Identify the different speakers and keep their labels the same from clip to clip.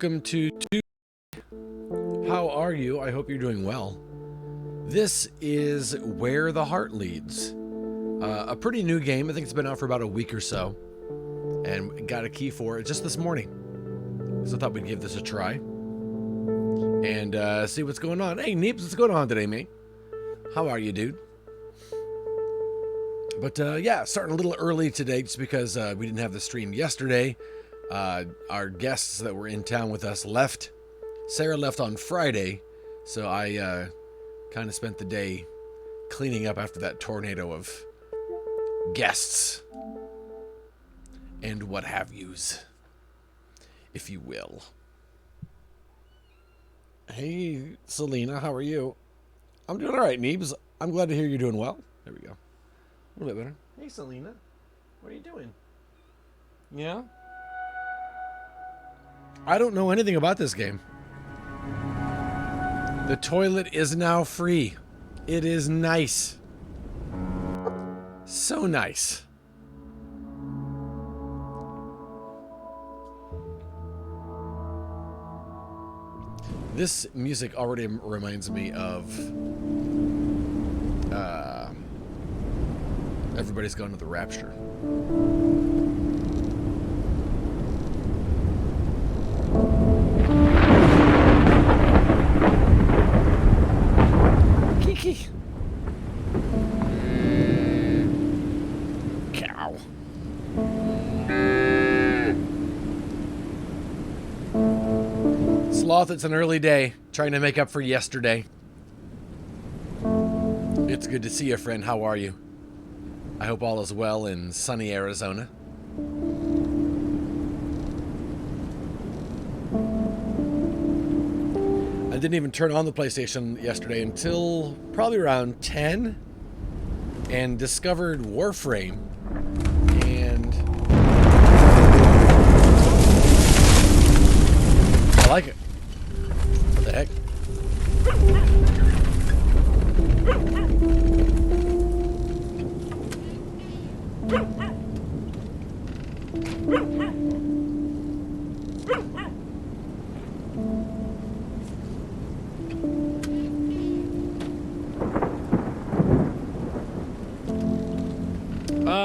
Speaker 1: welcome to How are you? I hope you're doing well. This is Where the Heart Leads. A pretty new game. I think it's been out for about a week or so. And got a key for it just this morning. So I thought we'd give this a try. And see what's going on. Hey, Neeps, what's going on today, mate? How are you, dude? But yeah, starting a little early today just because we didn't have the stream yesterday. Our guests that were in town with us left. Sarah left on Friday, so I kind of spent the day cleaning up after that tornado of guests and what have yous, if you will. Hey, Selena, how are you? I'm doing all right, Neebs. I'm glad to hear you're doing well. There we go. A little bit better. Hey, Selena. What are you doing? Yeah? I don't know anything about this game. The toilet is now free. It is nice. So nice. This music already reminds me of Everybody's Going to the Rapture. Kiki. Cow. Sloth, it's an early day, trying to make up for yesterday. It's good to see you, friend. How are you? I hope all is well in sunny Arizona. I didn't even turn on the PlayStation yesterday until probably around 10 and discovered Warframe. And I like it. What the heck?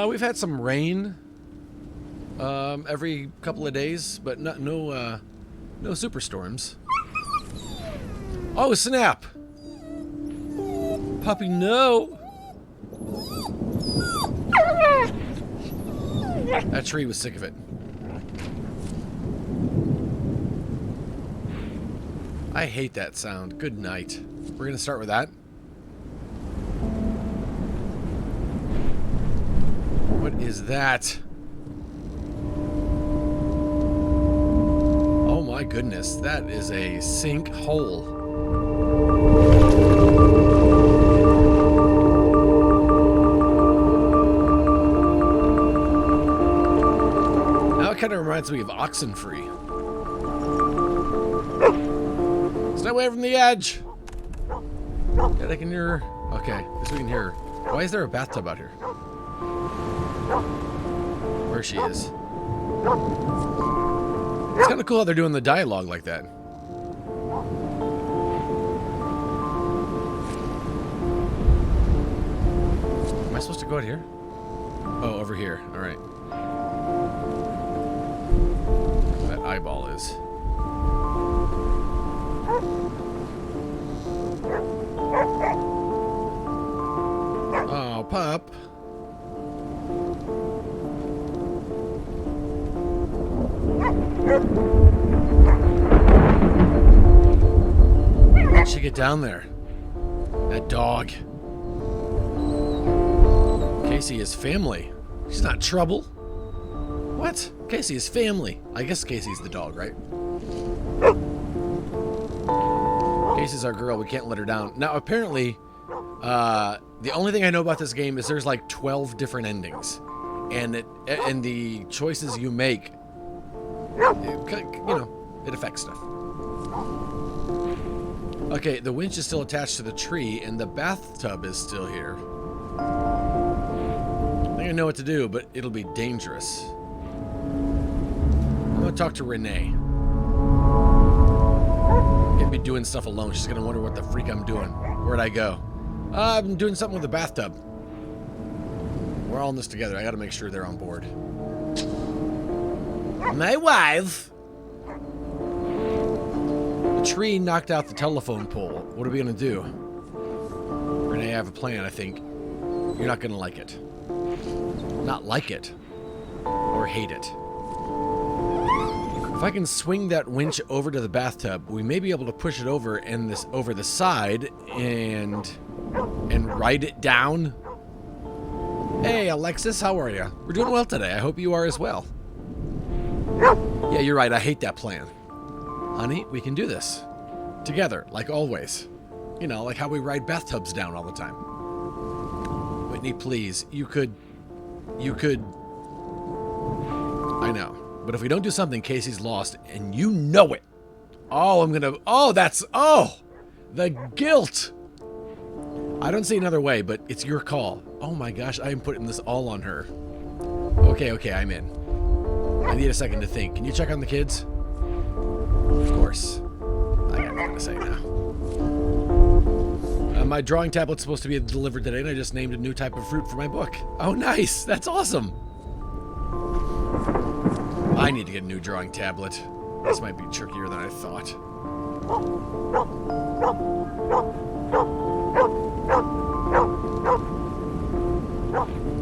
Speaker 1: We've had some rain every couple of days, but no superstorms. Oh, snap! Puppy, no! That tree was sick of it. I hate that sound. Good night. We're gonna start with that. What is that? Oh my goodness, that is a sinkhole. Now it kind of reminds me of Oxenfree. Stay away from the edge! Yeah, they can hear. Okay, I guess we can hear her. Why is there a bathtub out here? Where she is. It's kind of cool how they're doing the dialogue like that. Am I supposed to go out here? Oh, over here. All right. That eyeball is. Oh, pup. How'd she get down there? That dog. Casey is family. She's not trouble. What? Casey is family. I guess Casey's the dog, right? Casey's our girl. We can't let her down. Now, apparently, the only thing I know about this game is there's like 12 different endings. And the choices you make, it affects stuff. Okay, the winch is still attached to the tree, and the bathtub is still here. I think I know what to do, but it'll be dangerous. I'm gonna talk to Renee. doing stuff alone. She's gonna wonder what the freak I'm doing. Where'd I go? I'm doing something with the bathtub. We're all in this together. I gotta make sure they're on board. My wife. The tree knocked out the telephone pole. What are we gonna do? Renee, I have a plan, I think. You're not gonna like it. Not like it. Or hate it. If I can swing that winch over to the bathtub, we may be able to push it over and this over the side and ride it down. Hey, Alexis, how are you? We're doing well today. I hope you are as well. Yeah, you're right. I hate that plan. Honey, we can do this. Together, like always. You know, like how we ride bathtubs down all the time. Whitney, please. You could... I know. But if we don't do something, Casey's lost, and you know it. Oh, I'm gonna... Oh, that's... Oh! The guilt! I don't see another way, but it's your call. Oh my gosh, I am putting this all on her. Okay, I'm in. I need a second to think. Can you check on the kids? Of course. I got nothing to say now. My drawing tablet's supposed to be delivered today, and I just named a new type of fruit for my book. Oh, nice! That's awesome! I need to get a new drawing tablet. This might be trickier than I thought.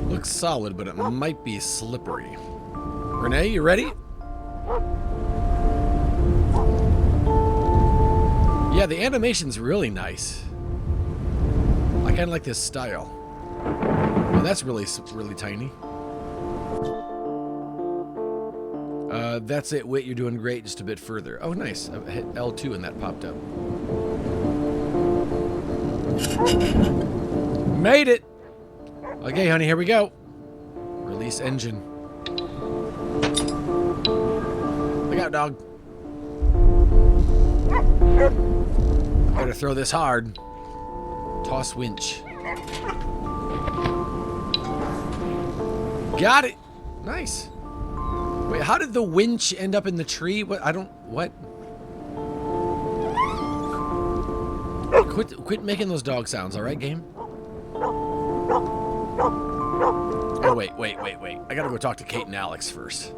Speaker 1: Looks solid, but it might be slippery. Renee, you ready? Yeah, the animation's really nice. I kind of like this style. Oh, that's really tiny. That's it, Whit. You're doing great. Just a bit further. Oh, nice. I hit L2 and that popped up. Made it! Okay, honey, here we go. Release engine. Look out, dog. I better throw this hard. Toss winch. Got it! Nice. Wait, how did the winch end up in the tree? What? I don't... What? Quit making those dog sounds, alright, game? Oh, wait. I gotta go talk to Kate and Alex first.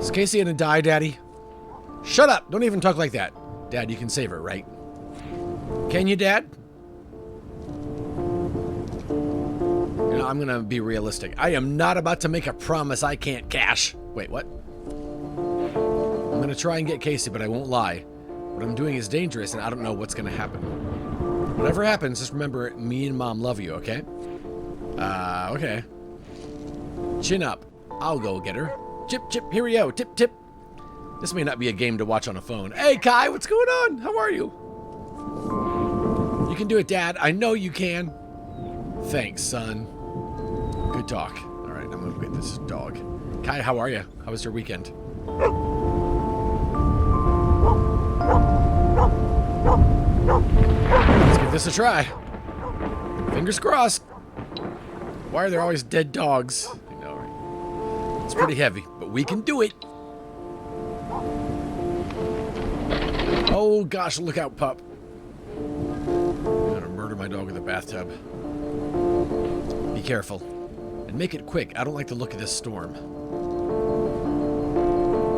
Speaker 1: Is Casey gonna die, Daddy? Shut up! Don't even talk like that. Dad, you can save her, right? Can you, Dad? You know, I'm gonna be realistic. I am not about to make a promise I can't cash. Wait, what? I'm gonna try and get Casey, but I won't lie. What I'm doing is dangerous, and I don't know what's gonna happen. Whatever happens, just remember, me and Mom love you, okay? Okay. Chin up. I'll go get her. Chip, chip, here we go. Tip, tip. This may not be a game to watch on a phone. Hey, Kai, what's going on? How are you? You can do it, Dad. I know you can. Thanks, son. Good talk. All right, I'm gonna get this dog. Kai, how are you? How was your weekend? Let's give this a try. Fingers crossed. Why are there always dead dogs? I know, right? It's pretty heavy, but we can do it. Oh gosh, look out, pup. I'm gonna murder my dog in the bathtub. Be careful. And make it quick. I don't like the look of this storm.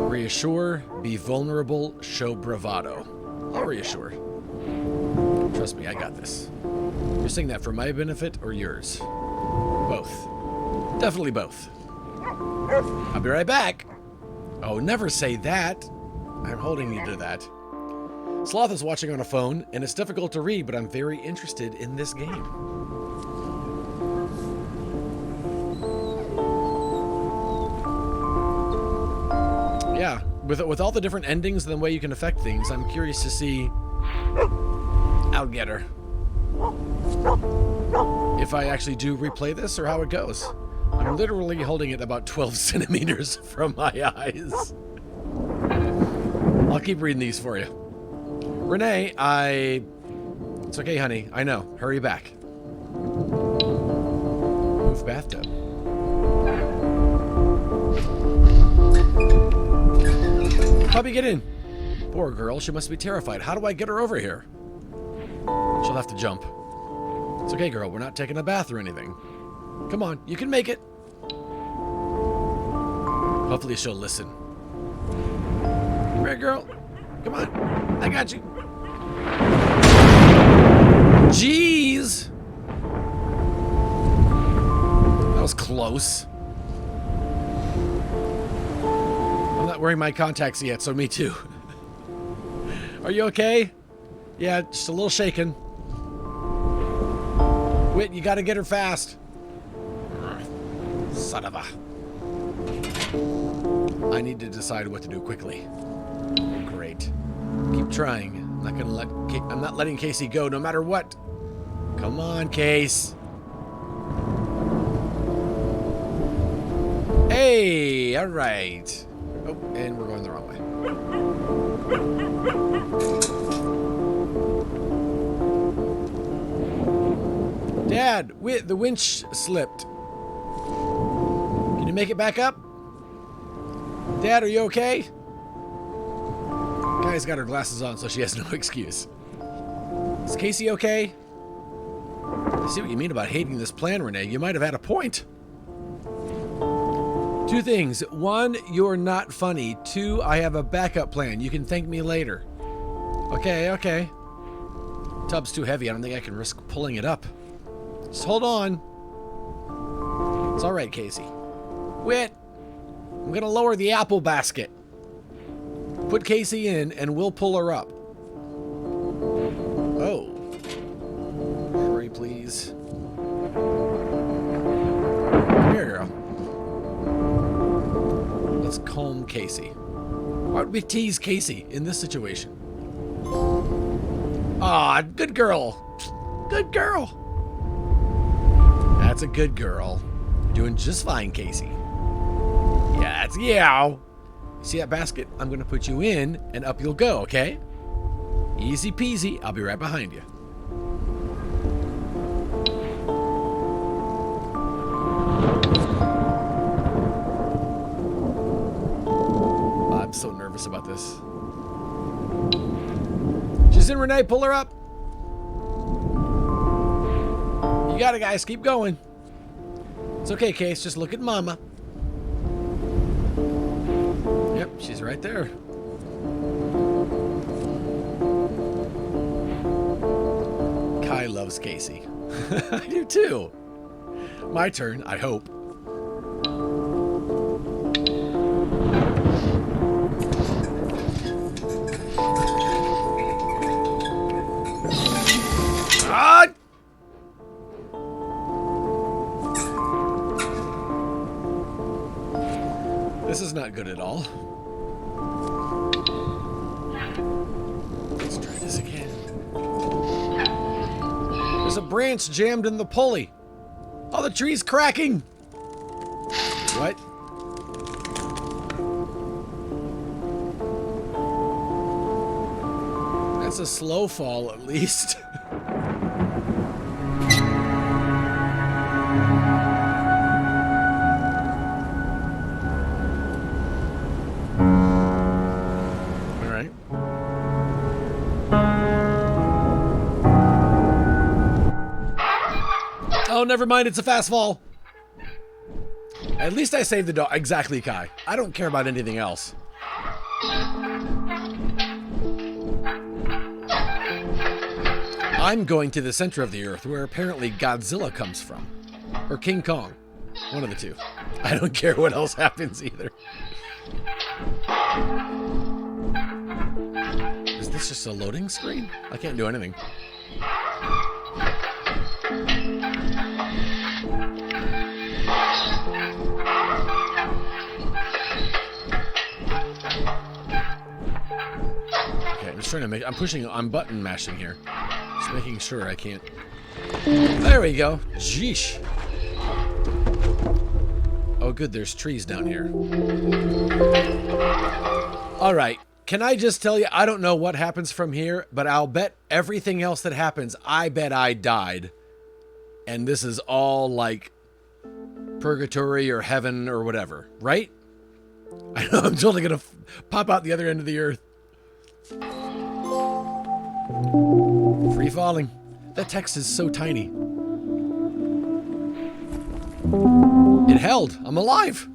Speaker 1: Reassure, be vulnerable, show bravado. I'll reassure. Trust me, I got this. You're saying that for my benefit or yours? Both. Definitely both. I'll be right back. Oh, never say that. I'm holding you to that. Sloth is watching on a phone, and it's difficult to read, but I'm very interested in this game. Yeah, with all the different endings and the way you can affect things, I'm curious to see... I'll get her. If I actually do replay this, or how it goes. I'm literally holding it about 12 centimeters from my eyes. I'll keep reading these for you. Renee, It's okay, honey. I know. Hurry back. Move bathtub. Puppy, get in. Poor girl, she must be terrified. How do I get her over here? She'll have to jump. It's okay, girl. We're not taking a bath or anything. Come on, you can make it. Hopefully she'll listen. Come here, girl. Come on. I got you. Jeez. That was close. I'm not wearing my contacts yet, so me too. Are you okay? Yeah, just a little shaken. Wit, you gotta get her fast. Son of a... I need to decide what to do quickly. Great. Keep trying. I'm not letting Casey go no matter what. Come on, Case. Hey, all right. Oh, and we're going the wrong way. Dad, the winch slipped. Can you make it back up? Dad, are you okay? Guy's got her glasses on, so she has no excuse. Is Casey okay? I see what you mean about hating this plan, Renee. You might have had a point. 2 things. 1, you're not funny. 2, I have a backup plan. You can thank me later. Okay. Tub's too heavy. I don't think I can risk pulling it up. Just hold on. It's all right, Casey. Wit. I'm going to lower the apple basket. Put Casey in, and we'll pull her up. Oh. Hurry, please. Come here, girl. Let's calm Casey. Why would we tease Casey in this situation? Aw, good girl. Good girl. That's a good girl. You're doing just fine, Casey. Yeah. See that basket? I'm going to put you in, and up you'll go, okay? Easy peasy. I'll be right behind you. I'm so nervous about this. She's in, Renee. Pull her up. You got it, guys. Keep going. It's okay, Case. Just look at Mama. Yep, she's right there. Kai loves Casey. I do too. My turn, I hope. Ah! This is not good at all. Let's try this again. There's a branch jammed in the pulley. Oh, the tree's cracking. What? That's a slow fall, at least. Oh, never mind. It's a fast fall. At least I saved the dog. Exactly, Kai. I don't care about anything else. I'm going to the center of the earth where apparently Godzilla comes from. Or King Kong. One of the two. I don't care what else happens either. Is this just a loading screen? I can't do anything. I'm button mashing here. Just making sure I can't. There we go. Jeesh. Oh, good, there's trees down here. All right. Can I just tell you, I don't know what happens from here, but I'll bet everything else that happens, I bet I died. And this is all like purgatory or heaven or whatever, right? I know, I'm totally gonna pop out the other end of the earth. Free falling. That text is so tiny. It held. I'm alive.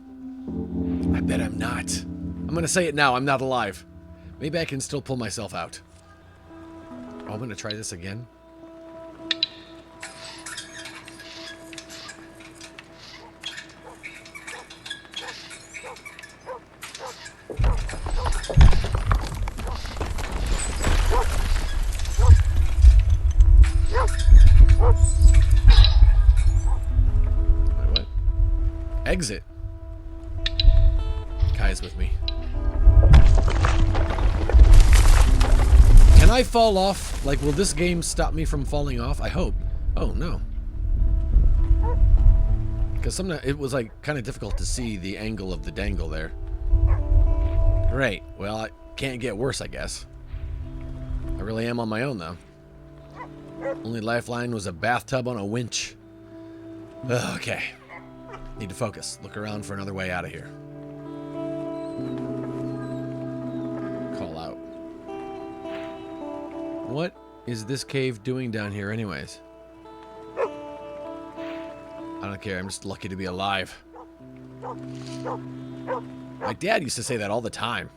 Speaker 1: I bet I'm not. I'm gonna say it now. I'm not alive. Maybe I can still pull myself out. Oh, I'm gonna try this again. Wait, what? Exit. Kai's with me. Can I fall off? Like, will this game stop me from falling off? I hope. Oh, no. Because sometimes it was, like, kind of difficult to see the angle of the dangle there. Great. Well, it can't get worse, I guess. I really am on my own, though. Only lifeline was a bathtub on a winch. Ugh, okay. Need to focus. Look around for another way out of here. Call out. What is this cave doing down here anyways? I don't care. I'm just lucky to be alive. My dad used to say that all the time.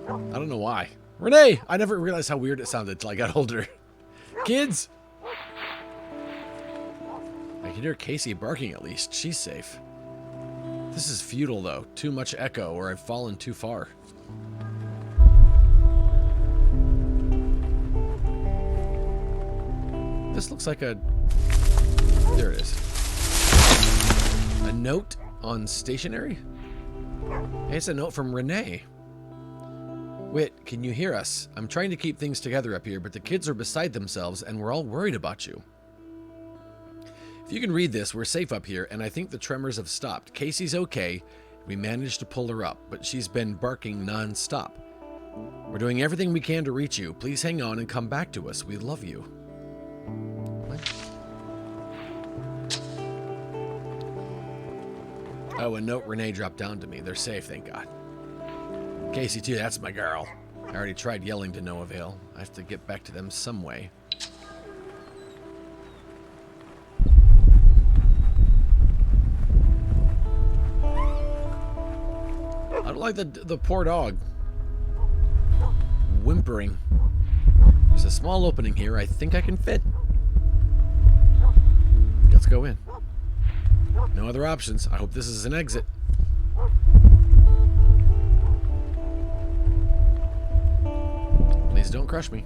Speaker 1: I don't know why. Renee! I never realized how weird it sounded until I got older. Kids! I can hear Casey barking at least. She's safe. This is futile though. Too much echo or I've fallen too far. This looks like a... There it is. A note on stationery? Hey, it's a note from Renee. Whit, can you hear us? I'm trying to keep things together up here, but the kids are beside themselves and we're all worried about you. If you can read this, we're safe up here, and I think the tremors have stopped. Casey's okay. We managed to pull her up, but she's been barking non-stop. We're doing everything we can to reach you. Please hang on and come back to us. We love you. What? Oh, a note Renee dropped down to me. They're safe, thank God. Casey, too, that's my girl. I already tried yelling to no avail. I have to get back to them some way. I don't like the poor dog. Whimpering. There's a small opening here. I think I can fit. Let's go in. No other options. I hope this is an exit. Please don't crush me.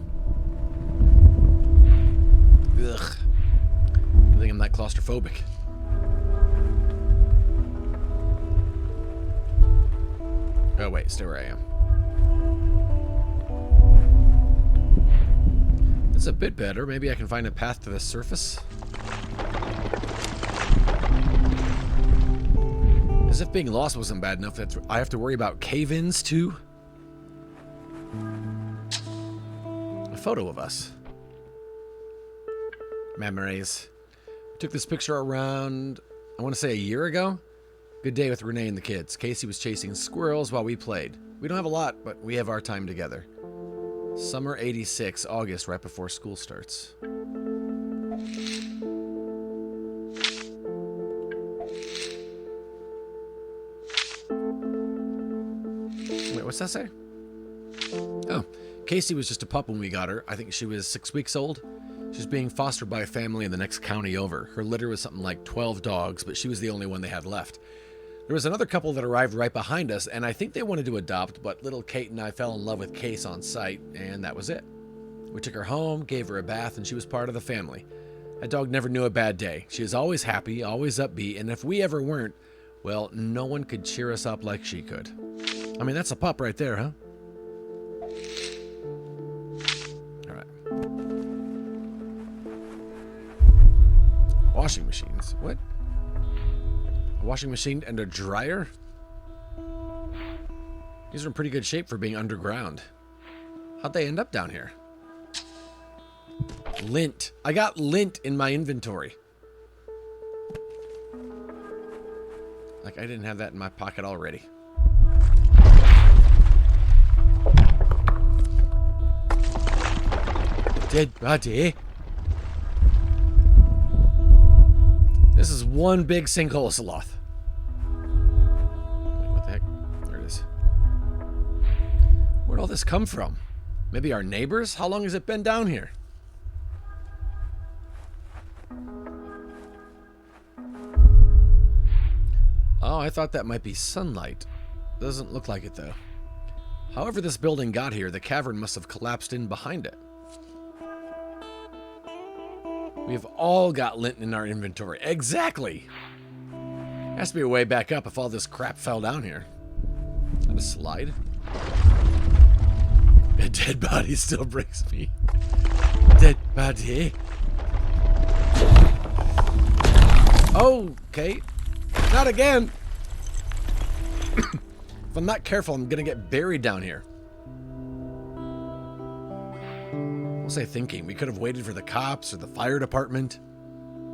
Speaker 1: Ugh. I think I'm that claustrophobic. Oh wait, stay where I am. That's a bit better. Maybe I can find a path to the surface. As if being lost wasn't bad enough that I have to worry about cave-ins too. A photo of us. Memories. We took this picture around, I want to say a year ago. Good day with Renee and the kids. Casey was chasing squirrels while we played. We don't have a lot, but we have our time together. Summer 86, August, right before school starts. Wait, what's that say? Oh, Casey was just a pup when we got her. I think she was 6 weeks old. She was being fostered by a family in the next county over. Her litter was something like 12 dogs, but she was the only one they had left. There was another couple that arrived right behind us, and I think they wanted to adopt, but little Kate and I fell in love with Case on sight, and that was it. We took her home, gave her a bath, and she was part of the family. That dog never knew a bad day. She was always happy, always upbeat, and if we ever weren't, well, no one could cheer us up like she could. I mean, that's a pup right there, huh? All right. Washing machines. What? A washing machine and a dryer? These are in pretty good shape for being underground. How'd they end up down here? Lint. I got lint in my inventory. Like I didn't have that in my pocket already. Dead body. This is one big sinkhole, Sloth. Wait, what the heck? There it is. Where'd all this come from? Maybe our neighbors? How long has it been down here? Oh, I thought that might be sunlight. Doesn't look like it, though. However this building got here, the cavern must have collapsed in behind it. We have all got lint in our inventory. Exactly! Has to be a way back up if all this crap fell down here. Is that a slide? A dead body still breaks me. Dead body. Okay. Not again! If I'm not careful, I'm gonna get buried down here. What was I thinking? We could have waited for the cops or the fire department.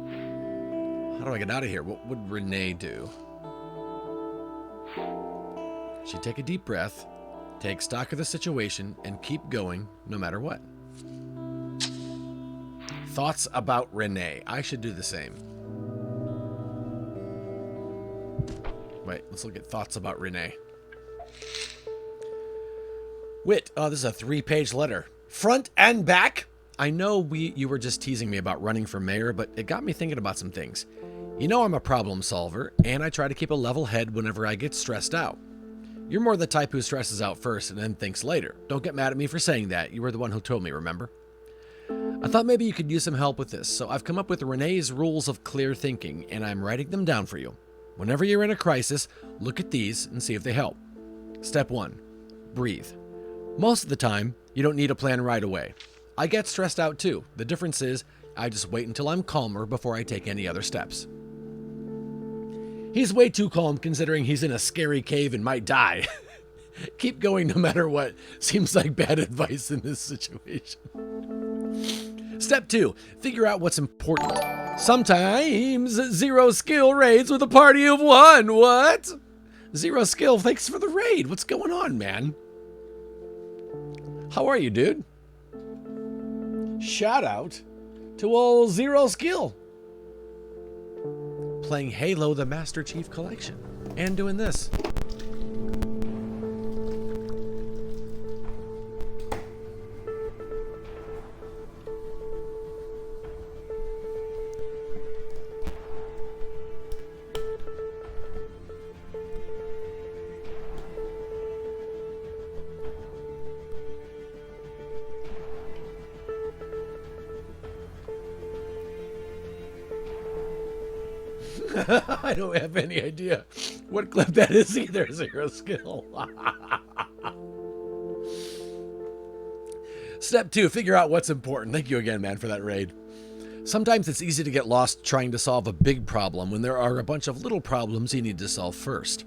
Speaker 1: How do I get out of here? What would Renee do? She'd take a deep breath, take stock of the situation, and keep going no matter what. Thoughts about Renee. I should do the same. Wait, let's look at thoughts about Renee. Wit. Oh, this is a 3-page letter. Front and back? I know you were just teasing me about running for mayor, but it got me thinking about some things. You know I'm a problem solver, and I try to keep a level head whenever I get stressed out. You're more the type who stresses out first and then thinks later. Don't get mad at me for saying that. You were the one who told me, remember? I thought maybe you could use some help with this, so I've come up with Renee's rules of clear thinking, and I'm writing them down for you. Whenever you're in a crisis, look at these and see if they help. Step 1. Breathe. Most of the time, you don't need a plan right away. I get stressed out too. The difference is, I just wait until I'm calmer before I take any other steps. He's way too calm considering he's in a scary cave and might die. Keep going no matter what. Seems like bad advice in this situation. Step 2. Figure out what's important. Sometimes 0 skill raids with a party of 1. What? 0 skill, thanks for the raid. What's going on, man? How are you, dude? Shout out to all 0 skill. Playing Halo the Master Chief Collection. And doing this. I don't have any idea what clip that is either. 0 skill. Step 2, figure out what's important. Thank you again, man, for that raid. Sometimes it's easy to get lost trying to solve a big problem when there are a bunch of little problems you need to solve first.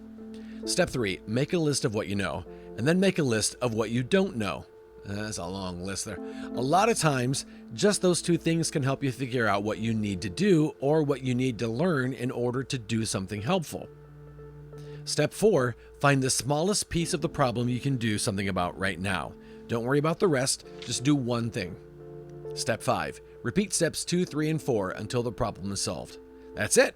Speaker 1: Step 3, make a list of what you know, and then make a list of what you don't know. That's a long list there. A lot of times, just those 2 things can help you figure out what you need to do or what you need to learn in order to do something helpful. Step 4, find the smallest piece of the problem you can do something about right now. Don't worry about the rest, just do one thing. Step 5, repeat steps 2, 3, and 4 until the problem is solved. That's it.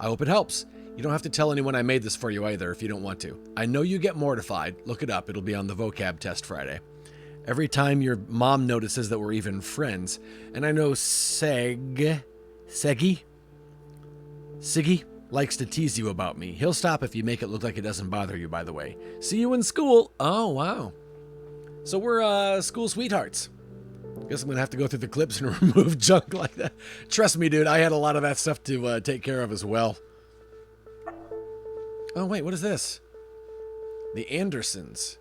Speaker 1: I hope it helps. You don't have to tell anyone I made this for you either if you don't want to. I know you get mortified. Look it up. It'll be on the vocab test Friday. Every time your mom notices that we're even friends, and I know Siggy likes to tease you about me. He'll stop if you make it look like it doesn't bother you, by the way. See you in school. Oh, wow. So we're school sweethearts. Guess I'm going to have to go through the clips and remove junk like that. Trust me, dude, I had a lot of that stuff to take care of as well. Oh, wait, what is this? The Andersons.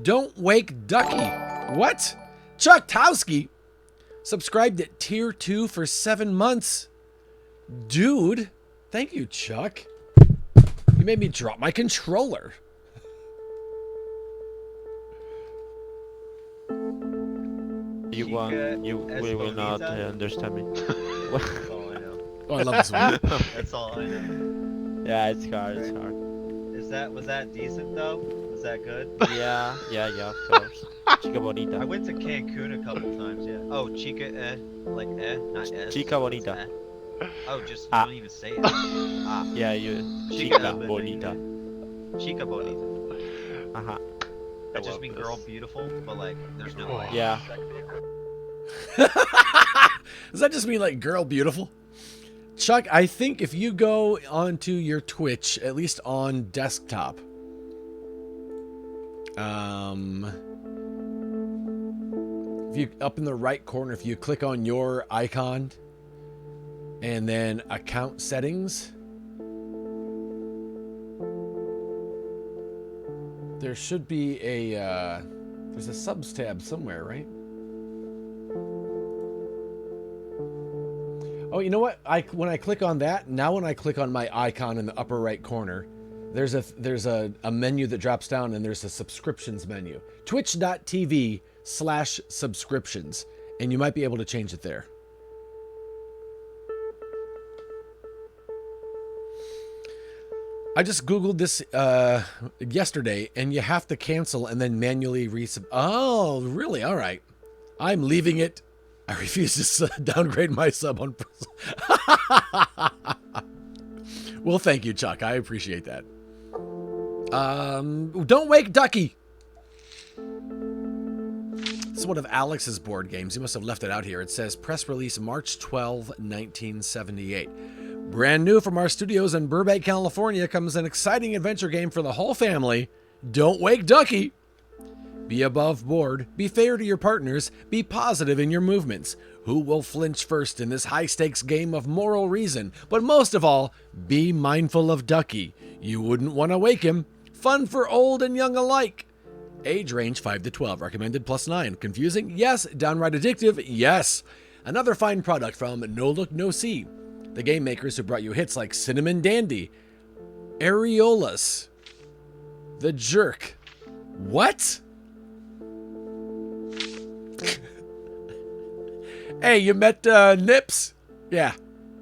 Speaker 1: Don't Wake Ducky. What? Chuck Towski subscribed at tier 2 for 7 months. Dude, thank you, Chuck. You made me drop my controller.
Speaker 2: You will not understand me.
Speaker 3: That's all I know.
Speaker 1: Oh, I love this one.
Speaker 3: That's all I know.
Speaker 2: Yeah, it's hard. It's hard.
Speaker 3: Is that decent though? Was that good?
Speaker 2: Yeah, of course. Chica
Speaker 3: I
Speaker 2: bonita.
Speaker 3: went to Cancun a couple times. Yeah. Oh, chica, like not s.
Speaker 2: Chica
Speaker 3: It's
Speaker 2: bonita.
Speaker 3: Oh, just you
Speaker 2: Ah.
Speaker 3: don't even say it. Ah,
Speaker 2: Yeah, you.
Speaker 3: chica
Speaker 2: Chica bonita.
Speaker 3: Chica bonita.
Speaker 2: Uh-huh.
Speaker 3: I just mean girl beautiful, but like there's no like.
Speaker 2: Yeah.
Speaker 1: Does that just mean like girl beautiful? Chuck, I think if you go onto your Twitch, at least on desktop, if you up in the right corner, if you click on your icon and then account settings, there should be a there's a subs tab somewhere, right? Oh, you know what? When I click on that, now when I click on my icon in the upper right corner, there's a menu that drops down and there's a subscriptions menu. Twitch.tv/subscriptions. And you might be able to change it there. I just Googled this yesterday, and you have to cancel and then manually resub. Oh, really? All right. I'm leaving it. I refuse to downgrade my sub on. Well, thank you, Chuck. I appreciate that. Don't Wake Ducky. This is one of Alex's board games. He must have left it out here. It says press release March 12, 1978. Brand new from our studios in Burbank, California comes an exciting adventure game for the whole family. Don't Wake Ducky. Be above board, be fair to your partners, be positive in your movements. Who will flinch first in this high-stakes game of moral reason? But most of all, be mindful of Ducky. You wouldn't want to wake him. Fun for old and young alike. Age range 5 to 12, recommended +9. Confusing? Yes. Downright addictive? Yes. Another fine product from No Look No See, the game makers who brought you hits like Cinnamon Dandy, Areolas, The Jerk. What? Hey, you met Nips? Yeah,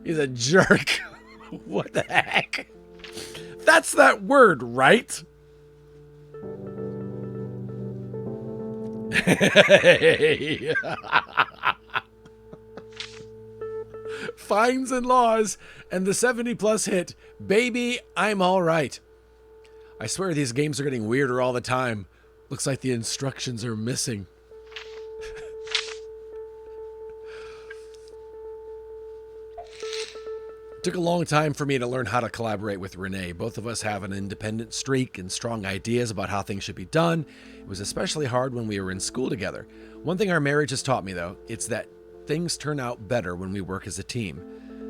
Speaker 1: he's a jerk. What the heck? That's that word, right? Hey. Fines and laws and the 70+ hit, Baby, I'm All Right. I swear these games are getting weirder all the time. Looks like the instructions are missing. It took a long time for me to learn how to collaborate with Renee. Both of us have an independent streak and strong ideas about how things should be done. It was especially hard when we were in school together. One thing our marriage has taught me, though, it's that things turn out better when we work as a team.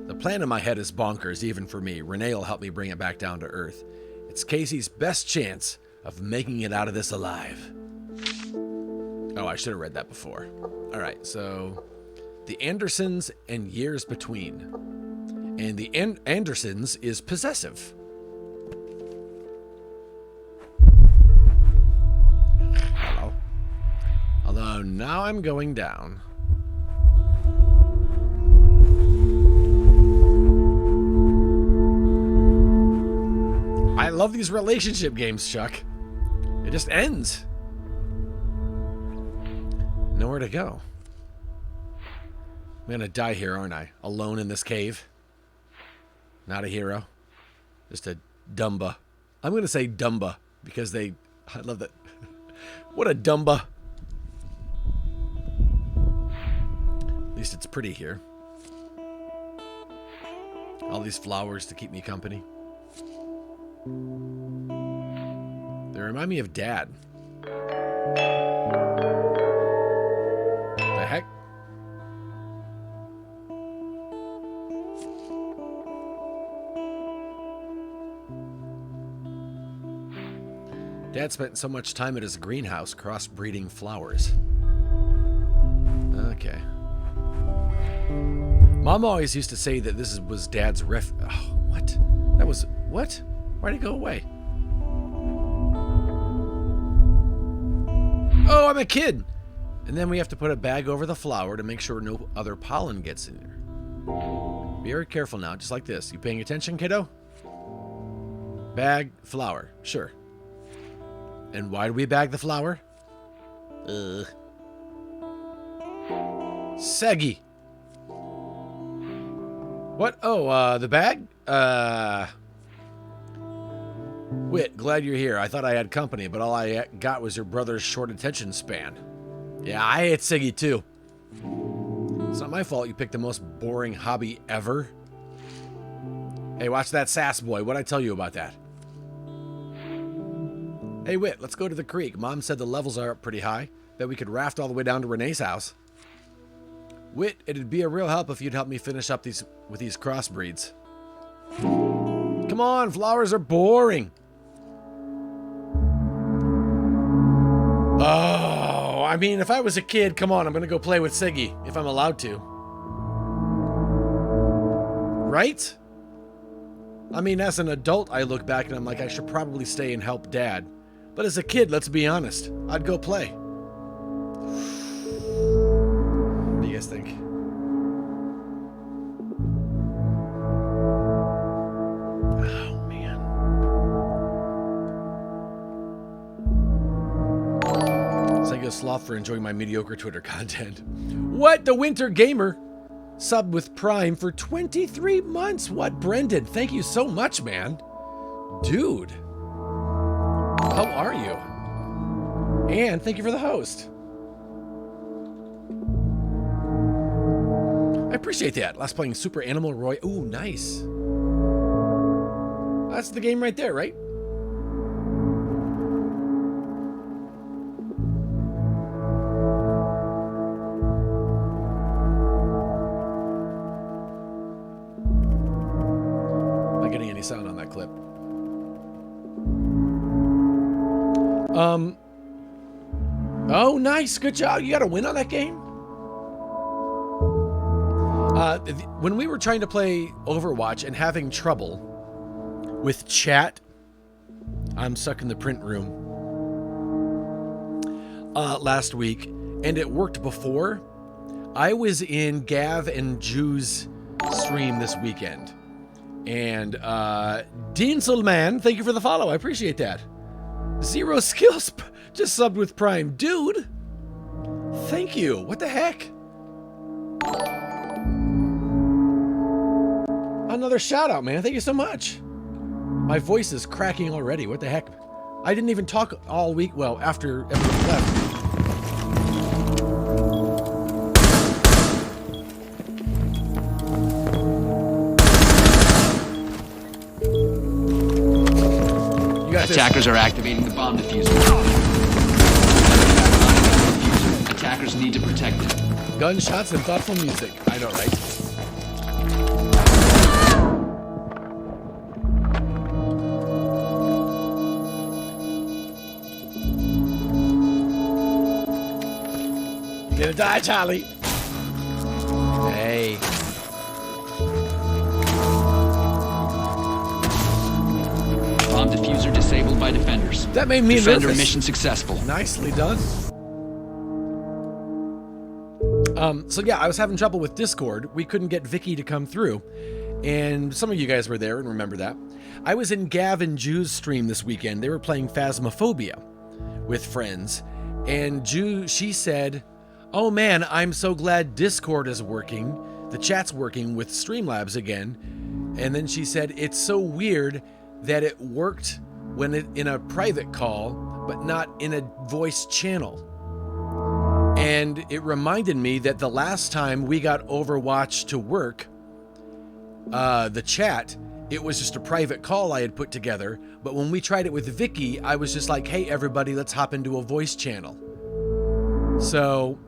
Speaker 1: The plan in my head is bonkers, even for me. Renee will help me bring it back down to earth. It's Casey's best chance of making it out of this alive. Oh, I should have read that before. All right, so the Andersons and Years Between. And the Andersons is possessive. Hello. Although now I'm going down. I love these relationship games, Chuck. It just ends. Nowhere to go. I'm gonna die here, aren't I? Alone in this cave. Not a hero. Just a Dumba. I'm going to say Dumba because I love that. What a Dumba. At least it's pretty here. All these flowers to keep me company. They remind me of Dad. The heck? Dad spent so much time at his greenhouse crossbreeding flowers. Okay. Mom always used to say that this was Dad's Oh, what? That was... What? Why'd it go away? Oh, I'm a kid! And then we have to put a bag over the flower to make sure no other pollen gets in there. Be very careful now, just like this. You paying attention, kiddo? Bag flour. Sure. And why do we bag the flour? Seggy. What? Oh, the bag? Wit, glad you're here. I thought I had company, but all I got was your brother's short attention span. Yeah, I hate Siggy too. It's not my fault you picked the most boring hobby ever. Hey, watch that sass boy. What'd I tell you about that? Hey, Wit, let's go to the creek. Mom said the levels are up pretty high. Bet we could raft all the way down to Renee's house. Wit, it'd be a real help if you'd help me finish up with these crossbreeds. Come on, flowers are boring. Oh, I mean, if I was a kid, come on, I'm going to go play with Siggy, if I'm allowed to. Right? I mean, as an adult, I look back and I'm like, I should probably stay and help Dad. But as a kid, let's be honest, I'd go play. What do you guys think? Oh, man. Thank you, Sloth, for enjoying my mediocre Twitter content. What? The Winter Gamer? Sub with Prime for 23 months. What, Brendan? Thank you so much, man. Dude. How are you? And thank you for the host. I appreciate that. Last playing Super Animal Roy. Ooh, nice. That's the game right there, right? Not getting any sound on that clip. Oh, nice. Good job. You got a win on that game? When we were trying to play Overwatch and having trouble with chat, I'm stuck in the print room, last week, and it worked before. I was in Gav and Jew's stream this weekend, and Dinselman, thank you for the follow. I appreciate that. Zero skills, just subbed with Prime. Dude, thank you. What the heck? Another shout out, man. Thank you so much. My voice is cracking already. What the heck? I didn't even talk all week. Well, after everyone left.
Speaker 4: Attackers are activating the bomb diffuser. Attackers need to protect it.
Speaker 1: Gunshots and thoughtful music. I know, right? You're gonna die, Charlie. Hey.
Speaker 4: Bomb diffuser disabled by defenders.
Speaker 1: That made me
Speaker 4: Defender
Speaker 1: nervous.
Speaker 4: mission successful.
Speaker 1: Nicely done. So yeah, I was having trouble with Discord. We couldn't get Vicky to come through. And some of you guys were there and remember that. I was in Gav and Jew's stream this weekend. They were playing Phasmophobia with friends. And she said, oh man, I'm so glad Discord is working. The chat's working with Streamlabs again. And then she said, it's so weird that it worked when in a private call, but not in a voice channel. And it reminded me that the last time we got Overwatch to work, the chat, it was just a private call I had put together. But when we tried it with Vicky, I was just like, hey, everybody, let's hop into a voice channel. So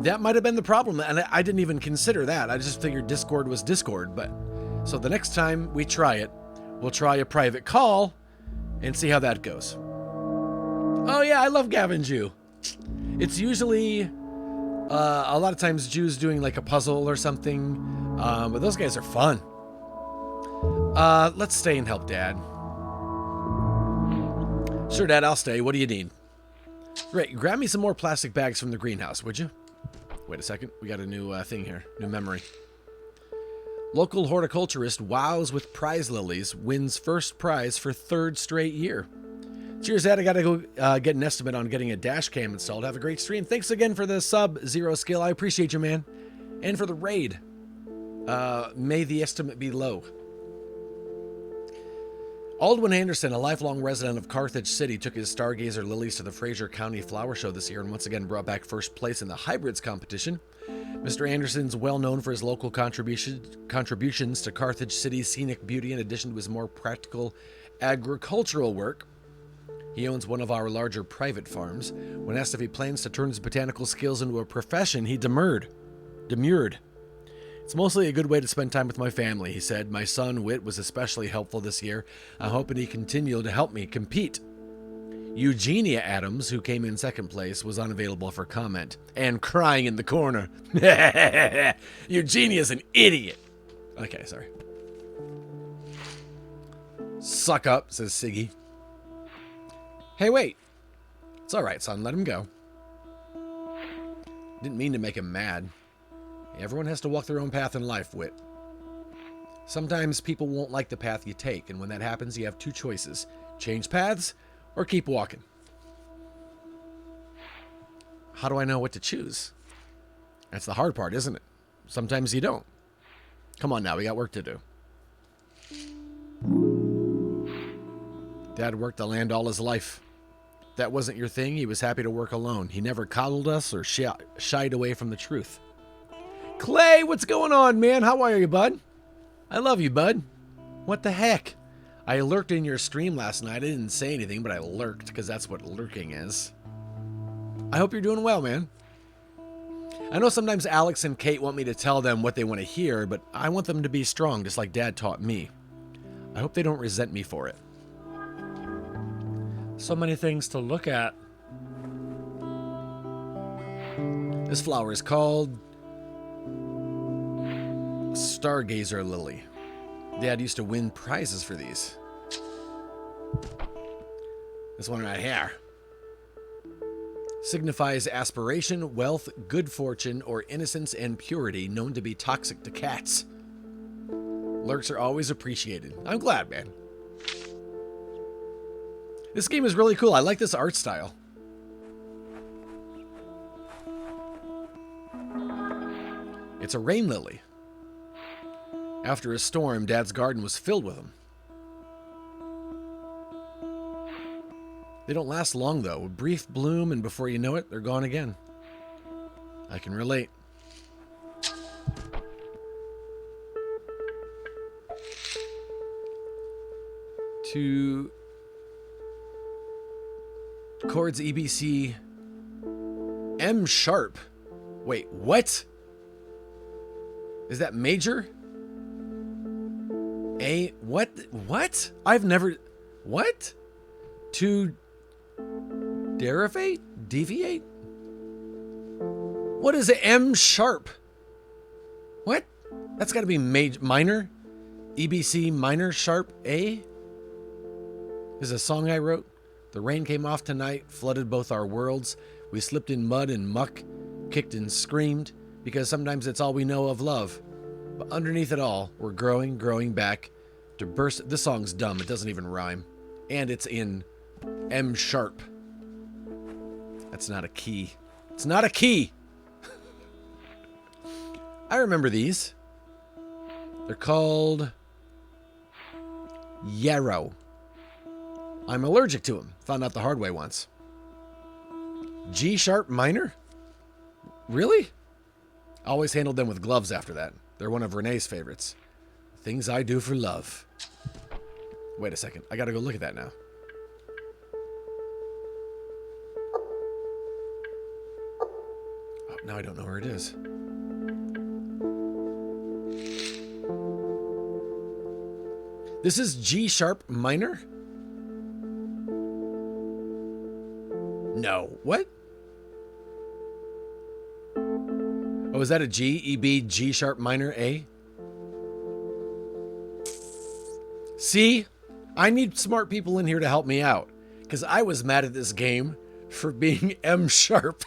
Speaker 1: that might have been the problem. And I didn't even consider that. I just figured Discord was Discord. But so the next time we try it, we'll try a private call and see how that goes. Oh yeah, I love Gavin Jew. It's usually a lot of times Jew's doing like a puzzle or something, but those guys are fun. Let's stay and help Dad. Sure, Dad, I'll stay. What do you need? Great, grab me some more plastic bags from the greenhouse, would you? Wait a second, we got a new thing here, new memory. Local horticulturist wows with prize lilies, wins first prize for third straight year. Cheers, Ed. I gotta go get an estimate on getting a dash cam installed. Have a great stream. Thanks again for the sub, Zero Skill. I appreciate you, man. And for the raid. May the estimate be low. Aldwin Anderson, a lifelong resident of Carthage City, took his Stargazer lilies to the Fraser County Flower Show this year and once again brought back first place in the hybrids competition. Mr. Anderson's well known for his local contributions to Carthage City's scenic beauty in addition to his more practical agricultural work. He owns one of our larger private farms. When asked if he plans to turn his botanical skills into a profession, he demurred. It's mostly a good way to spend time with my family, he said. My son, Whit, was especially helpful this year. I'm hoping he continued to help me compete. Eugenia Adams, who came in second place, was unavailable for comment and crying in the corner. Eugenia's an idiot. Okay, sorry. Suck up, says Siggy. Hey, wait. It's all right, son. Let him go. Didn't mean to make him mad. Everyone has to walk their own path in life, Whit. Sometimes people won't like the path you take, and when that happens, you have two choices. Change paths or keep walking. How do I know what to choose? That's the hard part, isn't it? Sometimes you don't. Come on now, we got work to do. Dad worked the land all his life. If that wasn't your thing, he was happy to work alone. He never coddled us or shied away from the truth. Clay, what's going on, man? How are you, bud? I love you, bud. What the heck? I lurked in your stream last night. I didn't say anything, but I lurked, because that's what lurking is. I hope you're doing well, man. I know sometimes Alex and Kate want me to tell them what they want to hear, but I want them to be strong, just like Dad taught me. I hope they don't resent me for it. So many things to look at. This flower is called Stargazer Lily. Dad used to win prizes for these. This one right here signifies aspiration, wealth, good fortune, or innocence and purity, known to be toxic to cats. Lurks are always appreciated. I'm glad, man. This game is really cool. I like this art style. It's a rain lily. After a storm, Dad's garden was filled with them. They don't last long, though. A brief bloom, and before you know it, they're gone again. I can relate. To chords EBC M sharp. Wait, what? Is that major? A what? What? I've never. What? To derivate? Deviate? What is a M sharp? What? That's got to be minor. EBC minor sharp A. This is a song I wrote. The rain came off tonight, flooded both our worlds. We slipped in mud and muck, kicked and screamed, because sometimes it's all we know of love. But underneath it all, we're growing back to burst. This song's dumb. It doesn't even rhyme. And it's in M sharp. That's not a key. It's not a key. I remember these. They're called yarrow. I'm allergic to them. Found out the hard way once. G sharp minor? Really? Always handled them with gloves after that. They're one of Renee's favorites. Things I do for love. Wait a second. I gotta go look at that now. Oh, now I don't know where it is. This is G sharp minor? No. What? Oh, is that a G? E, B, G sharp minor, A? See? I need smart people in here to help me out. Because I was mad at this game for being M sharp.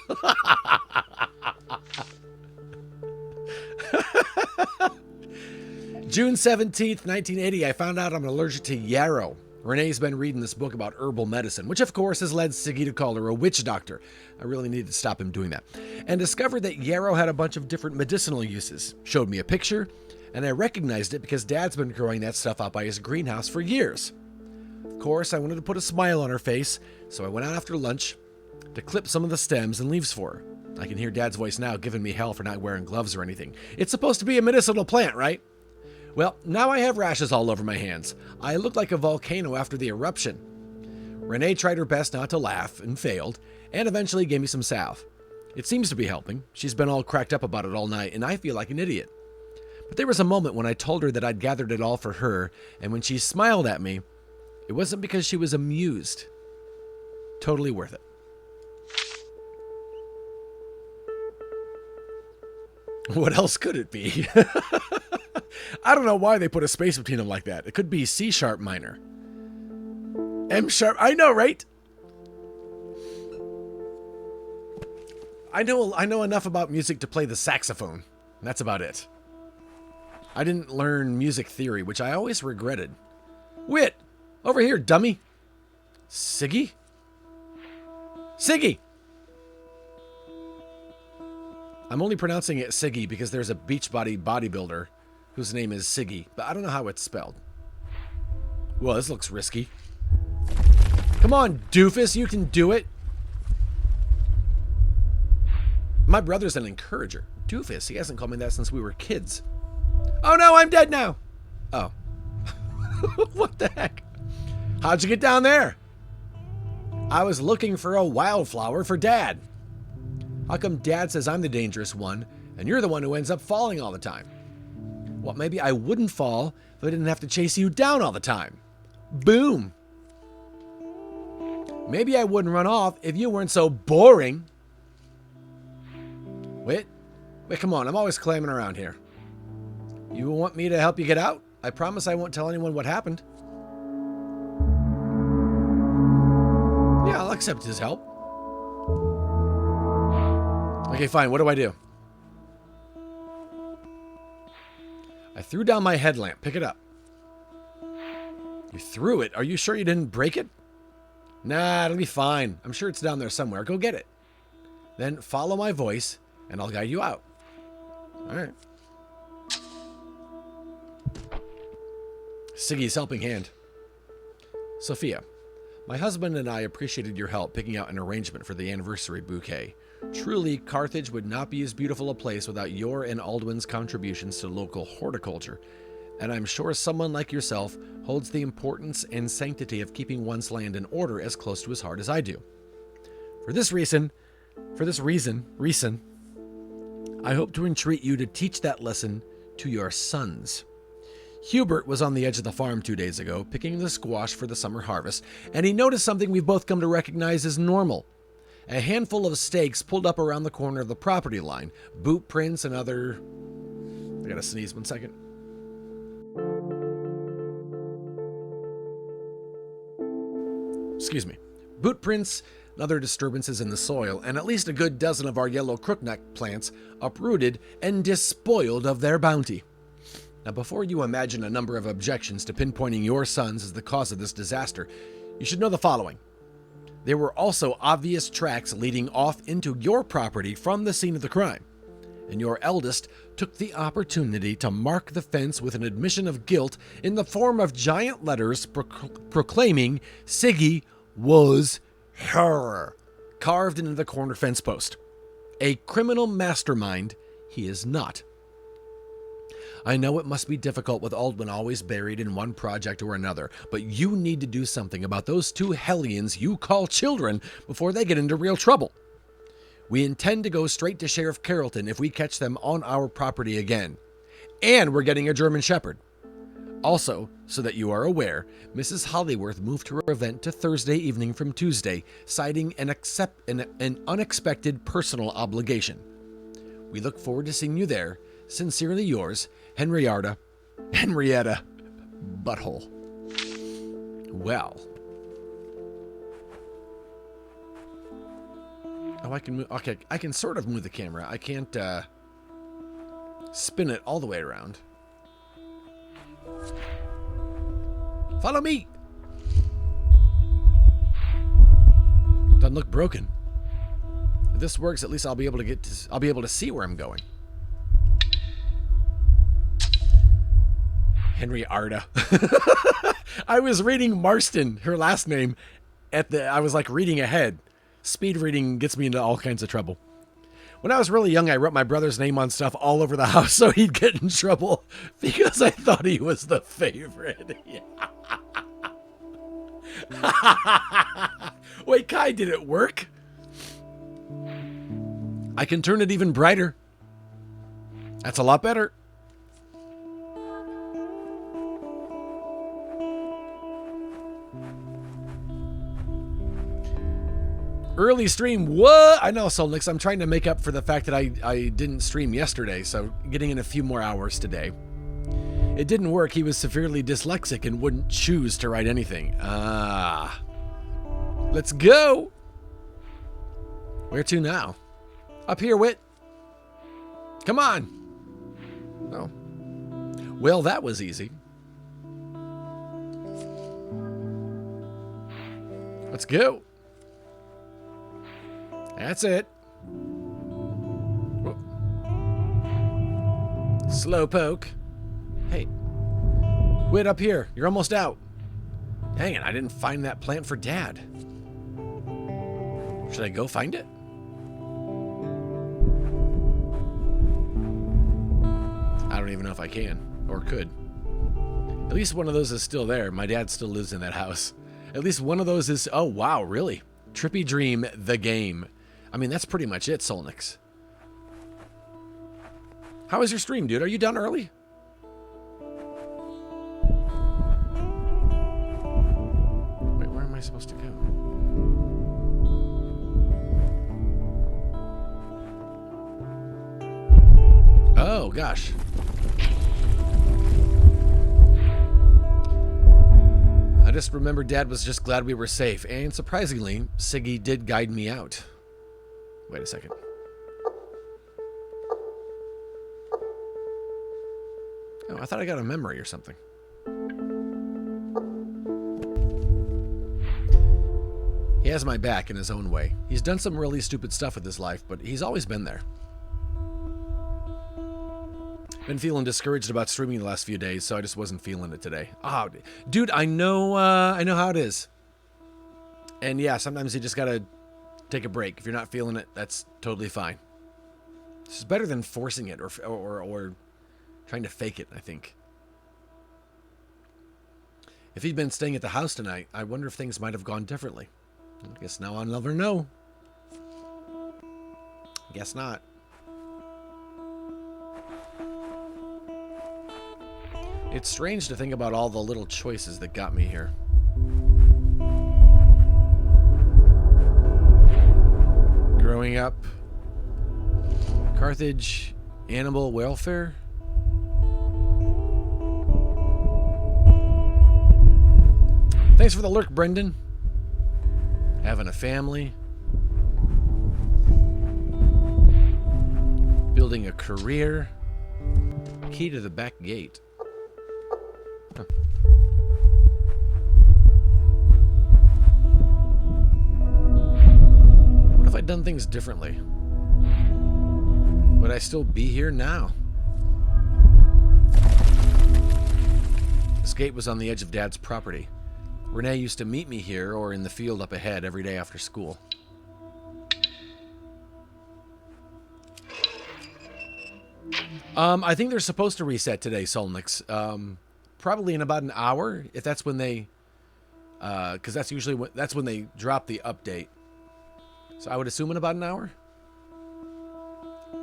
Speaker 1: June 17th, 1980, I found out I'm allergic to yarrow. Renee's been reading this book about herbal medicine, which of course has led Siggy to call her a witch doctor. I really needed to stop him doing that. And discovered that yarrow had a bunch of different medicinal uses. Showed me a picture, and I recognized it because Dad's been growing that stuff out by his greenhouse for years. Of course, I wanted to put a smile on her face, so I went out after lunch to clip some of the stems and leaves for her. I can hear Dad's voice now giving me hell for not wearing gloves or anything. It's supposed to be a medicinal plant, right? Well, now I have rashes all over my hands. I look like a volcano after the eruption. Renee tried her best not to laugh and failed, and eventually gave me some salve. It seems to be helping. She's been all cracked up about it all night, and I feel like an idiot. But there was a moment when I told her that I'd gathered it all for her, and when she smiled at me, it wasn't because she was amused. Totally worth it. What else could it be? I don't know why they put a space between them like that. It could be C sharp minor. M sharp. I know, right? I know enough about music to play the saxophone. That's about it. I didn't learn music theory, which I always regretted. Wit! Over here, dummy! Siggy? Siggy! I'm only pronouncing it Siggy because there's a Beachbody bodybuilder whose name is Siggy, but I don't know how it's spelled. Well, this looks risky. Come on, doofus, you can do it. My brother's an encourager. Doofus, he hasn't called me that since we were kids. Oh no, I'm dead now. Oh. What the heck? How'd you get down there? I was looking for a wildflower for Dad. How come Dad says I'm the dangerous one, and you're the one who ends up falling all the time? Well, maybe I wouldn't fall if I didn't have to chase you down all the time. Boom. Maybe I wouldn't run off if you weren't so boring. Wait, come on, I'm always clamming around here. You want me to help you get out? I promise I won't tell anyone what happened. Yeah, I'll accept his help. Okay, fine. What do I do? I threw down my headlamp. Pick it up. You threw it? Are you sure you didn't break it? Nah, it'll be fine. I'm sure it's down there somewhere. Go get it. Then follow my voice, and I'll guide you out. All right. Siggy's helping hand. Sophia, my husband and I appreciated your help picking out an arrangement for the anniversary bouquet. Truly, Carthage would not be as beautiful a place without your and Aldwin's contributions to local horticulture, and I'm sure someone like yourself holds the importance and sanctity of keeping one's land in order as close to his heart as I do. For this reason, I hope to entreat you to teach that lesson to your sons. Hubert was on the edge of the farm 2 days ago, picking the squash for the summer harvest, and he noticed something we've both come to recognize as normal. A handful of stakes pulled up around the corner of the property line. Boot prints and other... I gotta sneeze 1 second. Excuse me. Boot prints and other disturbances in the soil, and at least a good dozen of our yellow crookneck plants uprooted and despoiled of their bounty. Now, before you imagine a number of objections to pinpointing your sons as the cause of this disaster, you should know the following. There were also obvious tracks leading off into your property from the scene of the crime, and your eldest took the opportunity to mark the fence with an admission of guilt in the form of giant letters proclaiming Siggy was her, carved into the corner fence post. A criminal mastermind he is not. I know it must be difficult with Aldwin always buried in one project or another, but you need to do something about those two hellions you call children before they get into real trouble. We intend to go straight to Sheriff Carrollton if we catch them on our property again. And we're getting a German Shepherd. Also, so that you are aware, Mrs. Hollyworth moved her event to Thursday evening from Tuesday, citing an unexpected personal obligation. We look forward to seeing you there. Sincerely yours, Henrietta Butthole. Well. Oh, I can move. Okay, I can sort of move the camera. I can't spin it all the way around. Follow me. Doesn't look broken. If this works, at least I'll be able to see where I'm going. Henry Arda. I was reading Marston, her last name, I was like reading ahead. Speed reading gets me into all kinds of trouble. When I was really young, I wrote my brother's name on stuff all over the house so he'd get in trouble because I thought he was the favorite. Wait, Kai, did it work? I can turn it even brighter. That's a lot better. Early stream, what? I know, Solnix. I'm trying to make up for the fact that I didn't stream yesterday, so getting in a few more hours today. It didn't work. He was severely dyslexic and wouldn't choose to write anything. Ah. Let's go. Where to now? Up here, Wit. Come on. Oh. Well, that was easy. Let's go. That's it. Whoa. Slowpoke. Hey. Wait up here. You're almost out. Dang it, I didn't find that plant for Dad. Should I go find it? I don't even know if I can or could. At least one of those is still there. My dad still lives in that house. At least one of those is... Oh, wow, really? Trippy Dream, the game. I mean, that's pretty much it, Solnix. How was your stream, dude? Are you done early? Wait, where am I supposed to go? Oh, gosh. I just remembered Dad was just glad we were safe, and surprisingly, Siggy did guide me out. Wait a second. Oh, I thought I got a memory or something. He has my back in his own way. He's done some really stupid stuff with his life, but he's always been there. Been feeling discouraged about streaming the last few days, so I just wasn't feeling it today. Oh, dude, I know how it is. And yeah, sometimes you just gotta take a break. If you're not feeling it, that's totally fine. This is better than forcing it or trying to fake it, I think. If he'd been staying at the house tonight, I wonder if things might have gone differently. I guess now I'll never know. Guess not. It's strange to think about all the little choices that got me here. Growing up, Carthage, animal welfare. Thanks for the lurk, Brendan. Having a family. Building a career. Key to the back gate. Huh. What if I'd done things differently? Would I still be here now? This gate was on the edge of Dad's property. Renee used to meet me here or in the field up ahead every day after school. I think they're supposed to reset today, Solnix. Probably in about an hour, if that's when they... because that's usually when they drop the update. So I would assume in about an hour.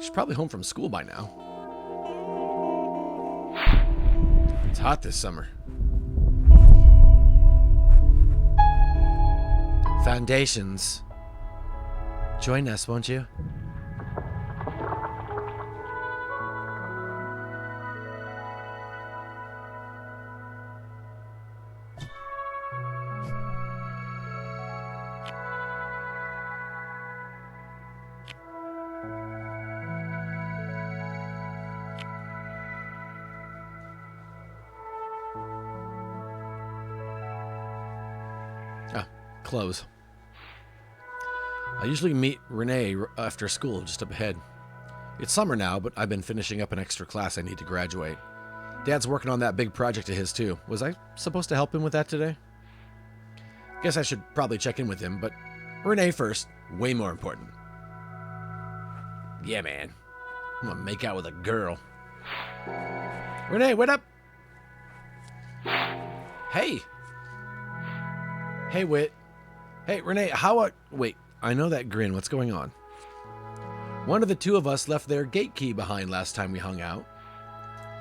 Speaker 1: She's probably home from school by now. It's hot this summer. Foundations. Join us, won't you? clothes. I usually meet Renee after school just up ahead. It's summer now, but I've been finishing up an extra class I need to graduate. Dad's working on that big project of his too. Was I supposed to help him with that today? Guess I should probably check in with him, but Renee first. Way more important. Yeah, man. I'm gonna make out with a girl. Renee, what up? Hey. Hey, Wit. Hey, Renee, wait, I know that grin. What's going on? One of the two of us left their gate key behind last time we hung out.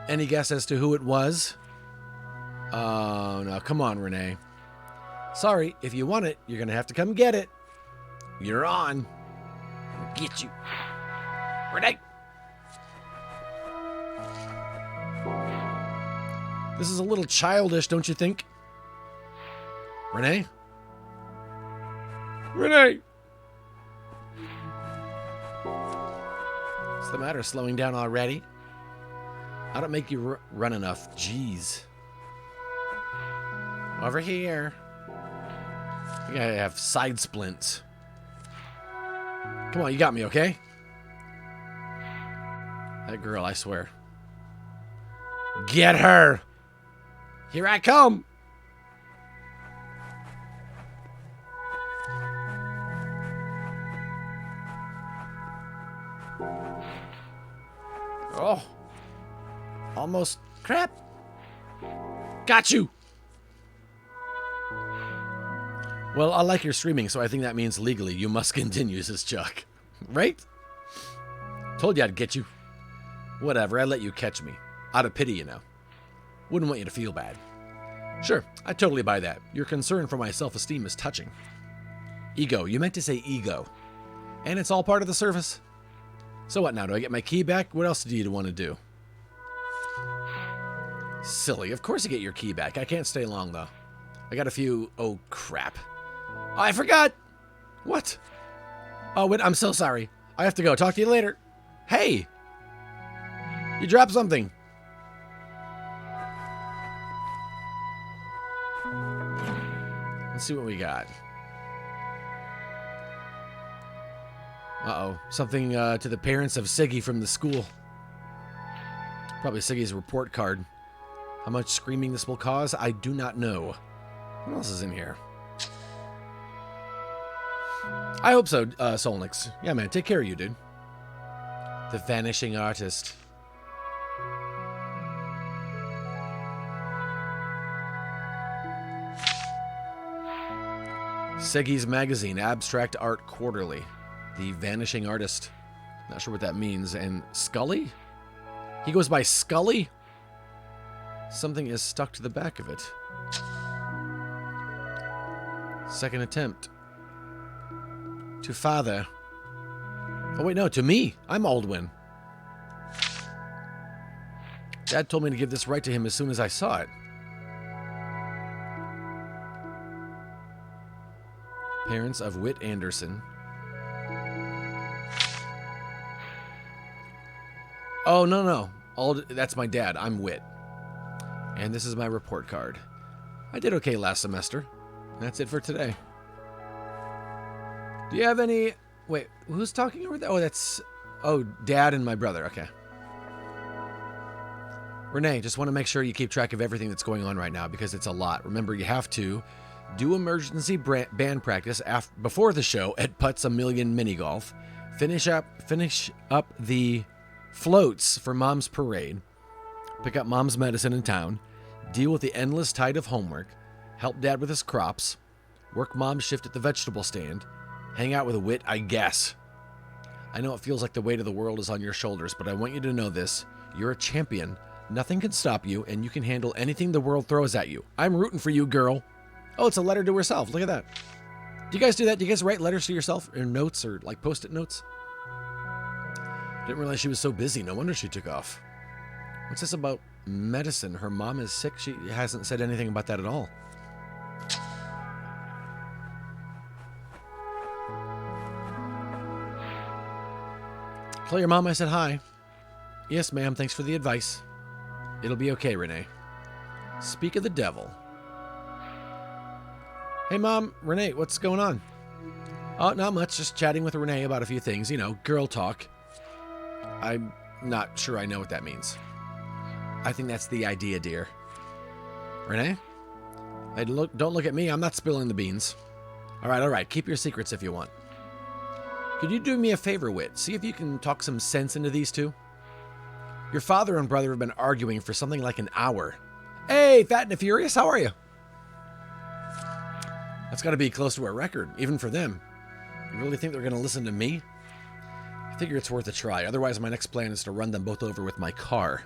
Speaker 1: Any guess as to who it was? Oh, no, come on, Renee. Sorry, if you want it, you're gonna have to come get it. You're on. I'll get you. Renee! This is a little childish, don't you think? Renee? Renee! What's the matter? Slowing down already? I don't make you run enough. Jeez. Over here. You gotta have side splints. Come on, you got me, okay? That girl, I swear. Get her! Here I come! Oh. Almost. Crap. Got you! Well, I like your streaming, so I think that means legally you must continue, says Chuck. Right? Told you I'd get you. Whatever, I let you catch me. Out of pity, you know. Wouldn't want you to feel bad. Sure, I totally buy that. Your concern for my self-esteem is touching. Ego, you meant to say ego. And it's all part of the service. So what now, do I get my key back? What else do you want to do? Silly, of course you get your key back. I can't stay long, though. I got a few... Oh, crap. I forgot! What? Oh, wait, I'm so sorry. I have to go. Talk to you later. Hey! You dropped something. Let's see what we got. Uh-oh. Something to the parents of Siggy from the school. Probably Siggy's report card. How much screaming this will cause, I do not know. What else is in here? I hope so, Solnix. Yeah, man, take care of you, dude. The Vanishing Artist. Seggy's Magazine, Abstract Art Quarterly. The Vanishing Artist. Not sure what that means. And Scully? He goes by Scully? Something is stuck to the back of it. Second attempt. To father. Oh, wait, no, to me. I'm Aldwin. Dad told me to give this right to him as soon as I saw it. Parents of Whit Anderson. Oh, no. That's my dad. I'm Whit. And this is my report card. I did okay last semester. That's it for today. Do you have any... Wait, who's talking over there? Oh, that's... Oh, Dad and my brother. Okay. Renee, just want to make sure you keep track of everything that's going on right now because it's a lot. Remember, you have to do emergency band practice before the show at Putz A Million Mini Golf. Finish up the floats for Mom's parade. Pick up Mom's medicine in town. Deal with the endless tide of homework. Help Dad with his crops. Work Mom's shift at the vegetable stand. Hang out with a Whit, I guess. I know it feels like the weight of the world is on your shoulders, but I want you to know this. You're a champion. Nothing can stop you, and you can handle anything the world throws at you. I'm rooting for you, girl. Oh, it's a letter to herself. Look at that. Do you guys do that? Do you guys write letters to yourself or notes or like post-it notes? Didn't realize she was so busy. No wonder she took off. What's this about medicine? Her mom is sick. She hasn't said anything about that at all. Tell your mom I said hi. Yes, ma'am. Thanks for the advice. It'll be okay, Renee. Speak of the devil. Hey, Mom. Renee, what's going on? Oh, not much. Just chatting with Renee about a few things. You know, girl talk. I'm not sure I know what that means. I think that's the idea, dear. Renee? Hey, don't look at me. I'm not spilling the beans. All right. Keep your secrets if you want. Could you do me a favor, Wit? See if you can talk some sense into these two? Your father and brother have been arguing for something like an hour. Hey, Fat and Furious, how are you? That's got to be close to a record, even for them. You really think they're going to listen to me? I figure it's worth a try. Otherwise, my next plan is to run them both over with my car.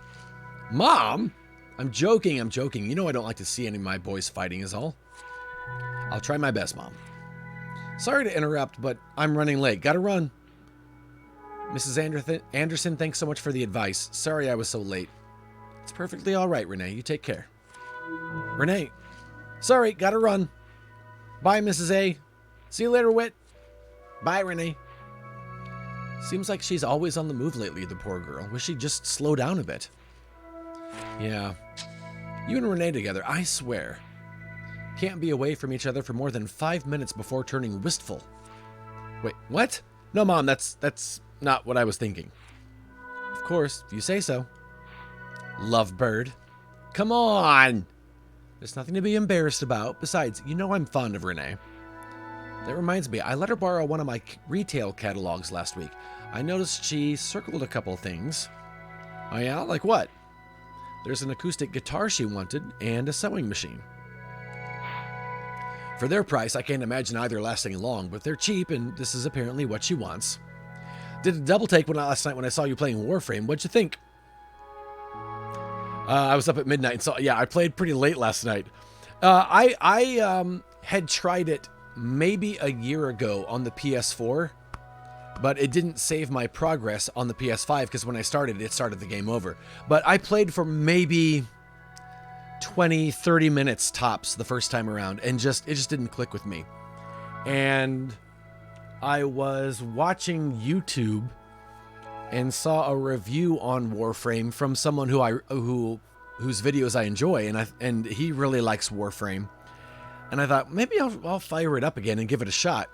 Speaker 1: Mom? I'm joking. You know I don't like to see any of my boys fighting is all. I'll try my best, Mom. Sorry to interrupt, but I'm running late. Gotta run. Mrs. Anderson, thanks so much for the advice. Sorry I was so late. It's perfectly all right, Renee. You take care. Renee. Sorry, gotta run. Bye, Mrs. A. See you later, Wit. Bye, Renee. Seems like she's always on the move lately, the poor girl. Wish she'd just slow down a bit. Yeah. You and Renee together, I swear. Can't be away from each other for more than 5 minutes before turning wistful. Wait, what? No, Mom, that's not what I was thinking. Of course, if you say so. Lovebird. Come on! There's nothing to be embarrassed about. Besides, you know I'm fond of Renee. That reminds me, I let her borrow one of my retail catalogs last week. I noticed she circled a couple things. Oh yeah? Like what? There's an acoustic guitar she wanted and a sewing machine. For their price, I can't imagine either lasting long, but they're cheap, and this is apparently what she wants. Did a double take last night when I saw you playing Warframe. What'd you think? I was up at midnight, and so yeah, I played pretty late last night. I had tried it maybe a year ago on the PS4, but it didn't save my progress on the PS5 because when I started, it started the game over. But I played for maybe 20, 30 minutes tops the first time around, and it just didn't click with me. And I was watching YouTube and saw a review on Warframe from someone whose videos I enjoy, and he really likes Warframe. And I thought maybe I'll fire it up again and give it a shot.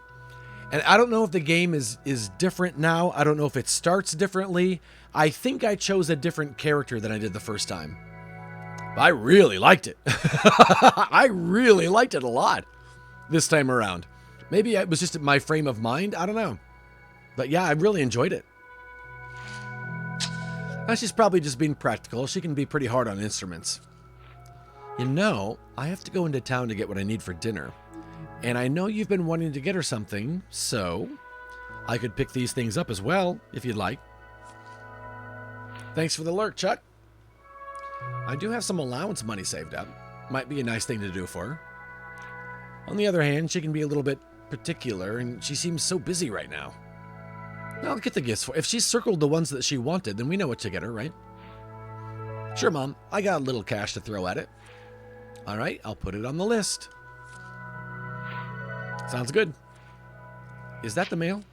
Speaker 1: And I don't know if the game is different now. I don't know if it starts differently. I think I chose a different character than I did the first time. I really liked it. I really liked it a lot this time around. Maybe it was just my frame of mind. I don't know. But yeah, I really enjoyed it. She's probably just being practical. She can be pretty hard on instruments. You know, I have to go into town to get what I need for dinner. And I know you've been wanting to get her something, so I could pick these things up as well, if you'd like. Thanks for the lurk, Chuck. I do have some allowance money saved up. Might be a nice thing to do for her. On the other hand, she can be a little bit particular, and she seems so busy right now. I'll get the gifts for her. If she's circled the ones that she wanted, then we know what to get her, right? Sure, Mom. I got a little cash to throw at it. All right, I'll put it on the list. Sounds good. Is that the mail?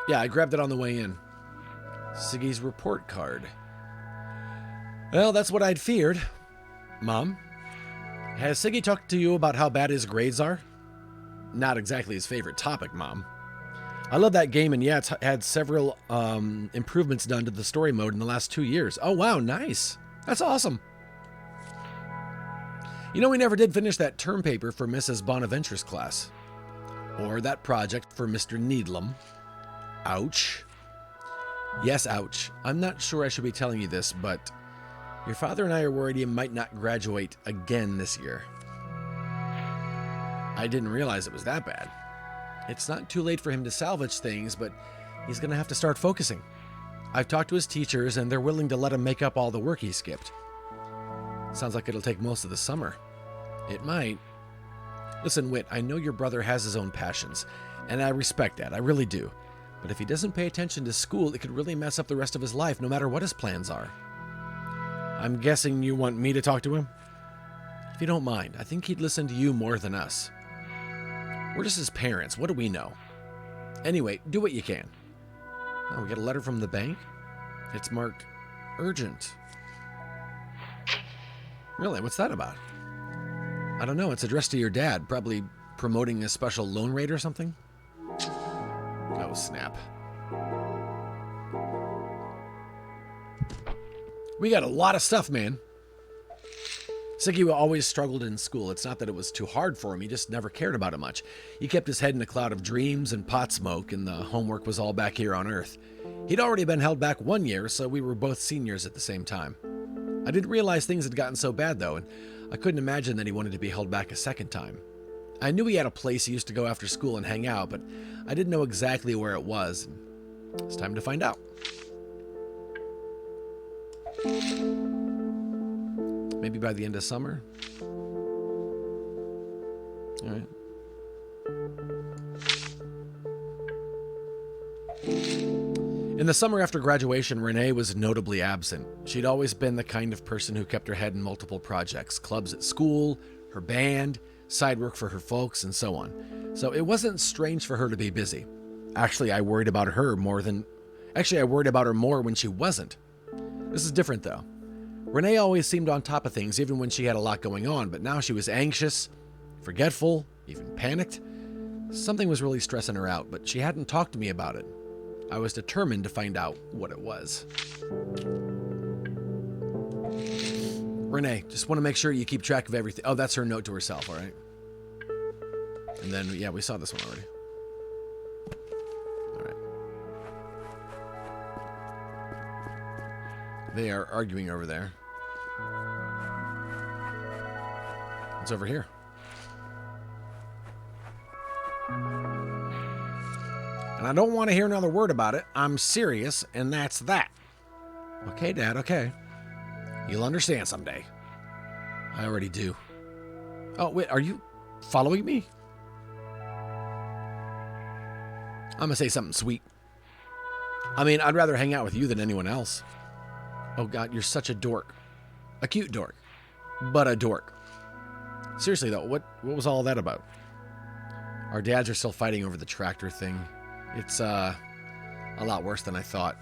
Speaker 1: Yeah, I grabbed it on the way in. Siggy's report card. Well, that's what I'd feared. Mom, has Siggy talked to you about how bad his grades are? Not exactly his favorite topic, Mom. I love that game, and yeah, it's had several improvements done to the story mode in the last 2 years. Oh, wow, nice. That's awesome. You know, we never did finish that term paper for Mrs. Bonaventure's class. Or that project for Mr. Needlam. Ouch. Yes, ouch. I'm not sure I should be telling you this, but your father and I are worried he might not graduate again this year. I didn't realize it was that bad. It's not too late for him to salvage things, but he's going to have to start focusing. I've talked to his teachers, and they're willing to let him make up all the work he skipped. Sounds like it'll take most of the summer. It might. Listen, Wit, I know your brother has his own passions, and I respect that. I really do. But if he doesn't pay attention to school, it could really mess up the rest of his life, no matter what his plans are. I'm guessing you want me to talk to him? If you don't mind, I think he'd listen to you more than us. We're just his parents. What do we know? Anyway, do what you can. Oh, we got a letter from the bank? It's marked urgent. Really? What's that about? I don't know. It's addressed to your dad. Probably promoting a special loan rate or something. Oh, snap. We got a lot of stuff, man. Siggy always struggled in school. It's not that it was too hard for him. He just never cared about it much. He kept his head in a cloud of dreams and pot smoke, and the homework was all back here on Earth. He'd already been held back 1 year, so we were both seniors at the same time. I didn't realize things had gotten so bad, though, and I couldn't imagine that he wanted to be held back a second time. I knew he had a place he used to go after school and hang out, but I didn't know exactly where it was. It's time to find out. Maybe by the end of summer? All right. In the summer after graduation, Renee was notably absent. She'd always been the kind of person who kept her head in multiple projects, clubs at school, her band, side work for her folks, and so on. So it wasn't strange for her to be busy. Actually, I worried about her more when she wasn't. This is different, though. Renee always seemed on top of things, even when she had a lot going on, but now she was anxious, forgetful, even panicked. Something was really stressing her out, but she hadn't talked to me about it. I was determined to find out what it was. Renee, just want to make sure you keep track of everything. Oh, that's her note to herself, all right? And then, yeah, we saw this one already. All right. They are arguing over there. It's over here. And I don't want to hear another word about it. I'm serious, and that's that. Okay, Dad, okay. You'll understand someday. I already do. Oh, wait, are you following me? I'm going to say something sweet. I mean, I'd rather hang out with you than anyone else. Oh, God, you're such a dork. A cute dork, but a dork. Seriously, though, what was all that about? Our dads are still fighting over the tractor thing. It's, a lot worse than I thought.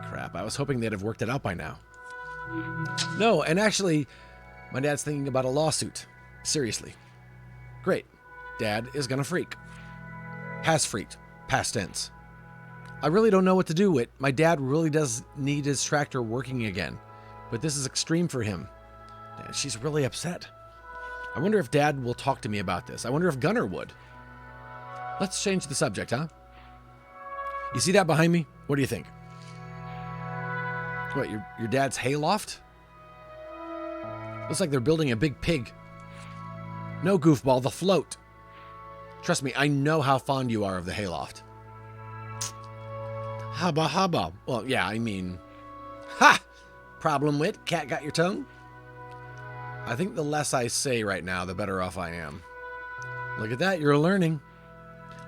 Speaker 1: Crap, I was hoping they'd have worked it out by now. No, and actually, my dad's thinking about a lawsuit. Seriously. Great. Dad is gonna freak. Has freaked. Past tense. I really don't know what to do with. My dad really does need his tractor working again. But this is extreme for him. She's really upset. I wonder if Dad will talk to me about this. I wonder if Gunnar would. Let's change the subject, huh? You see that behind me? What do you think? What, your dad's hayloft? Looks like they're building a big pig. No, goofball, the float. Trust me, I know how fond you are of the hayloft. Hubba hubba. Well, yeah, I mean... Ha! Problem wit, cat got your tongue? I think the less I say right now, the better off I am. Look at that, you're learning.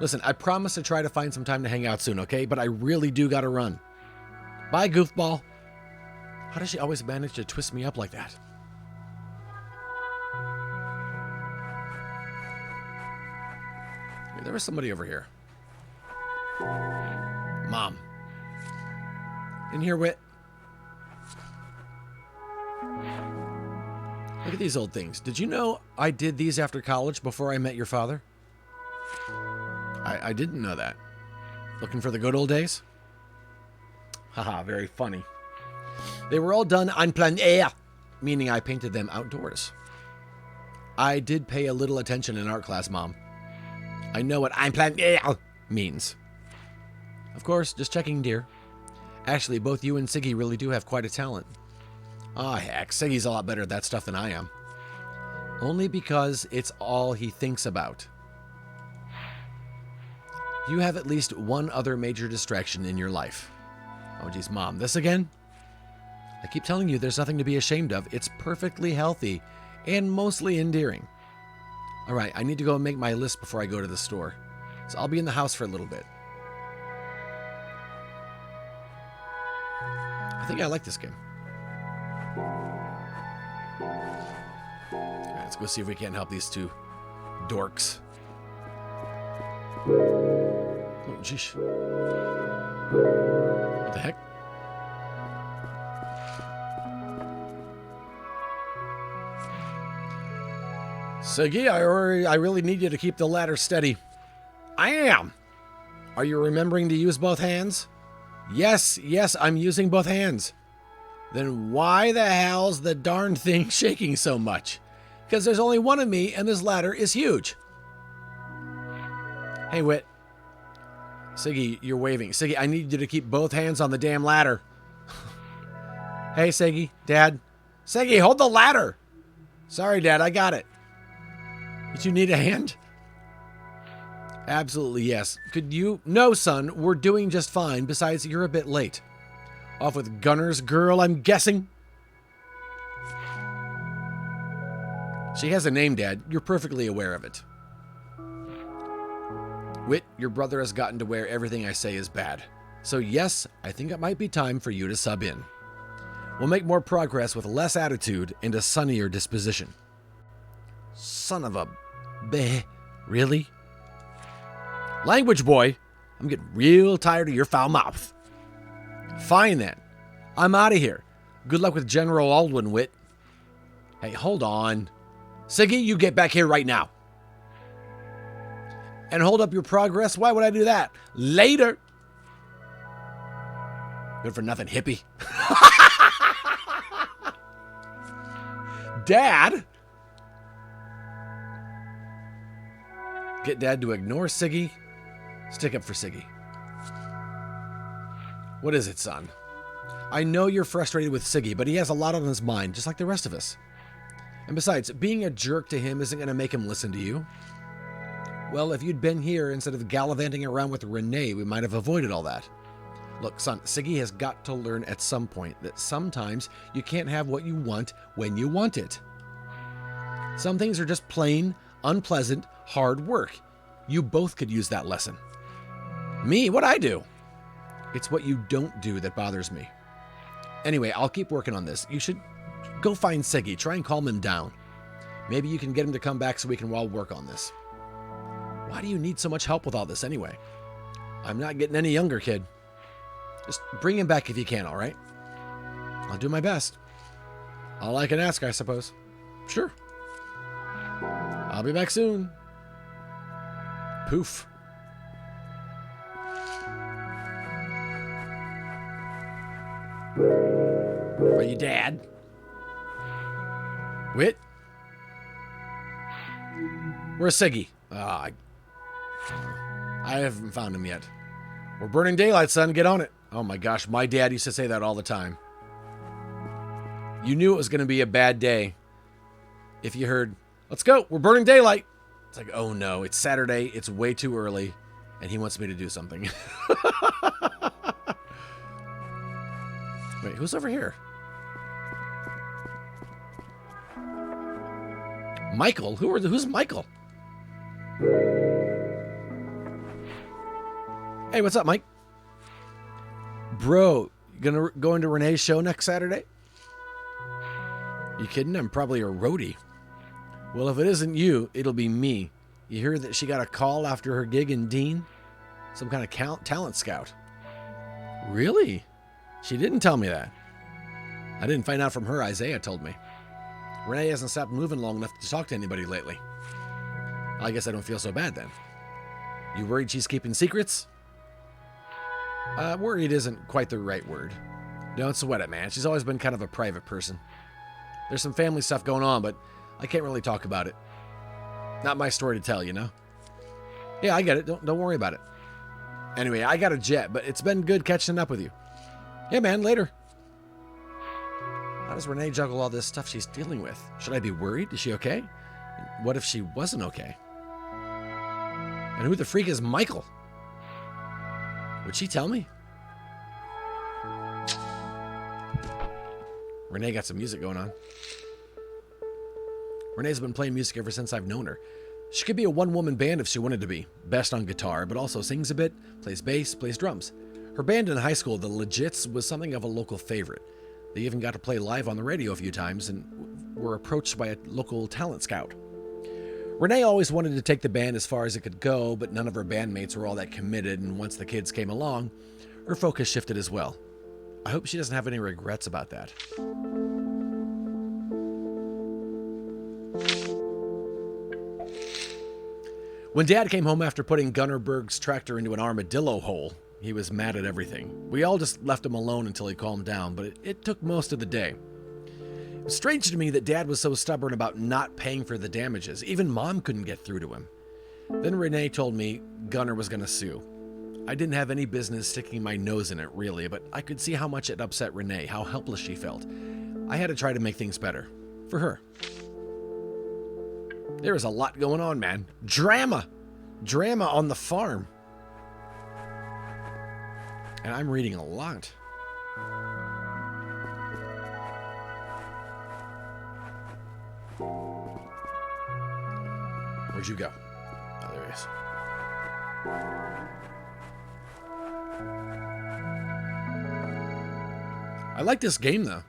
Speaker 1: Listen, I promise to try to find some time to hang out soon, okay? But I really do gotta run. Bye, goofball. How does she always manage to twist me up like that? Hey, there was somebody over here. Mom. In here, Wit. Look at these old things. Did you know I did these after college before I met your father? I didn't know that. Looking for the good old days? Haha, very funny. They were all done en plein air, meaning I painted them outdoors. I did pay a little attention in art class, Mom. I know what en plein air means. Of course, just checking, dear. Actually, both you and Siggy really do have quite a talent. Ah, heck, Siggy's a lot better at that stuff than I am. Only because it's all he thinks about. You have at least one other major distraction in your life. Oh, geez, Mom, this again? I keep telling you there's nothing to be ashamed of. It's perfectly healthy and mostly endearing. All right, I need to go and make my list before I go to the store. So I'll be in the house for a little bit. I think I like this game. All right, let's go see if we can't help these two dorks. Oh, jeez. What the heck? Siggy, I really need you to keep the ladder steady. I am. Are you remembering to use both hands? Yes, I'm using both hands. Then why the hell's the darn thing shaking so much? Because there's only one of me and this ladder is huge. Hey, Wit. Siggy, you're waving. Siggy, I need you to keep both hands on the damn ladder. Hey, Siggy, Dad. Siggy, hold the ladder. Sorry, Dad, I got it. Did you need a hand? Absolutely, yes. Could you? No, son, we're doing just fine. Besides, you're a bit late. Off with Gunner's girl, I'm guessing. She has a name, Dad. You're perfectly aware of it. Wit, your brother has gotten to where everything I say is bad. So yes, I think it might be time for you to sub in. We'll make more progress with less attitude and a sunnier disposition. Son of a... Bleh. Really? Language, boy. I'm getting real tired of your foul mouth. Fine, then. I'm out of here. Good luck with General Aldwin, Wit. Hey, hold on. Siggy, you get back here right now. And hold up your progress? Why would I do that? Later. Good for nothing, hippie. Dad? Get Dad to ignore Siggy. Stick up for Siggy. What is it, son? I know you're frustrated with Siggy, but he has a lot on his mind, just like the rest of us. And besides, being a jerk to him isn't going to make him listen to you. Well, if you'd been here instead of gallivanting around with Renee, we might have avoided all that. Look, son, Siggy has got to learn at some point that sometimes you can't have what you want when you want it. Some things are just plain, unpleasant, hard work. You both could use that lesson. Me? What'd I do? It's what you don't do that bothers me. Anyway, I'll keep working on this. You should go find Siggy. Try and calm him down. Maybe you can get him to come back so we can all work on this. Why do you need so much help with all this anyway? I'm not getting any younger, kid. Just bring him back if you can, all right? I'll do my best. All I can ask, I suppose. Sure. I'll be back soon. Poof. Are you Dad? Wit? Where's Siggy? I haven't found him yet. We're burning daylight, son. Get on it. Oh my gosh, my dad used to say that all the time. You knew it was going to be a bad day if you heard, let's go, we're burning daylight. It's like, oh no, it's Saturday, it's way too early, and he wants me to do something. Wait, who's over here? Michael? Who's Michael? Hey, what's up, Mike? Bro, you gonna go into Renee's show next Saturday? You kidding? I'm probably a roadie. Well, if it isn't you, it'll be me. You hear that she got a call after her gig in Dean? Some kind of talent scout. Really? She didn't tell me that. I didn't find out from her. Isaiah told me. Renee hasn't stopped moving long enough to talk to anybody lately. I guess I don't feel so bad then. You worried she's keeping secrets? Worried isn't quite the right word. Don't sweat it, man. She's always been kind of a private person. There's some family stuff going on, but I can't really talk about it. Not my story to tell, you know? Yeah, I get it. Don't worry about it. Anyway, I got a jet, but it's been good catching up with you. Yeah, man, later. How does Renee juggle all this stuff she's dealing with? Should I be worried? Is she okay? What if she wasn't okay? And who the freak is Michael? Would she tell me? Renee got some music going on. Renee's been playing music ever since I've known her. She could be a one-woman band if she wanted to be. Best on guitar, but also sings a bit, plays bass, plays drums. Her band in high school, the Legits, was something of a local favorite. They even got to play live on the radio a few times and were approached by a local talent scout. Renee always wanted to take the band as far as it could go, but none of her bandmates were all that committed, and once the kids came along, her focus shifted as well. I hope she doesn't have any regrets about that. When Dad came home after putting Gunnar Berg's tractor into an armadillo hole, he was mad at everything. We all just left him alone until he calmed down, but it took most of the day. It was strange to me that Dad was so stubborn about not paying for the damages. Even Mom couldn't get through to him. Then Renee told me Gunnar was going to sue. I didn't have any business sticking my nose in it, really, but I could see how much it upset Renee, how helpless she felt. I had to try to make things better. For her. There is a lot going on, man. Drama! Drama on the farm. And I'm reading a lot. Where'd you go? Oh, there he is. I like this game, though.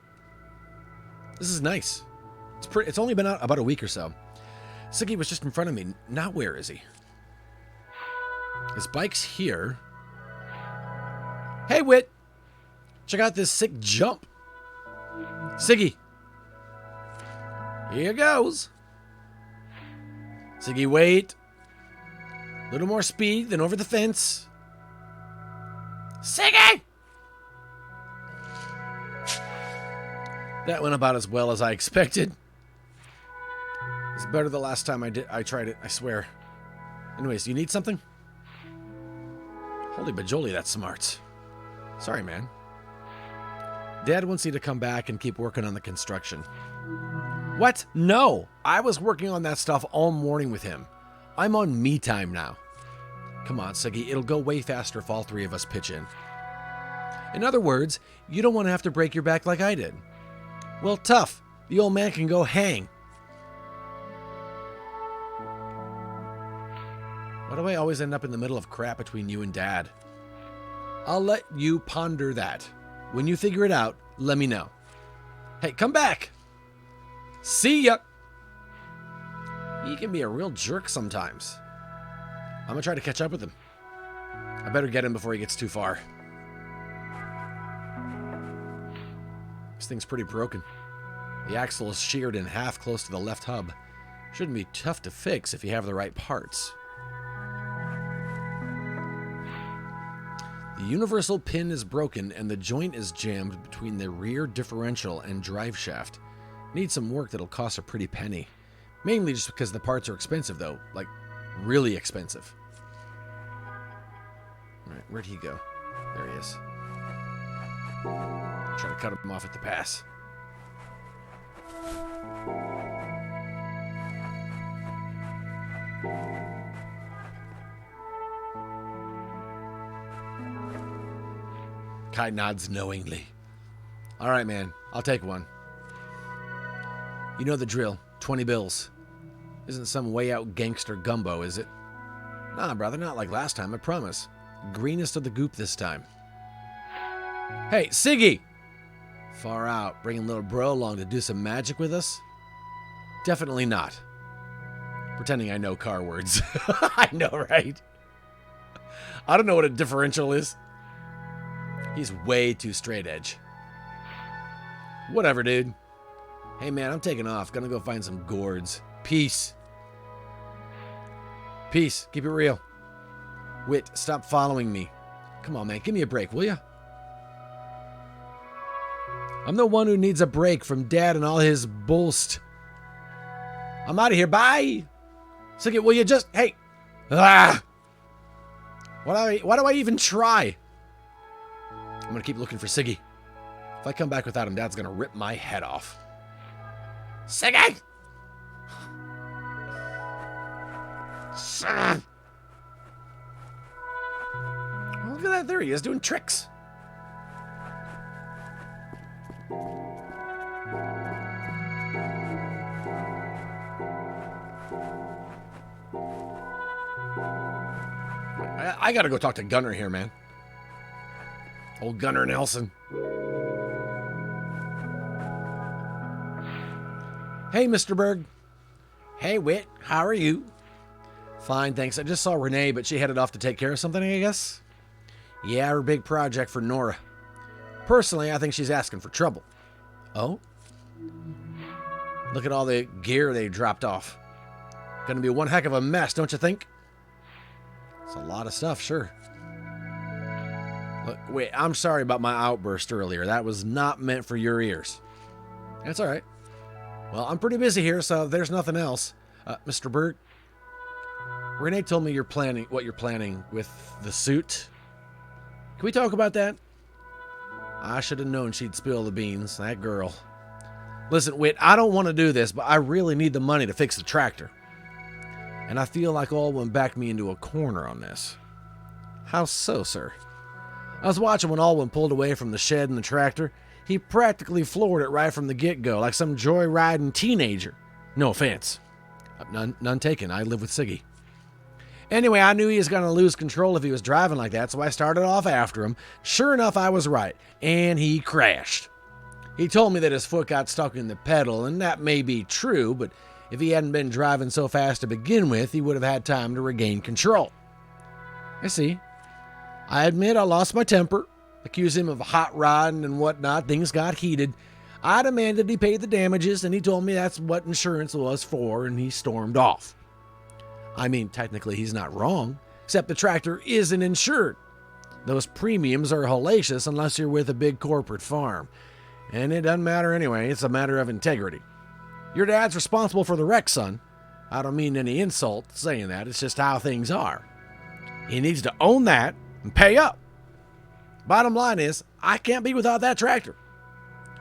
Speaker 1: This is nice. It's only been out about a week or so. Siggy was just in front of me. Now where is he? His bike's here. Hey, Wit! Check out this sick jump. Siggy. Here goes. Siggy, wait. A little more speed than over the fence. Siggy! That went about as well as I expected. It's better the last time I tried it, I swear. Anyways, you need something? Holy bajoli, that's smart. Sorry, man. Dad wants you to come back and keep working on the construction. What? No! I was working on that stuff all morning with him. I'm on me time now. Come on, Siggy, it'll go way faster if all three of us pitch in. In other words, you don't want to have to break your back like I did. Well, tough. The old man can go hang. Why do I always end up in the middle of crap between you and Dad? I'll let you ponder that. When you figure it out, let me know. Hey, come back! See ya! He can be a real jerk sometimes. I'm gonna try to catch up with him. I better get him before he gets too far. This thing's pretty broken. The axle is sheared in half close to the left hub. Shouldn't be tough to fix if you have the right parts. The universal pin is broken and the joint is jammed between the rear differential and drive shaft. Needs some work that'll cost a pretty penny. Mainly just because the parts are expensive though. Like, really expensive. Alright, where'd he go? There he is. Try to cut him off at the pass. Kai nods knowingly. All right, man. I'll take one. You know the drill. 20 bills. Isn't some way out gangster gumbo, is it? Nah, brother. Not like last time, I promise. Greenest of the goop this time. Hey, Siggy! Far out. Bringing little bro along to do some magic with us? Definitely not. Pretending I know car words. I know, right? I don't know what a differential is. He's way too straight edge. Whatever, dude. Hey, man, I'm taking off. Gonna go find some gourds. Peace. Peace. Keep it real. Wit, stop following me. Come on, man. Give me a break, will ya? I'm the one who needs a break from Dad and all his bullst. I'm out of here. Bye. Siggy, will you just... Hey. Ah. Why do I even try? I'm going to keep looking for Siggy. If I come back without him, Dad's going to rip my head off. Siggy! Oh, look at that. There he is doing tricks. I got to go talk to Gunnar here, man. Old Gunnar Nelson. Hey, Mr. Berg. Hey, Wit. How are you? Fine, thanks. I just saw Renee, but she headed off to take care of something, I guess. Yeah, her big project for Nora. Personally, I think she's asking for trouble. Oh? Look at all the gear they dropped off. Gonna be one heck of a mess, don't you think? It's a lot of stuff, sure. Look, wait, I'm sorry about my outburst earlier. That was not meant for your ears. That's all right. Well, I'm pretty busy here, so there's nothing else. Mr. Berg, Renee told me what you're planning with the suit. Can we talk about that? I should have known she'd spill the beans, that girl. Listen, Whit, I don't want to do this, but I really need the money to fix the tractor. And I feel like Alwyn backed me into a corner on this. How so, sir? I was watching when Alwyn pulled away from the shed and the tractor. He practically floored it right from the get-go, like some joyriding teenager. No offense. None taken. I live with Siggy. Anyway, I knew he was going to lose control if he was driving like that, so I started off after him. Sure enough, I was right, and he crashed. He told me that his foot got stuck in the pedal, and that may be true, but if he hadn't been driving so fast to begin with, he would have had time to regain control. I see. I admit I lost my temper, accused him of hot rodding and whatnot. Things got heated. I demanded he pay the damages, and he told me that's what insurance was for, and he stormed off. I mean, technically he's not wrong, except the tractor isn't insured. Those premiums are hellacious unless you're with a big corporate farm. And it doesn't matter anyway, it's a matter of integrity. Your dad's responsible for the wreck, son. I don't mean any insult saying that, it's just how things are. He needs to own that and pay up. Bottom line is, I can't be without that tractor.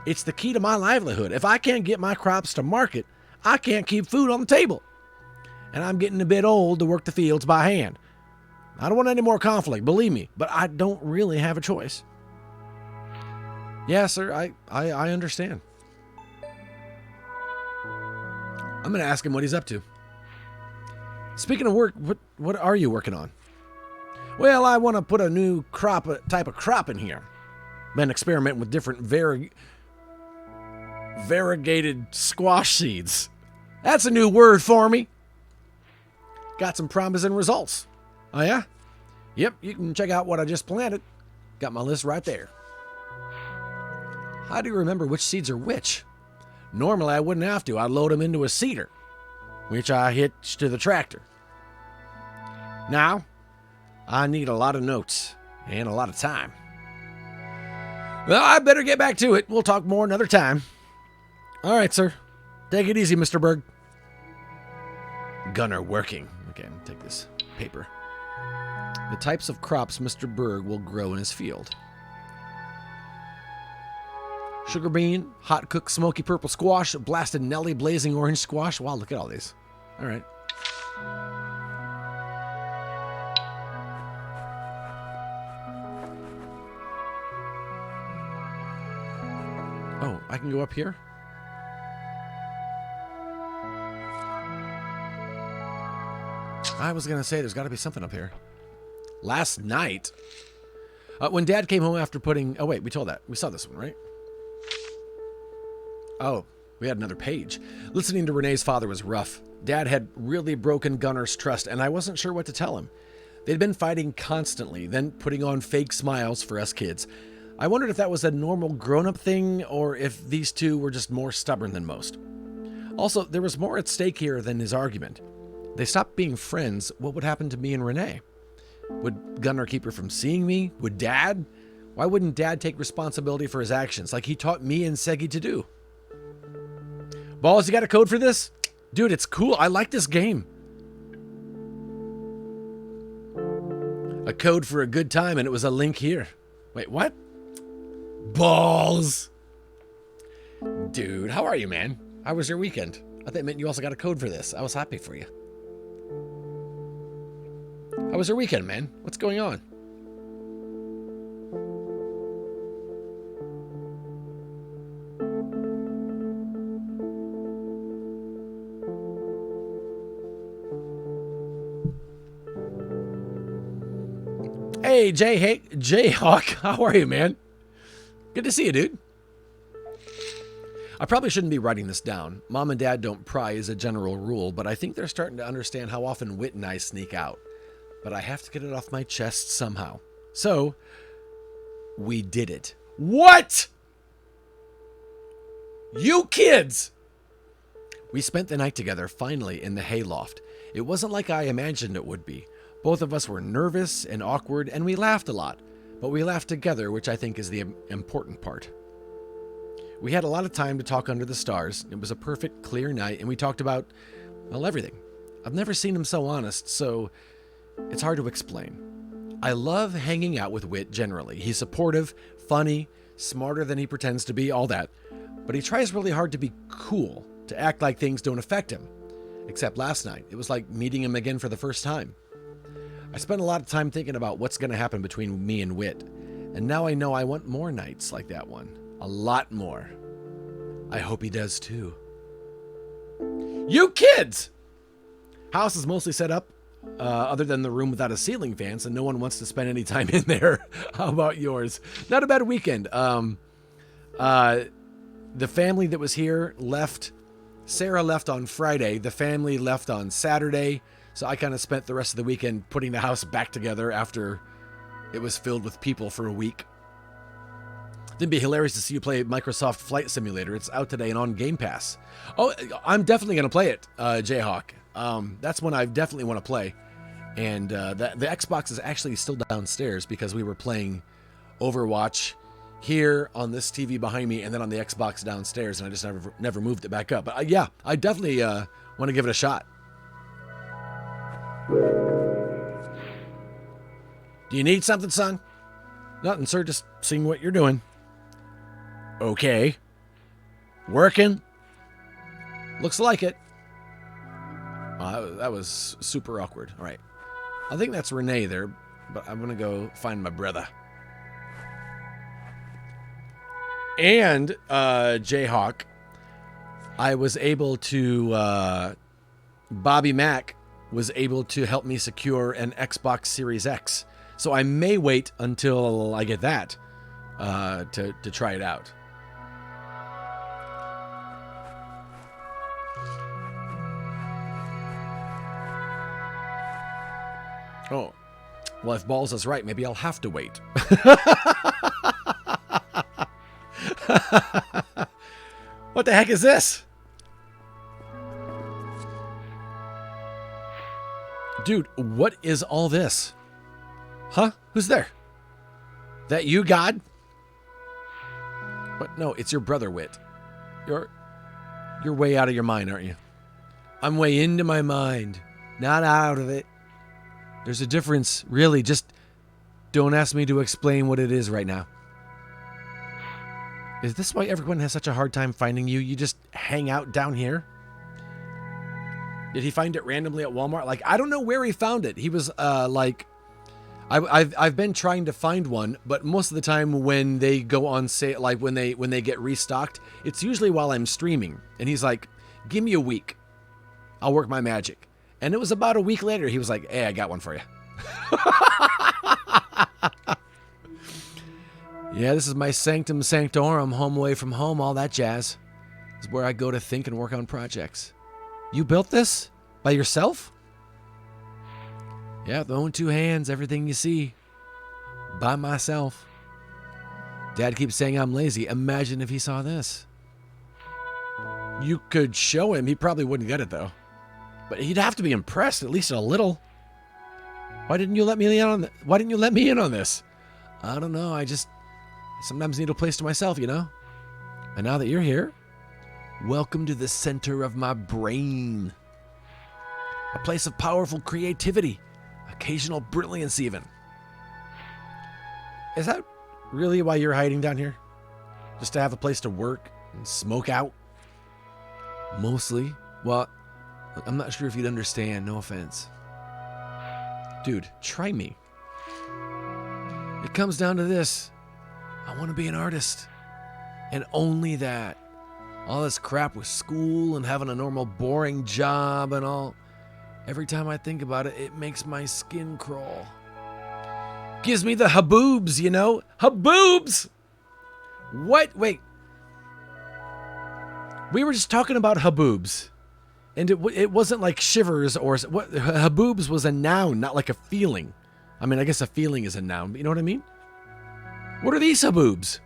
Speaker 1: It's the key to my livelihood. If I can't get my crops to market, I can't keep food on the table. And I'm getting a bit old to work the fields by hand. I don't want any more conflict, believe me, but I don't really have a choice. Yeah, sir, I understand. I'm going to ask him what he's up to. Speaking of work, what are you working on? Well, I want to put a new type of crop in here. Been experimenting with different variegated squash seeds. That's a new word for me. Got some promising results. Oh, yeah? Yep, you can check out what I just planted. Got my list right there. How do you remember which seeds are which? Normally, I wouldn't have to. I'd load them into a seeder, which I hitch to the tractor. Now, I need a lot of notes and a lot of time. Well, I better get back to it. We'll talk more another time. All right, sir. Take it easy, Mr. Berg. Gunner working. Okay, I'm going to take this paper. The types of crops Mr. Berg will grow in his field. Sugar bean, hot cooked smoky purple squash, blasted Nelly blazing orange squash. Wow, look at all these. All right. Oh, I can go up here? I was going to say there's got to be something up here. Last night, when Dad came home after putting... Oh, wait, we told that. We saw this one, right? Oh, we had another page. Listening to Renee's father was rough. Dad had really broken Gunner's trust, and I wasn't sure what to tell him. They'd been fighting constantly, then putting on fake smiles for us kids. I wondered if that was a normal grown-up thing, or if these two were just more stubborn than most. Also, there was more at stake here than his argument. They stopped being friends. What would happen to me and Renee? Would Gunner keep her from seeing me? Would Dad? Why wouldn't Dad take responsibility for his actions like he taught me and Segi to do? Balls, you got a code for this? Dude, it's cool. I like this game. A code for a good time, and it was a link here. Wait, what? Balls. Dude, how are you, man? How was your weekend? I thought it meant you also got a code for this. I was happy for you. How was your weekend, man? What's going on? Hey, Jayhawk, how are you, man? Good to see you, dude. I probably shouldn't be writing this down. Mom and Dad don't pry as a general rule, but I think they're starting to understand how often Whit and I sneak out. But I have to get it off my chest somehow. So, we did it. What? You kids! We spent the night together, finally, in the hayloft. It wasn't like I imagined it would be. Both of us were nervous and awkward, and we laughed a lot. But we laughed together, which I think is the important part. We had a lot of time to talk under the stars. It was a perfect, clear night, and we talked about, well, everything. I've never seen him so honest, so it's hard to explain. I love hanging out with Whit generally. He's supportive, funny, smarter than he pretends to be, all that. But he tries really hard to be cool, to act like things don't affect him. Except last night. It was like meeting him again for the first time. I spent a lot of time thinking about what's going to happen between me and Whit. And now I know I want more nights like that one. A lot more. I hope he does too. You kids! House is mostly set up, other than the room without a ceiling fan, so no one wants to spend any time in there. How about yours? Not a bad weekend. The family that was here left. Sarah left on Friday. The family left on Saturday. So I kind of spent the rest of the weekend putting the house back together after it was filled with people for a week. It'd be hilarious to see you play Microsoft Flight Simulator. It's out today and on Game Pass. Oh, I'm definitely going to play it, Jayhawk. That's one I definitely want to play. And the Xbox is actually still downstairs because we were playing Overwatch here on this TV behind me and then on the Xbox downstairs, and I just never moved it back up. But yeah, I definitely want to give it a shot. Do you need something, son? Nothing, sir. Just seeing what you're doing. Okay. Working? Looks like it. That was super awkward. All right. I think that's Renee there, but I'm going to go find my brother. And, Jayhawk, I was able to, Bobby Mack was able to help me secure an Xbox Series X. So I may wait until I get that, to try it out. Oh, well, if Balls is right, maybe I'll have to wait. What the heck is this? Dude, what is all this? Huh? Who's there? That you, God? What? No, it's your brother, Whit. You're way out of your mind, aren't you? I'm way into my mind, not out of it. There's a difference, really. Just don't ask me to explain what it is right now. Is this why everyone has such a hard time finding you? You just hang out down here? Did he find it randomly at Walmart? Like, I don't know where he found it. He was like, I've been trying to find one, but most of the time when they go on sale, like when they get restocked, it's usually while I'm streaming. And he's like, give me a week. I'll work my magic. And it was about a week later, he was like, hey, I got one for you. Yeah, this is my sanctum sanctorum, home away from home, all that jazz. This is where I go to think and work on projects. You built this? By yourself? Yeah, with my own two hands, everything you see. By myself. Dad keeps saying I'm lazy. Imagine if he saw this. You could show him. He probably wouldn't get it, though. But he'd have to be impressed, at least a little. Why didn't you let me in on Why didn't you let me in on this? I don't know. I just sometimes need a place to myself, you know? And now that you're here, welcome to the center of my brain. A place of powerful creativity, occasional brilliance even. Is that really why you're hiding down here? Just to have a place to work and smoke out? Mostly. Well, I'm not sure if you'd understand, no offense. Dude, try me. It comes down to this. I want to be an artist. And only that. All this crap with school and having a normal boring job and all. Every time I think about it, it makes my skin crawl. Gives me the haboobs, you know? Haboobs! What? Wait. We were just talking about haboobs. And it wasn't like shivers or what. Haboobs was a noun, not like a feeling. I mean, I guess a feeling is a noun, but you know what I mean? What are these haboobs?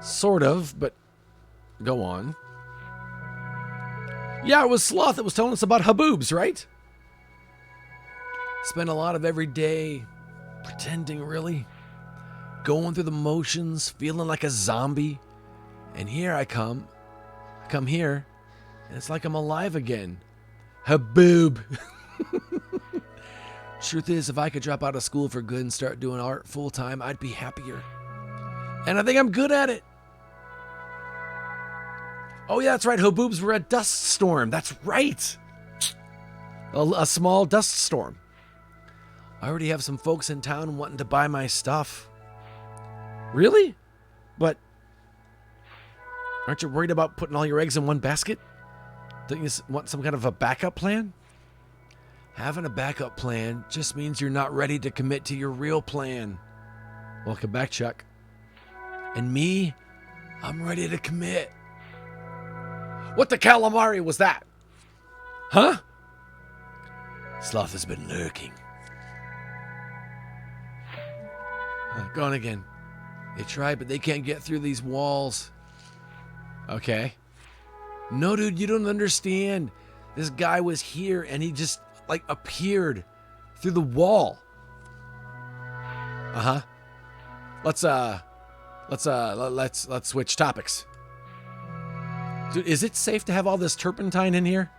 Speaker 1: Sort of, but go on. Yeah, it was Sloth that was telling us about haboobs, right? Spend a lot of every day pretending, really. Going through the motions, feeling like a zombie. And here I come. I come here, and it's like I'm alive again. Haboob. Truth is, if I could drop out of school for good and start doing art full time, I'd be happier. And I think I'm good at it. Oh yeah, that's right. Haboobs were a dust storm. That's right. A small dust storm. I already have some folks in town wanting to buy my stuff. Really? But aren't you worried about putting all your eggs in one basket? Don't you want some kind of a backup plan? Having a backup plan just means you're not ready to commit to your real plan. Welcome back, Chuck. And me, I'm ready to commit. What the calamari was that? Huh? Sloth has been lurking. Gone again. They tried, but they can't get through these walls. Okay. No, dude, you don't understand. This guy was here, and he just, like, appeared through the wall. Uh-huh. Let's switch topics. Dude, is it safe to have all this turpentine in here?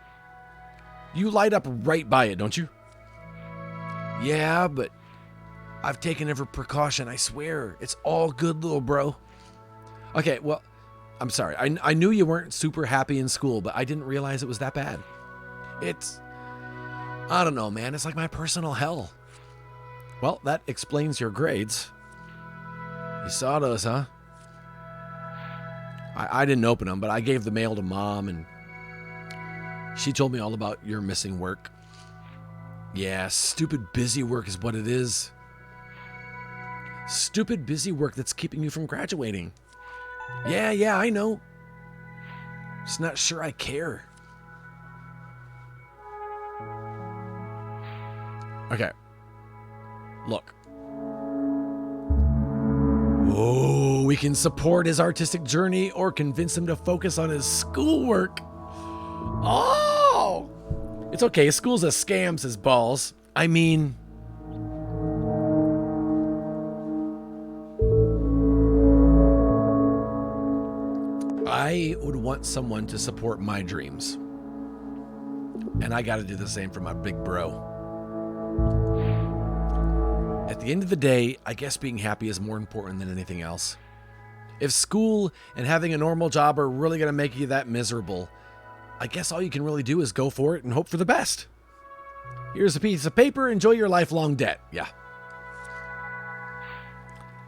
Speaker 1: You light up right by it, don't you? Yeah, but I've taken every precaution, I swear. It's all good, little bro. Okay, well, I'm sorry. I knew you weren't super happy in school, but I didn't realize it was that bad. I don't know, man. It's like my personal hell. Well, that explains your grades. You saw those, huh? I didn't open them, but I gave the mail to Mom, and she told me all about your missing work. Yeah, stupid busy work is what it is. Stupid busy work that's keeping you from graduating. Yeah, I know. Just not sure I care. Okay. Look. Oh, we can support his artistic journey or convince him to focus on his schoolwork. Oh! It's okay. School's a scam, says Balls. I mean... I would want someone to support my dreams. And I gotta do the same for my big bro. At the end of the day, I guess being happy is more important than anything else. If school and having a normal job are really gonna make you that miserable, I guess all you can really do is go for it and hope for the best. Here's a piece of paper, enjoy your lifelong debt. Yeah.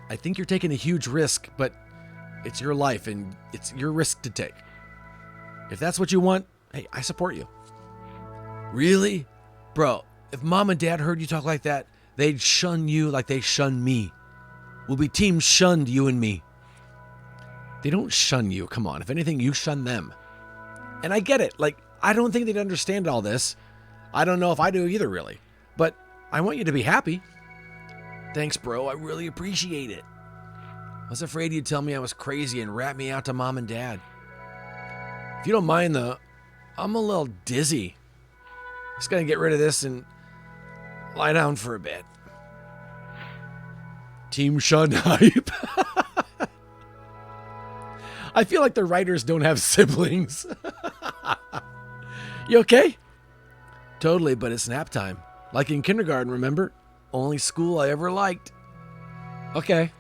Speaker 1: I think you're taking a huge risk, but it's your life and it's your risk to take. If that's what you want, hey, I support you. Really? Bro, if Mom and Dad heard you talk like that, they'd shun you like they shun me. We'll be team shunned, you and me. They don't shun you. Come on. If anything, you shun them. And I get it. Like, I don't think they'd understand all this. I don't know if I do either, really. But I want you to be happy. Thanks, bro. I really appreciate it. I was afraid you'd tell me I was crazy and rat me out to Mom and Dad. If you don't mind, though, I'm a little dizzy. Just gonna get rid of this and lie down for a bit. Team Shun hype. I feel like the writers don't have siblings. You okay? Totally, but it's nap time. Like in kindergarten, remember? Only school I ever liked. Okay.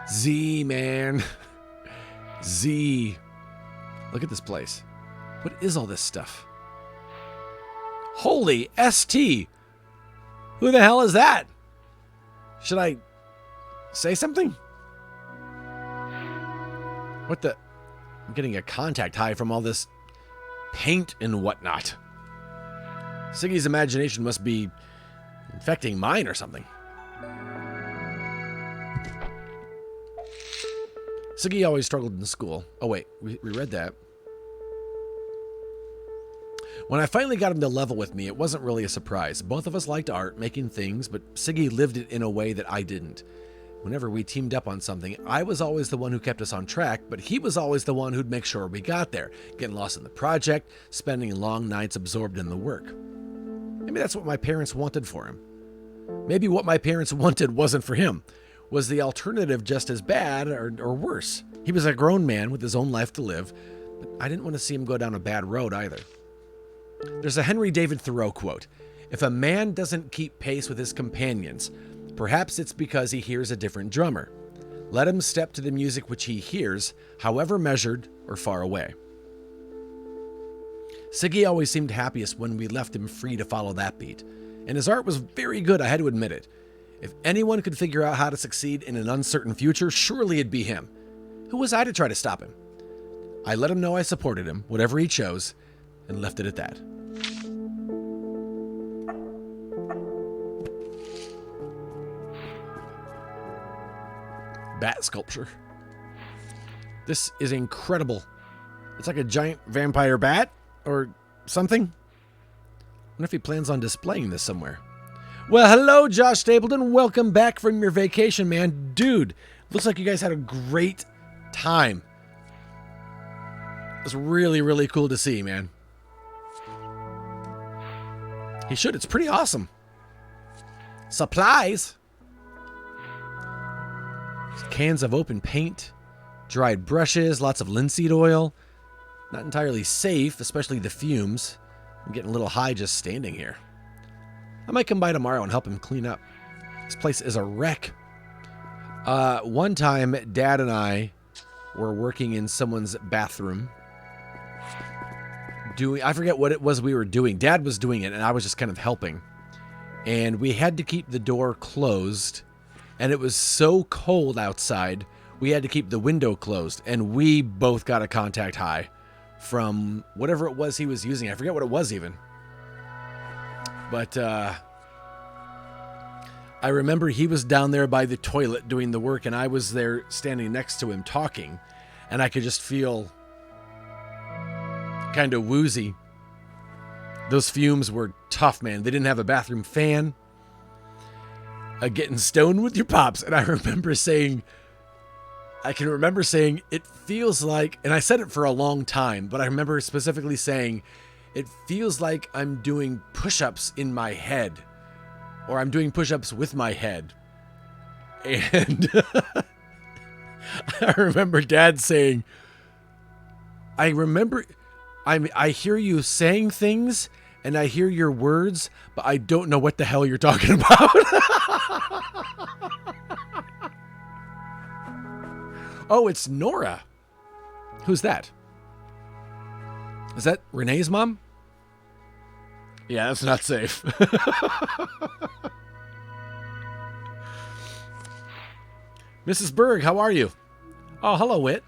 Speaker 1: Z, man. Z. Look at this place. What is all this stuff? Holy ST. Who the hell is that? Should I say something? What the? I'm getting a contact high from all this paint and whatnot. Siggy's imagination must be infecting mine or something. Siggy always struggled in school. Oh wait, we read that. When I finally got him to level with me, it wasn't really a surprise. Both of us liked art, making things, but Siggy lived it in a way that I didn't. Whenever we teamed up on something, I was always the one who kept us on track, but he was always the one who'd make sure we got there, getting lost in the project, spending long nights absorbed in the work. Maybe that's what my parents wanted for him. Maybe what my parents wanted wasn't for him. Was the alternative just as bad or worse? He was a grown man with his own life to live, but I didn't want to see him go down a bad road either. There's a Henry David Thoreau quote: "If a man doesn't keep pace with his companions, perhaps it's because he hears a different drummer. Let him step to the music which he hears, however measured or far away." Siggy always seemed happiest when we left him free to follow that beat, and his art was very good, I had to admit it. If anyone could figure out how to succeed in an uncertain future, surely it'd be him. Who was I to try to stop him? I let him know I supported him, whatever he chose, and left it at that. Bat sculpture. This is incredible. It's like a giant vampire bat or something. I wonder if he plans on displaying this somewhere. Well, hello, Josh Stapleton. Welcome back from your vacation, man. Dude, looks like you guys had a great time. It was really, really cool to see, man. He should. It's pretty awesome. Supplies. Cans of open paint, dried brushes, lots of linseed oil. Not entirely safe, especially the fumes. I'm getting a little high just standing here. I might come by tomorrow and help him clean up. This place is a wreck. One time, Dad and I were working in someone's bathroom. I forget what it was we were doing. Dad was doing it, and I was just kind of helping. And we had to keep the door closed. And it was so cold outside, we had to keep the window closed. And we both got a contact high from whatever it was he was using. I forget what it was even. But I remember he was down there by the toilet doing the work, and I was there standing next to him talking. And I could just feel kind of woozy. Those fumes were tough, man. They didn't have a bathroom fan. Getting stoned with your pops. And I can remember saying, it feels like, and I said it for a long time, but I remember specifically saying, it feels like I'm doing push-ups in my head, or I'm doing push-ups with my head. And I remember Dad saying, I hear you saying things, and I hear your words, but I don't know what the hell you're talking about. Oh, it's Nora. Who's that? Is that Renee's mom? Yeah, that's not safe. Mrs. Berg, how are you? Oh, hello, Whit.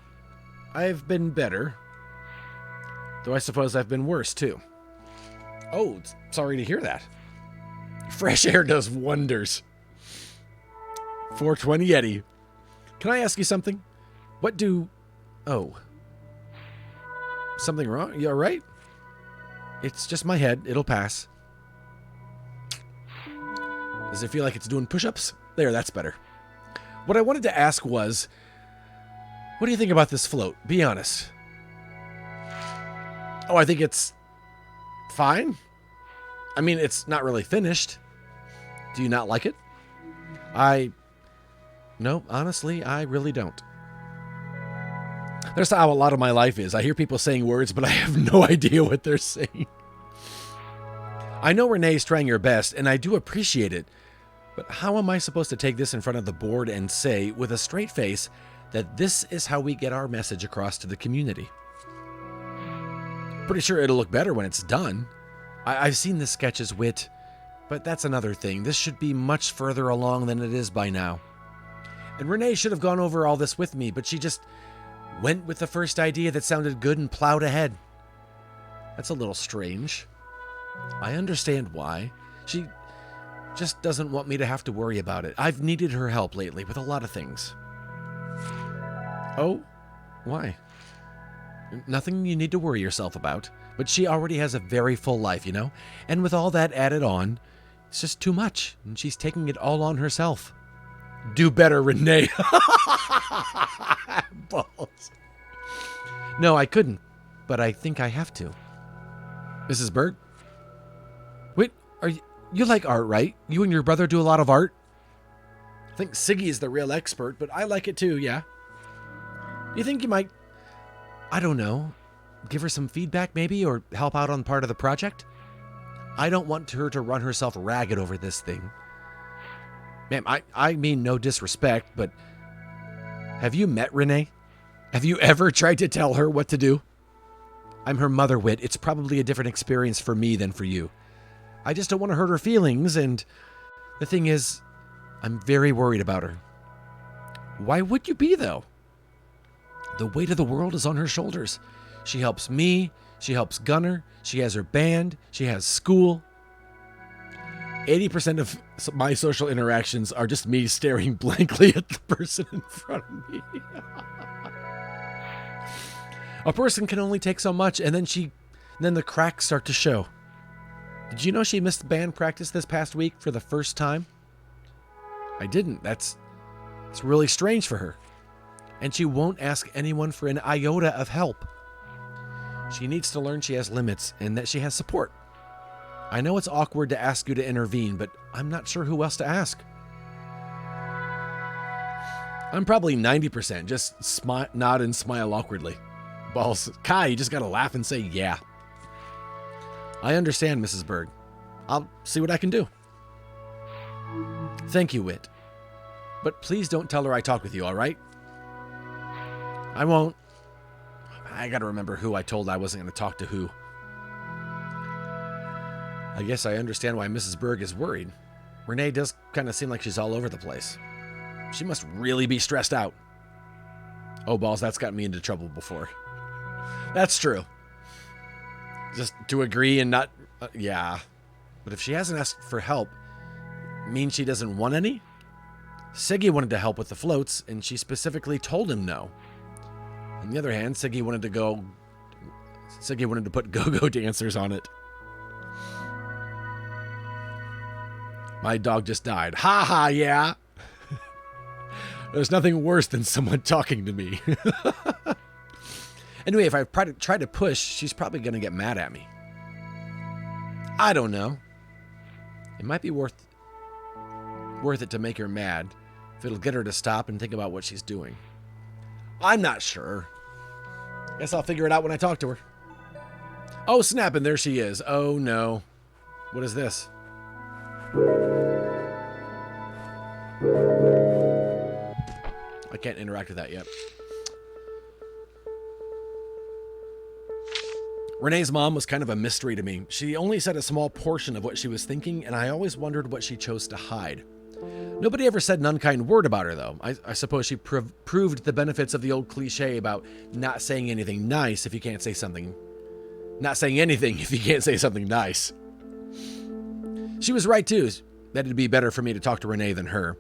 Speaker 1: I've been better. Though I suppose I've been worse, too. Oh, sorry to hear that. Fresh air does wonders. 420 Yeti. Can I ask you something? Oh. Something wrong? You all right? It's just my head. It'll pass. Does it feel like it's doing push-ups? There, that's better. What I wanted to ask was, what do you think about this float? Be honest. Oh, I think it's fine. I mean, it's not really finished. Do you not like it? No, honestly, I really don't. That's how a lot of my life is. I hear people saying words, but I have no idea what they're saying. I know Renee's trying her best, and I do appreciate it, but how am I supposed to take this in front of the board and say, with a straight face, that this is how we get our message across to the community? Pretty sure it'll look better when it's done. I've seen the sketches, Whit, but that's another thing. This should be much further along than it is by now. And Renee should have gone over all this with me, but she just went with the first idea that sounded good and plowed ahead. That's a little strange. I understand why. She just doesn't want me to have to worry about it. I've needed her help lately with a lot of things. Oh? Why? Nothing you need to worry yourself about. But she already has a very full life, you know? And with all that added on, it's just too much. And she's taking it all on herself. Do better, Renee. Balls. No, I couldn't. But I think I have to. Mrs. Berg? Wait, You like art, right? You and your brother do a lot of art? I think Siggy is the real expert, but I like it too, yeah. You think you might, I don't know, give her some feedback maybe, or help out on part of the project? I don't want her to run herself ragged over this thing. Ma'am, I mean no disrespect, but have you met Renee? Have you ever tried to tell her what to do? I'm her mother, Wit. It's probably a different experience for me than for you. I just don't want to hurt her feelings, and the thing is, I'm very worried about her. Why would you be, though? The weight of the world is on her shoulders. She helps me, she helps Gunner, she has her band, she has school. 80% of my social interactions are just me staring blankly at the person in front of me. A person can only take so much, and then the cracks start to show. Did you know she missed band practice this past week for the first time? I didn't. It's really strange for her. And she won't ask anyone for an iota of help. She needs to learn she has limits and that she has support. I know it's awkward to ask you to intervene, but I'm not sure who else to ask. I'm probably 90%. Just nod and smile awkwardly. Balls. Kai, you just gotta laugh and say, yeah. I understand, Mrs. Berg. I'll see what I can do. Thank you, Wit. But please don't tell her I talked with you, all right? I won't. I gotta remember who I told I wasn't gonna talk to who. I guess I understand why Mrs. Berg is worried. Renee does kind of seem like she's all over the place. She must really be stressed out. Oh, balls, that's got me into trouble before. That's true. Just to agree and not... yeah. But if she hasn't asked for help, means she doesn't want any? Siggy wanted to help with the floats, and she specifically told him no. On the other hand, Siggy wanted to put go-go dancers on it. My dog just died. Ha ha, yeah. There's nothing worse than someone talking to me. Anyway, if I try to push, she's probably going to get mad at me. I don't know. It might be worth it to make her mad if it'll get her to stop and think about what she's doing. I'm not sure. Guess I'll figure it out when I talk to her. Oh, snap, and there she is. Oh, no. What is this? I can't interact with that yet. Renee's mom was kind of a mystery to me. She only said a small portion of what she was thinking, and I always wondered what she chose to hide. Nobody ever said an unkind word about her, though. I suppose she proved the benefits of the old cliche about not saying anything nice if you can't say something... not saying anything if you can't say something nice. She was right, too, that it'd be better for me to talk to Renee than her.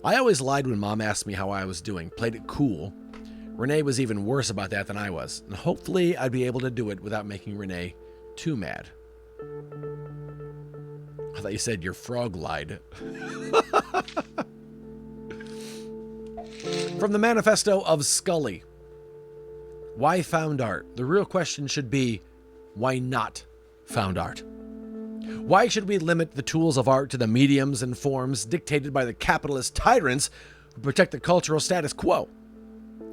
Speaker 1: I always lied when Mom asked me how I was doing, played it cool. Renee was even worse about that than I was, and hopefully I'd be able to do it without making Renee too mad. I thought you said your frog lied. From the Manifesto of Scully. Why found art? The real question should be, why not found art? Why should we limit the tools of art to the mediums and forms dictated by the capitalist tyrants who protect the cultural status quo?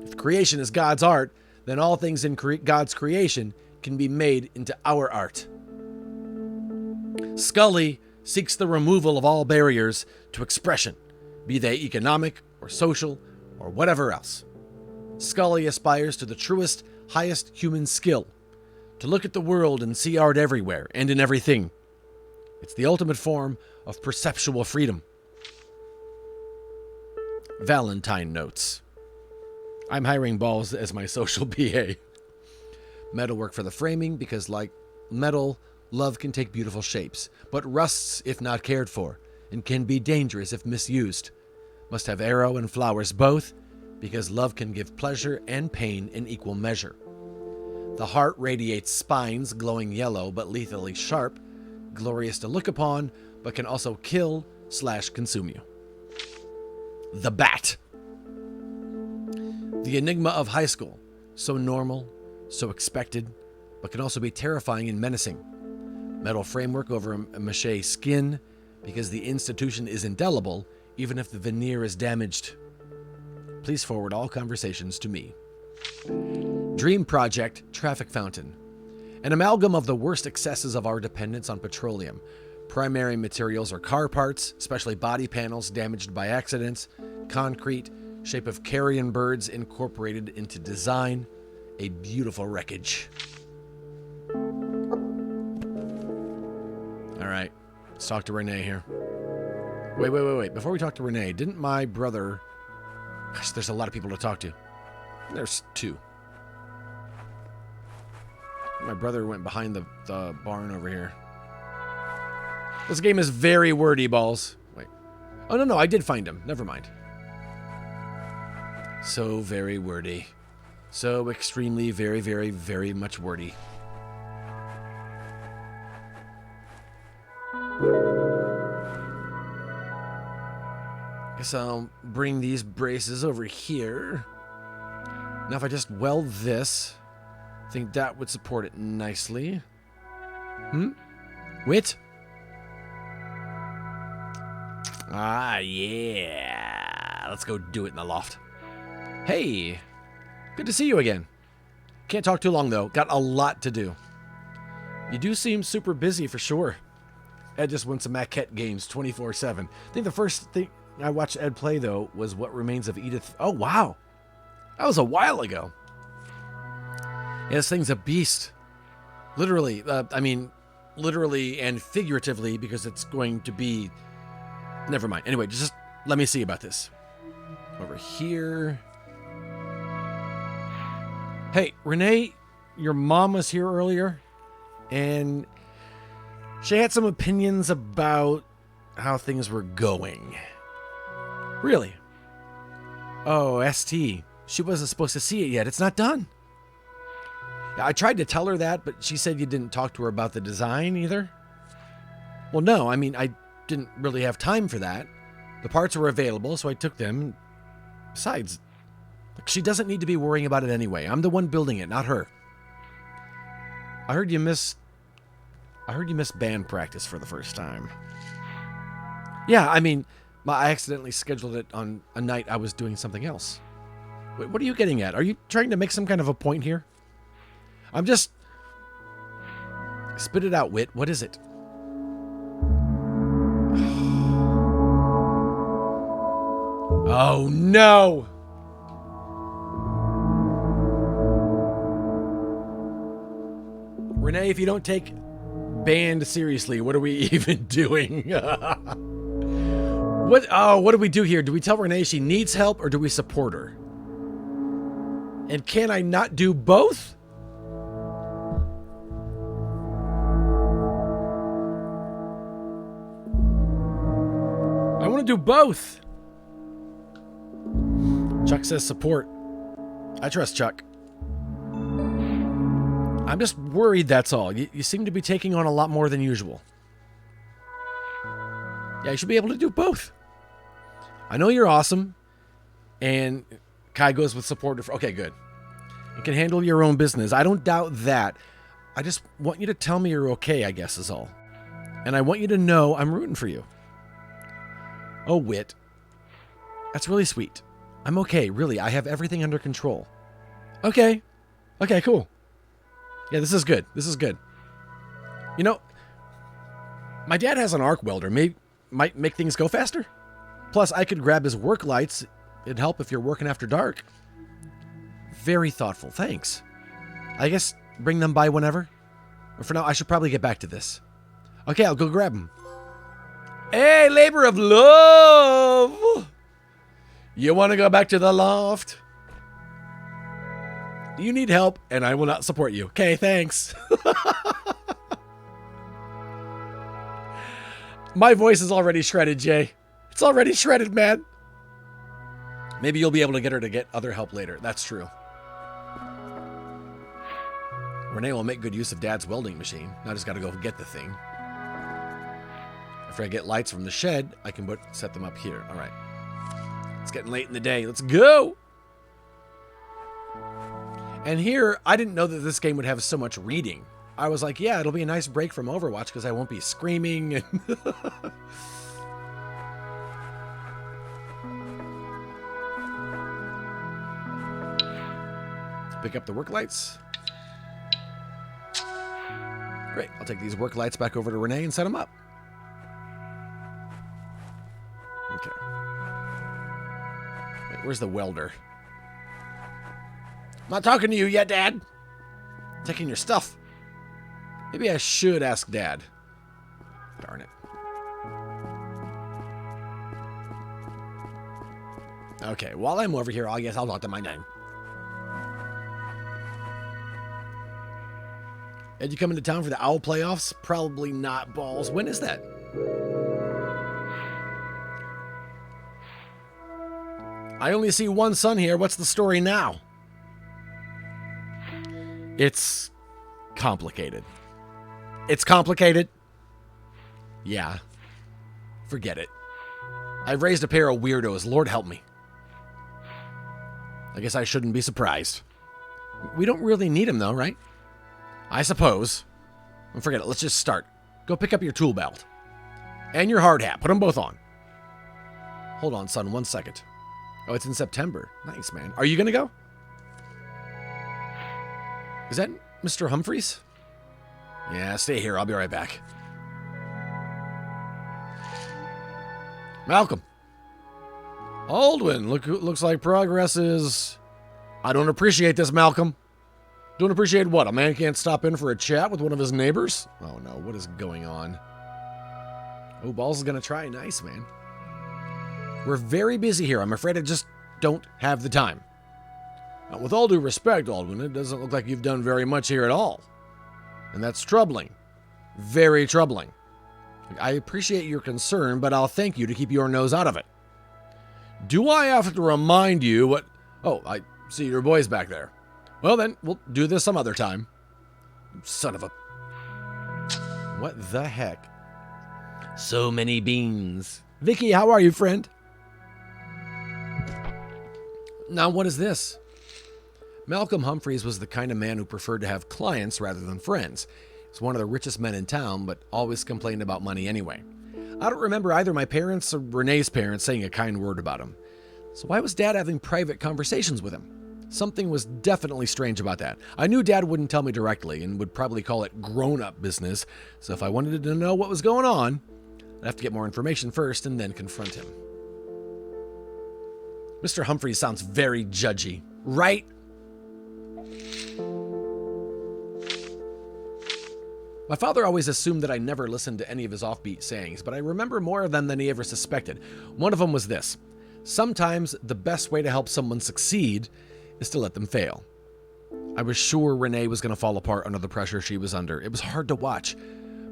Speaker 1: If creation is God's art, then all things in God's creation can be made into our art. Scully seeks the removal of all barriers to expression, be they economic or social or whatever else. Scully aspires to the truest, highest human skill, to look at the world and see art everywhere and in everything. It's the ultimate form of perceptual freedom. Valentine notes. I'm hiring Balls as my social PA. Metalwork for the framing, because like metal, love can take beautiful shapes, but rusts if not cared for, and can be dangerous if misused. Must have arrow and flowers both, because love can give pleasure and pain in equal measure. The heart radiates spines glowing yellow but lethally sharp, glorious to look upon, but can also kill/consume you. The Bat. The enigma of high school. So normal, so expected, but can also be terrifying and menacing. Metal framework over a mache skin because the institution is indelible, even if the veneer is damaged. Please forward all conversations to me. Dream Project Traffic Fountain. An amalgam of the worst excesses of our dependence on petroleum. Primary materials are car parts, especially body panels damaged by accidents, concrete, shape of carrion birds incorporated into design, a beautiful wreckage. All right, let's talk to Renee here. Wait. Before we talk to Renee, didn't my brother... Gosh, there's a lot of people to talk to. There's 2. My brother went behind the barn over here. This game is very wordy, balls. Wait. Oh, no, I did find him. Never mind. So very wordy. So extremely, very, very, very much wordy. Guess I'll bring these braces over here. Now if I just weld this, I think that would support it nicely. Wit? Ah, yeah. Let's go do it in the loft. Hey, good to see you again. Can't talk too long, though. Got a lot to do. You do seem super busy for sure. Ed just wants some maquette games 24/7. I think the first thing I watched Ed play, though, was What Remains of Edith. Oh, wow. That was a while ago. Yeah, this thing's a beast. Literally. Literally and figuratively, because it's going to be... Never mind. Anyway, just let me see about this. Over here. Hey, Renee, your mom was here earlier, and she had some opinions about how things were going. Really? Oh, ST. She wasn't supposed to see it yet. It's not done. I tried to tell her that, but she said you didn't talk to her about the design either. Well, no, I didn't really have time for that. The parts were available, so I took them. Besides, she doesn't need to be worrying about it anyway. I'm the one building it, not her. I heard you missed band practice for the first time. Yeah, I accidentally scheduled it on a night I was doing something else. Wait, what are you getting at? Are you trying to make some kind of a point here? I'm just... Spit it out, Wit. What is it? Oh, no! Renee, if you don't take band seriously, what are we even doing? What do we do here? Do we tell Renee she needs help, or do we support her? And can I not do both? I want to do both. Chuck says support. I trust Chuck. I'm just worried, that's all. You seem to be taking on a lot more than usual. Yeah, you should be able to do both. I know you're awesome. And Kai goes with support. Okay, good. You can handle your own business. I don't doubt that. I just want you to tell me you're okay, I guess, is all. And I want you to know I'm rooting for you. Oh, Wit. That's really sweet. I'm okay, really. I have everything under control. Okay. Okay, cool. Yeah, this is good. This is good. You know, my dad has an arc welder. Might make things go faster. Plus, I could grab his work lights. It'd help if you're working after dark. Very thoughtful. Thanks. I guess bring them by whenever. But for now, I should probably get back to this. Okay, I'll go grab them. Hey, labor of love! You want to go back to the loft? You need help, and I will not support you. Okay, thanks. My voice is already shredded, Jay. It's already shredded, man. Maybe you'll be able to get her to get other help later. That's true. Renee will make good use of Dad's welding machine. Now I just got to go get the thing. After I get lights from the shed, I can set them up here. All right. It's getting late in the day. Let's go. And here, I didn't know that this game would have so much reading. I was like, yeah, it'll be a nice break from Overwatch because I won't be screaming. And pick up the work lights. Great. I'll take these work lights back over to Renee and set them up. Okay. Wait, where's the welder? I'm not talking to you yet, Dad. I'm taking your stuff. Maybe I should ask Dad. Darn it. Okay, while I'm over here, I guess I'll talk to my name. Ed, you coming to town for the Owl playoffs? Probably not, balls. When is that? I only see one son here. What's the story now? It's complicated. It's complicated? Yeah. Forget it. I've raised a pair of weirdos. Lord help me. I guess I shouldn't be surprised. We don't really need him, though, right? I suppose. Well, forget it. Let's just start. Go pick up your tool belt. And your hard hat. Put them both on. Hold on, son. 1 second. Oh, it's in September. Nice, man. Are you going to go? Is that Mr. Humphreys? Yeah, stay here. I'll be right back. Malcolm. Aldwin. Looks like progress is... I don't appreciate this, Malcolm. Don't appreciate what? A man can't stop in for a chat with one of his neighbors? Oh, no. What is going on? Oh, Balls is going to try. Nice, man. We're very busy here. I'm afraid I just don't have the time. Now, with all due respect, Aldwin, it doesn't look like you've done very much here at all. And that's troubling. Very troubling. I appreciate your concern, but I'll thank you to keep your nose out of it. Do I have to remind you what... Oh, I see your boys back there. Well, then, we'll do this some other time. Son of a... What the heck? So many beans. Vicky, how are you, friend? Now, what is this? Malcolm Humphreys was the kind of man who preferred to have clients rather than friends. He's one of the richest men in town, but always complained about money anyway. I don't remember either my parents or Renee's parents saying a kind word about him. So why was Dad having private conversations with him? Something was definitely strange about that. I knew Dad wouldn't tell me directly and would probably call it grown-up business, so if I wanted to know what was going on, I'd have to get more information first and then confront him. Mr. Humphreys sounds very judgy, right? My father always assumed that I never listened to any of his offbeat sayings, but I remember more of them than he ever suspected. One of them was this: sometimes the best way to help someone succeed is to let them fail. I was sure Renee was going to fall apart under the pressure she was under. It was hard to watch,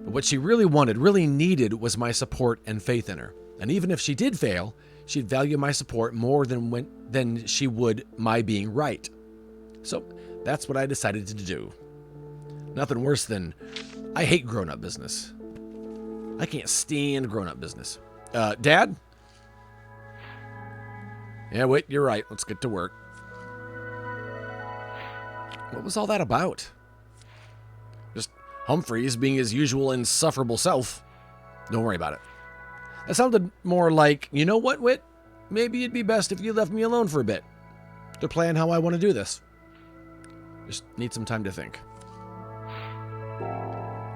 Speaker 1: but what she really wanted, really needed, was my support and faith in her. And even if she did fail, she'd value my support more than she would my being right. So that's what I decided to do. Nothing worse than... I hate grown-up business. I can't stand grown-up business. Dad? Yeah, wait, you're right. Let's get to work. What was all that about? Just Humphreys being his usual insufferable self. Don't worry about it. That sounded more like, you know what, Whit? Maybe it'd be best if you left me alone for a bit to plan how I want to do this. Just need some time to think.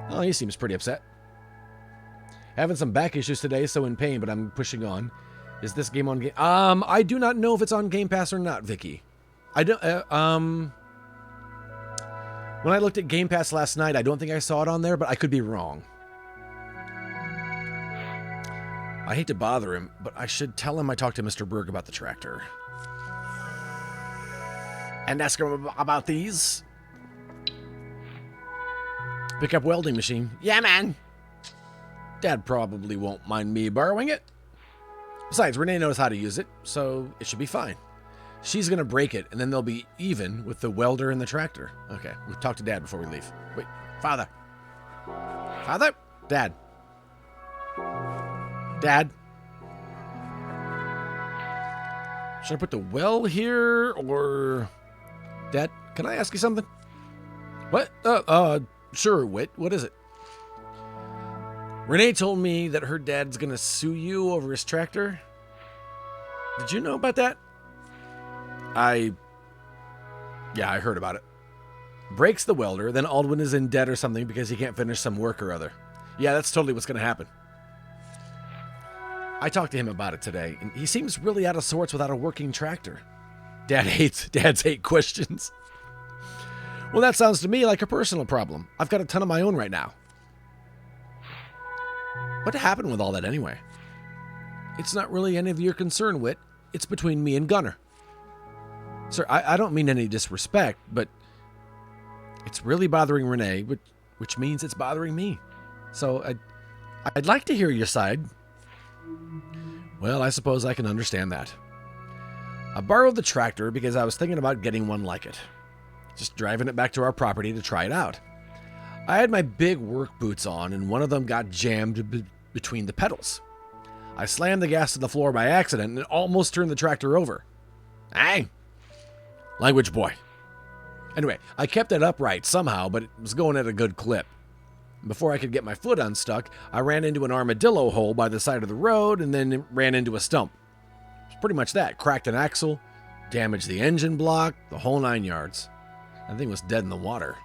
Speaker 1: Oh, he seems pretty upset. Having some back issues today, so in pain, but I'm pushing on. Is this game on game? I do not know if it's on Game Pass or not, Vicky. I don't. When I looked at Game Pass last night, I don't think I saw it on there, but I could be wrong. I hate to bother him, but I should tell him I talked to Mr. Berg about the tractor. And ask him about these. Pick up welding machine. Yeah, man. Dad probably won't mind me borrowing it. Besides, Renee knows how to use it, so it should be fine. She's going to break it, and then they'll be even with the welder and the tractor. Okay, we'll talk to Dad before we leave. Wait, Father. Father? Dad. Dad. Should I put the well here, or... Dad, can I ask you something? What? Sure, Wit. What is it? Renee told me that her dad's gonna sue you over his tractor. Did you know about that? Yeah, I heard about it. Breaks the welder, then Aldwin is in debt or something because he can't finish some work or other. Yeah, that's totally what's gonna happen. I talked to him about it today, and he seems really out of sorts without a working tractor. Dads hate questions. Well, that sounds to me like a personal problem. I've got a ton of my own right now. What happened with all that anyway? It's not really any of your concern, Wit. It's between me and Gunner. Sir, I don't mean any disrespect, but it's really bothering Renee, which means it's bothering me. So I'd like to hear your side. Well, I suppose I can understand that. I borrowed the tractor because I was thinking about getting one like it. Just driving it back to our property to try it out. I had my big work boots on, and one of them got jammed between the pedals. I slammed the gas to the floor by accident and almost turned the tractor over. Hey! Language boy. Anyway, I kept it upright somehow, but it was going at a good clip. Before I could get my foot unstuck, I ran into an armadillo hole by the side of the road and then ran into a stump. It's pretty much that. Cracked an axle, damaged the engine block, the whole 9 yards. That thing was dead in the water.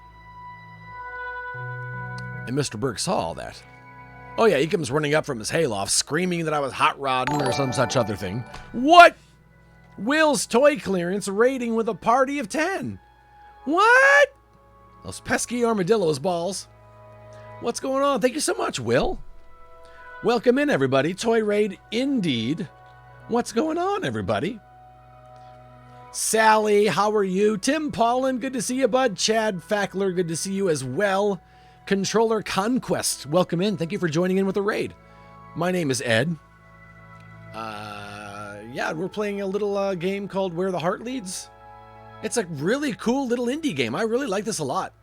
Speaker 1: And Mr. Burke saw all that. Oh yeah, he comes running up from his hayloft, screaming that I was hot rodding or some such other thing. What? Will's toy clearance raiding with a party of 10. What? Those pesky armadillos balls. What's going on? Thank you so much, Will. Welcome in, everybody. Toy raid indeed. What's going on, everybody? Sally, how are you? Tim Paulin, good to see you, bud. Chad Fackler, good to see you as well. Controller Conquest, welcome in. Thank you for joining in with the raid. My name is Ed. Yeah, we're playing a little game called Where the Heart Leads. It's a really cool little indie game. I really like this a lot.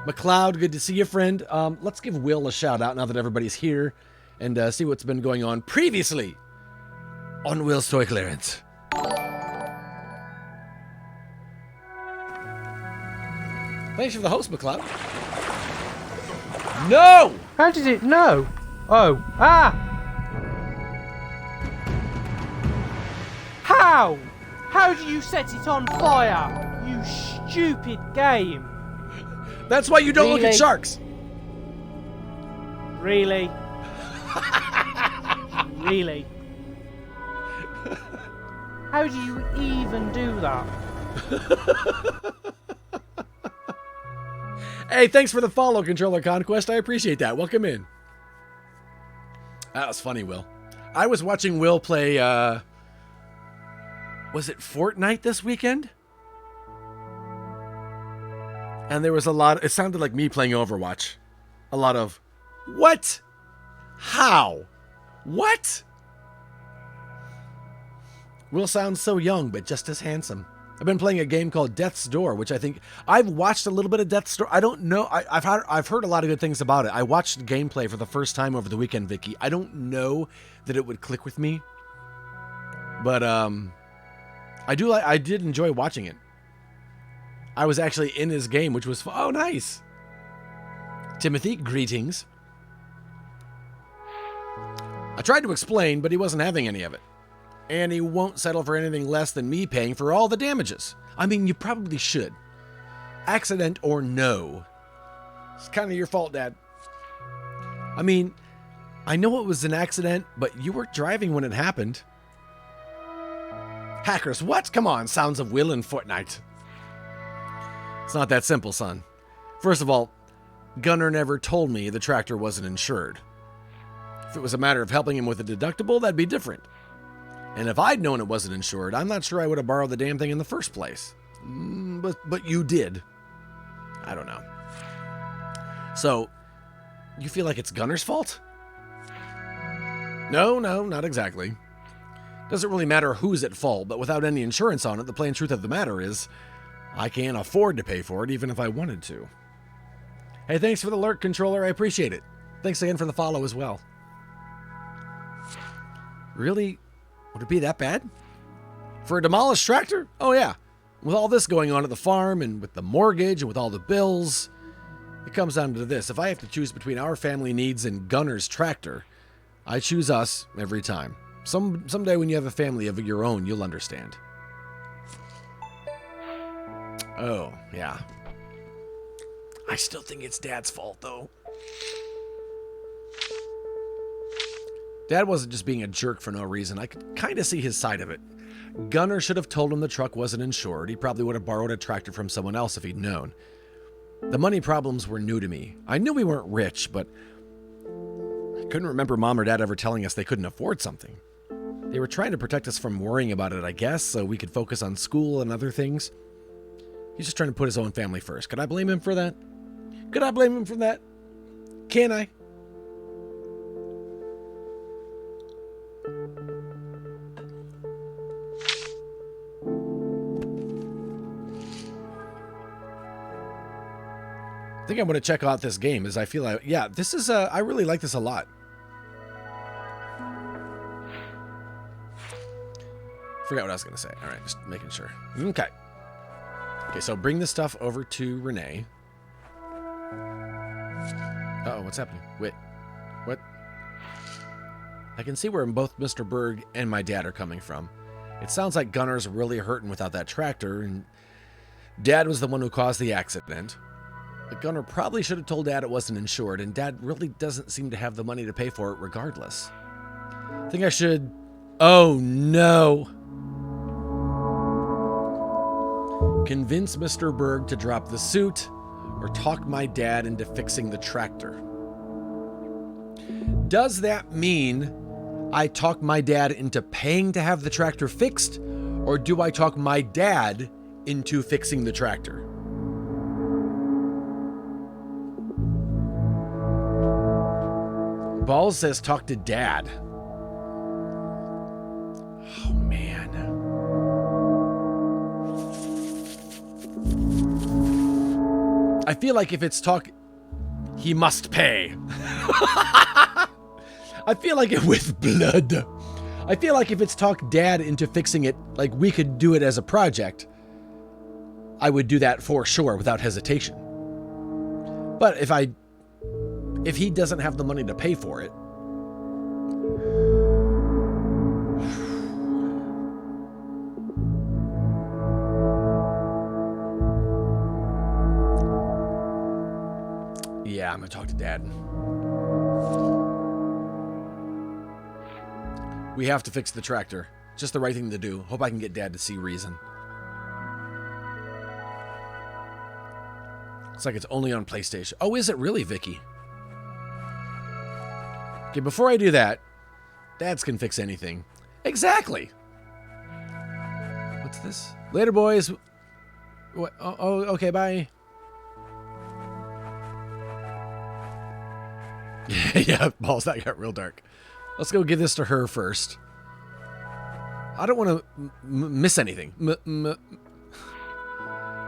Speaker 1: McLeod, good to see you, friend. Let's give Will a shout out now that everybody's here and see what's been going on previously on Will's Toy Clearance. Thanks for the host, McLeod. No!
Speaker 5: How did it know? Oh, ah! How? How do you set it on fire? You stupid game.
Speaker 1: That's why you don't look at
Speaker 5: Really?
Speaker 1: sharks.
Speaker 5: Really? Really? How do you even do that?
Speaker 1: Hey, thanks for the follow, Controller Conquest. I appreciate that. Welcome in. That was funny, Will. I was watching Will play, was it Fortnite this weekend? And there was a lot, it sounded like me playing Overwatch. A lot of, what? How? What? Will sounds so young, but just as handsome. I've been playing a game called Death's Door, which I think I've watched a little bit of Death's Door. I don't know. I've heard a lot of good things about it. I watched gameplay for the first time over the weekend, Vicky. I don't know that it would click with me, but I did enjoy watching it. I was actually in his game, which was oh nice. Timothy, greetings. I tried to explain, but he wasn't having any of it. And he won't settle for anything less than me paying for all the damages. I mean, you probably should. Accident or no. It's kind of your fault, Dad. I mean, I know it was an accident, but you were driving when it happened. Hackers, what? Come on, sounds of Will and Fortnite. It's not that simple, son. First of all, Gunner never told me the tractor wasn't insured. If it was a matter of helping him with a deductible, that'd be different. And if I'd known it wasn't insured, I'm not sure I would have borrowed the damn thing in the first place. But you did. I don't know. So, you feel like it's Gunner's fault? No, not exactly. Doesn't really matter who's at fault, but without any insurance on it, the plain truth of the matter is, I can't afford to pay for it even if I wanted to. Hey, thanks for the alert, Controller. I appreciate it. Thanks again for the follow as well. Really? Would it be that bad? For a demolished tractor? Oh yeah. With all this going on at the farm and with the mortgage and with all the bills, It comes down to this. If I have to choose between our family needs and Gunner's tractor, I choose us every time. Someday when you have a family of your own, you'll understand. Oh, yeah. I still think it's Dad's fault, though. Dad wasn't just being a jerk for no reason. I could kind of see his side of it. Gunner should have told him the truck wasn't insured. He probably would have borrowed a tractor from someone else if he'd known. The money problems were new to me. I knew we weren't rich, but I couldn't remember Mom or Dad ever telling us they couldn't afford something. They were trying to protect us from worrying about it, I guess, so we could focus on school and other things. He's just trying to put his own family first. Could I blame him for that? Could I blame him for that? Can I? I think I'm going to check out this game as I feel like, yeah, this is, I really like this a lot. Forgot what I was going to say. All right, just making sure. Okay. Okay, so bring this stuff over to Renee. Uh-oh, what's happening? Wait, what? I can see where both Mr. Berg and my dad are coming from. It sounds like Gunner's really hurting without that tractor, and Dad was the one who caused the accident. But Gunner probably should have told Dad it wasn't insured, and Dad really doesn't seem to have the money to pay for it regardless. I think I should... Oh, no. Convince Mr. Berg to drop the suit, or talk my dad into fixing the tractor. Does that mean I talk my dad into paying to have the tractor fixed, or do I talk my dad into fixing the tractor? Balls says talk to Dad. Oh, man. I feel like if it's talk, he must pay. I feel like it with blood. I feel like if it's talk Dad into fixing it, like we could do it as a project, I would do that for sure without hesitation. But if he doesn't have the money to pay for it, yeah, I'm gonna talk to Dad. We have to fix the tractor. Just the right thing to do. Hope I can get Dad to see reason. Looks like it's only on PlayStation. Oh, is it really, Vicky? Okay, before I do that, Dads can fix anything. Exactly. What's this? Later, boys. What? Oh, okay, bye. Yeah, balls, that got real dark. Let's go give this to her first. I don't want to miss anything.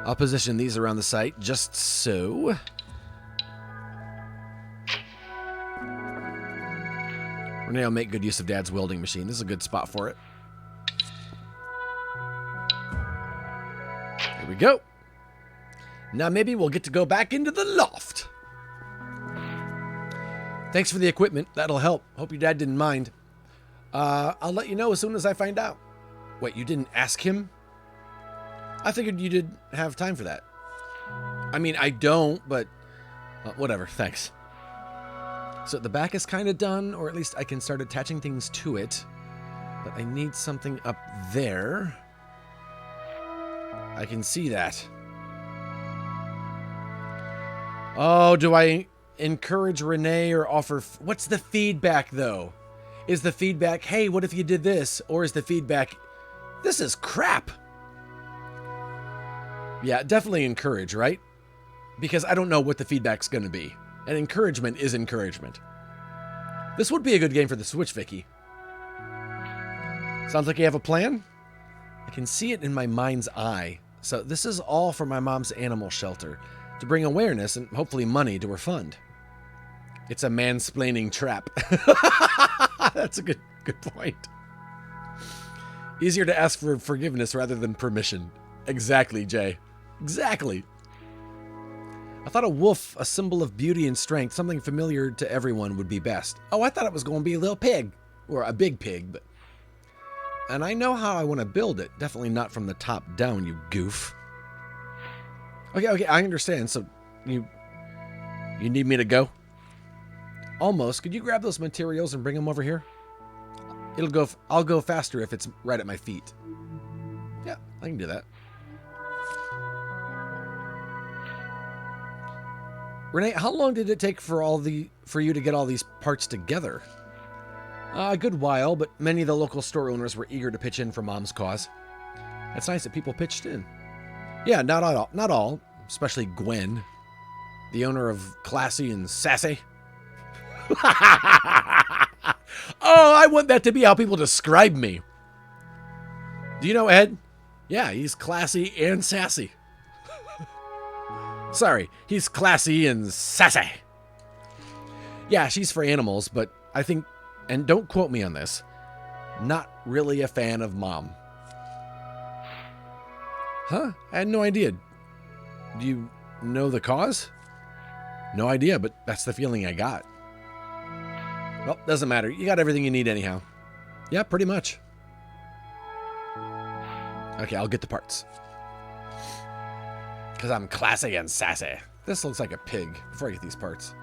Speaker 1: I'll position these around the site, just so. Renee will make good use of Dad's welding machine. This is a good spot for it. Here we go. Now maybe we'll get to go back into the loft. Thanks for the equipment. That'll help. Hope your dad didn't mind. I'll let you know as soon as I find out. Wait, you didn't ask him? I figured you did have time for that. I mean, I don't, but whatever. Thanks. So the back is kind of done, or at least I can start attaching things to it. But I need something up there. I can see that. Oh, do I encourage Renee or offer... What's the feedback, though? Is the feedback, hey, what if you did this? Or is the feedback, this is crap? Yeah, definitely encourage, right? Because I don't know what the feedback's going to be. And encouragement is encouragement. This would be a good game for the Switch, Vicky. Sounds like you have a plan? I can see it in my mind's eye. So this is all for my mom's animal shelter. To bring awareness and hopefully money to her fund. It's a mansplaining trap. That's a good point. Easier to ask for forgiveness rather than permission. Exactly, Jay. Exactly. I thought a wolf, a symbol of beauty and strength, something familiar to everyone would be best. Oh, I thought it was going to be a little pig. Or a big pig, but... And I know how I want to build it. Definitely not from the top down, you goof. Okay, I understand. So, you need me to go? Almost. Could you grab those materials and bring them over here? I'll go faster if it's right at my feet. Yeah, I can do that. Renee, how long did it take for you to get all these parts together? A good while, but many of the local store owners were eager to pitch in for Mom's cause. It's nice that people pitched in. Yeah, not all, especially Gwen, the owner of Classy and Sassy. Oh, I want that to be how people describe me. Do you know Ed? Yeah, he's classy and sassy. Sorry, he's classy and sassy. Yeah, she's for animals, but I think, and don't quote me on this, not really a fan of Mom. Huh? I had no idea. Do you know the cause? No idea, but that's the feeling I got. Well, doesn't matter. You got everything you need anyhow. Yeah, pretty much. Okay, I'll get the parts. Because I'm classy and sassy. This looks like a pig before I get these parts.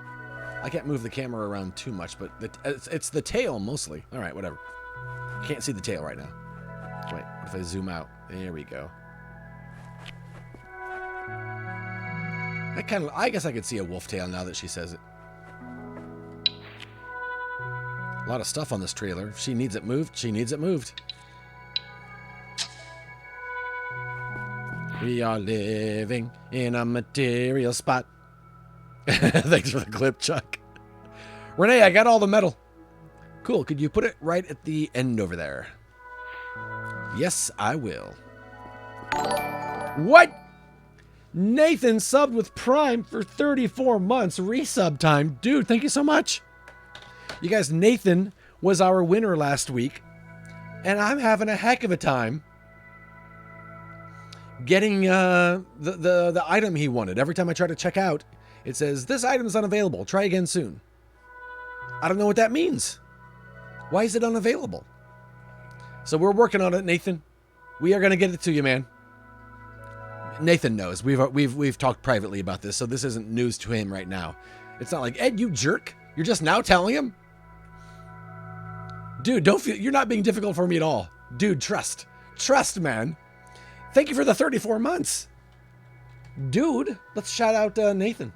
Speaker 1: I can't move the camera around too much, but it's the tail mostly. All right, whatever. Can't see the tail right now. Wait, what if I zoom out? There we go. I guess I could see a wolf tail now that she says it. A lot of stuff on this trailer. If she needs it moved, she needs it moved. We are living in a material spot. Thanks for the clip, Chuck. Renee, I got all the metal. Cool. Could you put it right at the end over there? Yes, I will. What? Nathan subbed with Prime for 34 months. Resub time. Dude, thank you so much. You guys, Nathan was our winner last week, and I'm having a heck of a time getting the item he wanted. Every time I try to check out, it says, this item is unavailable. Try again soon. I don't know what that means. Why is it unavailable? So we're working on it, Nathan. We are going to get it to you, man. Nathan knows. We've talked privately about this, so this isn't news to him right now. It's not like, Ed, you jerk. You're just now telling him? Dude, you're not being difficult for me at all. Dude, trust. Trust, man. Thank you for the 34 months. Dude, let's shout out Nathan.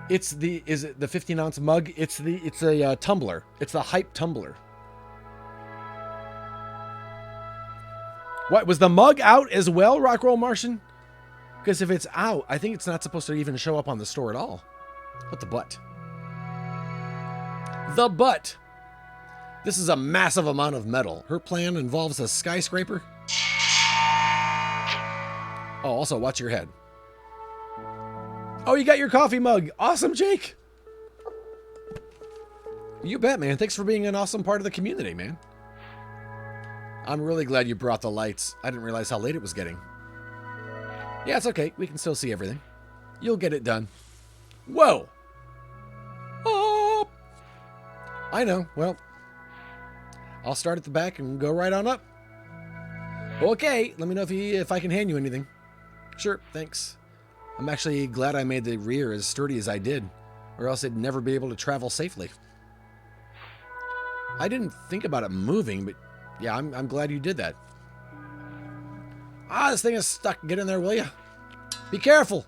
Speaker 1: Is it the 15-ounce mug? It's a tumbler. It's the hype tumbler. What, was the mug out as well, Rockroll Martian? Because if it's out, I think it's not supposed to even show up on the store at all. What the butt? The butt. This is a massive amount of metal. Her plan involves a skyscraper. Oh, also watch your head. Oh, you got your coffee mug. Awesome, Jake. You bet, man. Thanks for being an awesome part of the community, man. I'm really glad you brought the lights. I didn't realize how late it was getting. Yeah, it's okay. We can still see everything. You'll get it done. Whoa. Oh. I know. Well, I'll start at the back and go right on up. Okay. Let me know if I can hand you anything. Sure. Thanks. I'm actually glad I made the rear as sturdy as I did, or else it'd never be able to travel safely. I didn't think about it moving, but yeah, I'm glad you did that. Ah, this thing is stuck. Get in there, will you? Be careful.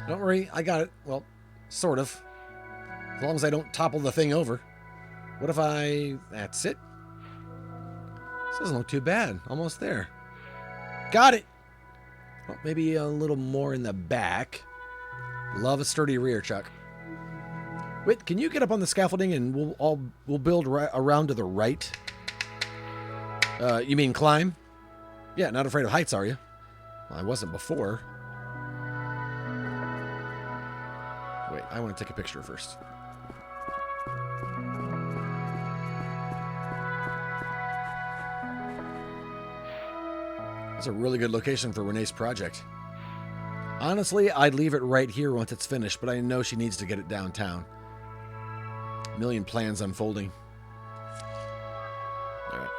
Speaker 1: Don't worry, I got it. Well, sort of. As long as I don't topple the thing over. What if I... That's it. This doesn't look too bad. Almost there. Got it. Well, maybe a little more in the back. Love a sturdy rear, Chuck. Wait, can you get up on the scaffolding and we'll build around to the right? You mean climb? Yeah, not afraid of heights, are you? Well, I wasn't before. Wait, I want to take a picture first. That's a really good location for Renee's project. Honestly, I'd leave it right here once it's finished, but I know she needs to get it downtown. A million plans unfolding. All right.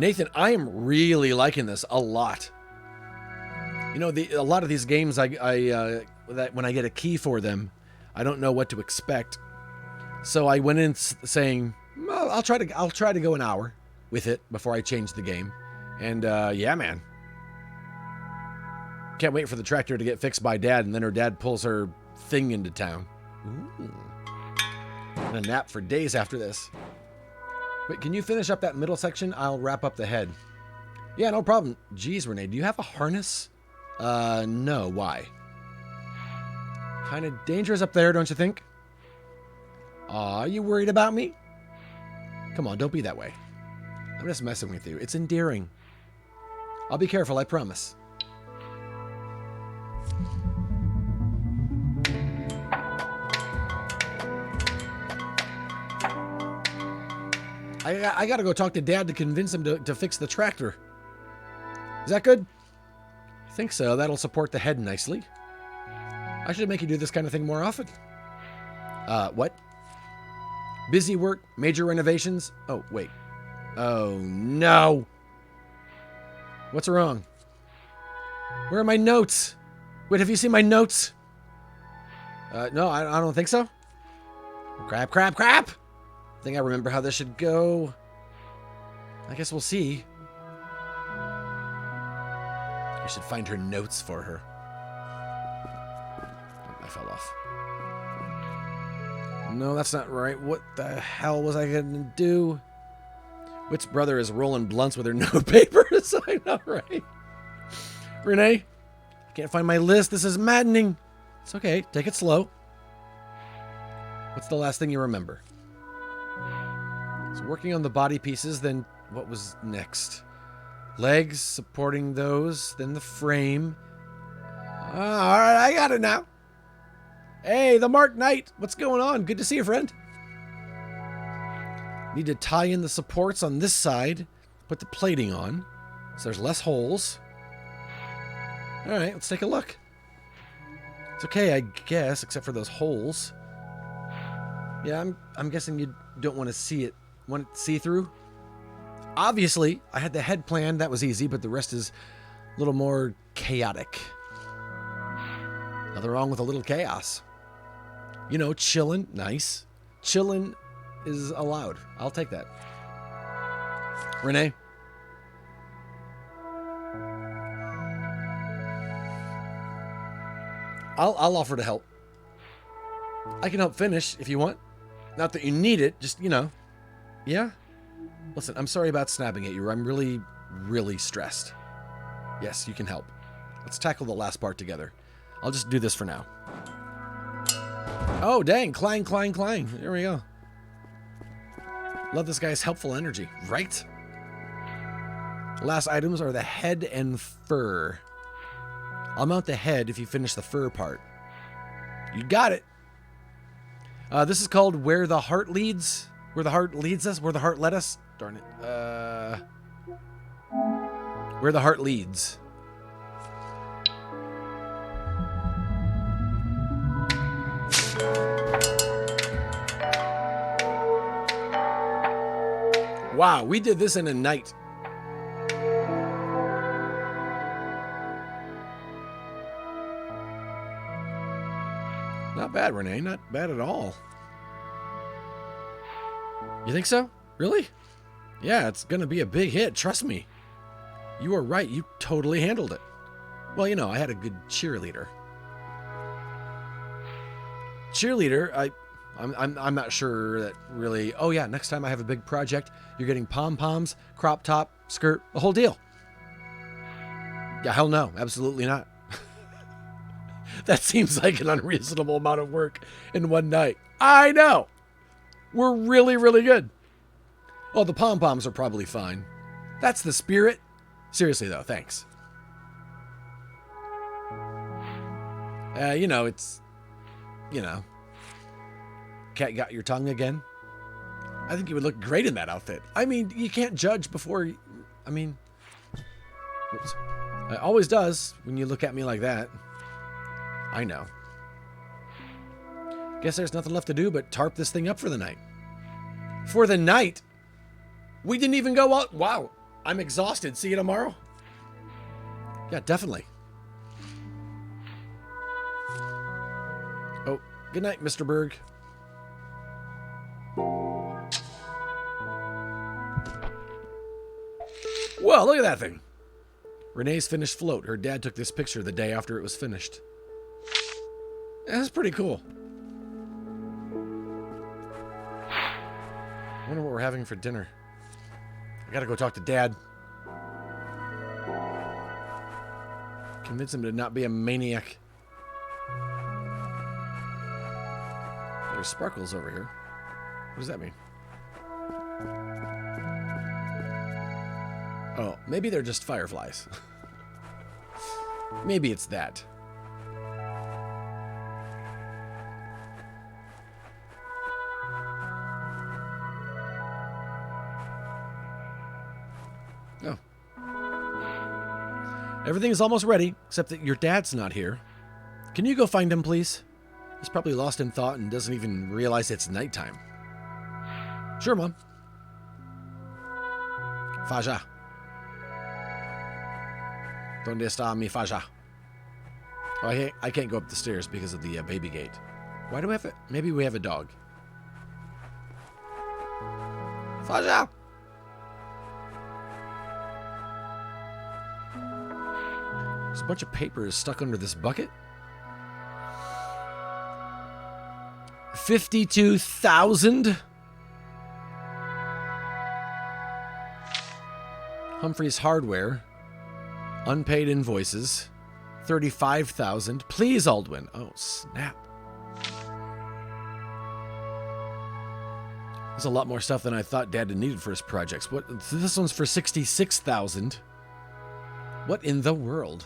Speaker 1: Nathan, I am really liking this a lot. You know, a lot of these games, that when I get a key for them, I don't know what to expect. So I went in saying, well, I'll try to go an hour with it before I change the game. And yeah, man. Can't wait for the tractor to get fixed by Dad, and then her dad pulls her thing into town. Ooh. And a nap for days after this. Wait, can you finish up that middle section? I'll wrap up the head. Yeah, no problem. Geez, Renee, do you have a harness? No. Why? Kind of dangerous up there, don't you think? Aw, you worried about me? Come on, don't be that way. I'm just messing with you. It's endearing. I'll be careful, I promise. I gotta go talk to Dad to convince him to fix the tractor. Is that good? I think so. That'll support the head nicely. I should make you do this kind of thing more often. What? Busy work, major renovations. Oh, wait. Oh, no. What's wrong? Where are my notes? Wait, have you seen my notes? No, I don't think so. Crap. I think I remember how this should go. I guess we'll see. I should find her notes for her. Oh, I fell off. No, that's not right. What the hell was I going to do? Which brother is rolling blunts with her notepapers? I know, right? Renee, I can't find my list. This is maddening. It's okay. Take it slow. What's the last thing you remember? So working on the body pieces, then what was next? Legs, supporting those, then the frame. All right, I got it now. Hey, the Mark Knight. What's going on? Good to see you, friend. Need to tie in the supports on this side, put the plating on, so there's less holes. All right, let's take a look. It's okay, I guess, except for those holes. Yeah, I'm guessing you don't want to see it. Want it see-through? Obviously, I had the head plan. That was easy, but the rest is a little more chaotic. Nothing wrong with a little chaos. You know, chilling, nice. Chilling is allowed. I'll take that. Renee? I'll offer to help. I can help finish if you want. Not that you need it, just, you know. Yeah? Listen, I'm sorry about snapping at you. I'm really, really stressed. Yes, you can help. Let's tackle the last part together. I'll just do this for now. Oh, dang. Clang. There we go. Love this guy's helpful energy, right? Last items are the head and fur. I'll mount the head if you finish the fur part. You got it. This is called Where the Heart Leads. Where the Heart Leads Us? Where the Heart Led Us? Darn it. Where the Heart Leads. Wow, we did this in a night. Not bad, Renee. Not bad at all. You think so? Really? Yeah, it's gonna be a big hit. Trust me. You were right. You totally handled it. Well, you know, I had a good cheerleader. Cheerleader, I'm not sure that really. Oh yeah, next time I have a big project, you're getting pom-poms, crop top, skirt, the whole deal. Yeah, hell no, absolutely not. That seems like an unreasonable amount of work in one night. I know. We're really, really good. Oh, the pom-poms are probably fine. That's the spirit. Seriously though, thanks. You know, it's, you know. Cat got your tongue again? I think you would look great in that outfit. I mean, you can't judge before... I mean... Oops. It always does when you look at me like that. I know. Guess there's nothing left to do but tarp this thing up for the night. For the night? We didn't even go out. Wow. I'm exhausted. See you tomorrow? Yeah, definitely. Oh, good night, Mr. Berg. Whoa, look at that thing. Renee's finished float. Her dad took this picture the day after it was finished. That's pretty cool. I wonder what we're having for dinner. I gotta go talk to Dad. Convince him to not be a maniac. There's sparkles over here. What does that mean? Oh, maybe they're just fireflies. Maybe it's that. Oh. Everything is almost ready, except that your dad's not here. Can you go find him, please? He's probably lost in thought and doesn't even realize it's nighttime. Sure, Mom. Faja. ¿Dónde está mi Faja? Oh, I can't go up the stairs because of the baby gate. Why do we have it? Maybe we have a dog. Faja! There's a bunch of papers stuck under this bucket. 52,000. Humphrey's Hardware. Unpaid invoices. 35,000. Please, Aldwin. Oh, snap. There's a lot more stuff than I thought Dad had needed for his projects. What? This one's for 66,000. What in the world?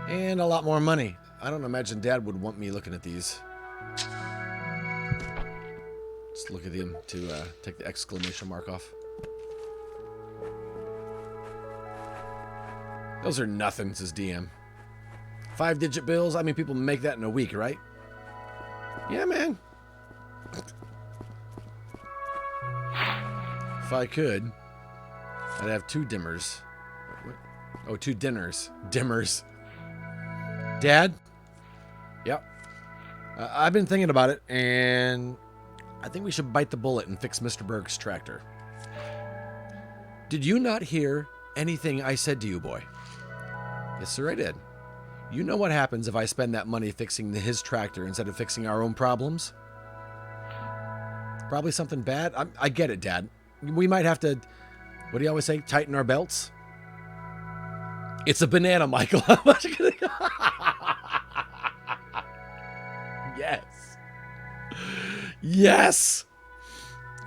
Speaker 1: And a lot more money. I don't imagine Dad would want me looking at these. Just look at them to take the exclamation mark off. Those are nothing, says DM. 5-digit bills? I mean, people make that in a week, right? Yeah, man. If I could, I'd have 2 dimmers. What? Oh, 2 dinners. Dimmers. Dad? Yep. I've been thinking about it, and I think we should bite the bullet and fix Mr. Berg's tractor. Did you not hear anything I said to you, boy? Yes, sir, I did. You know what happens if I spend that money fixing his tractor instead of fixing our own problems? Probably something bad. I get it, Dad. We might have to, what do you always say, tighten our belts? It's a banana, Michael. Yes. Yes.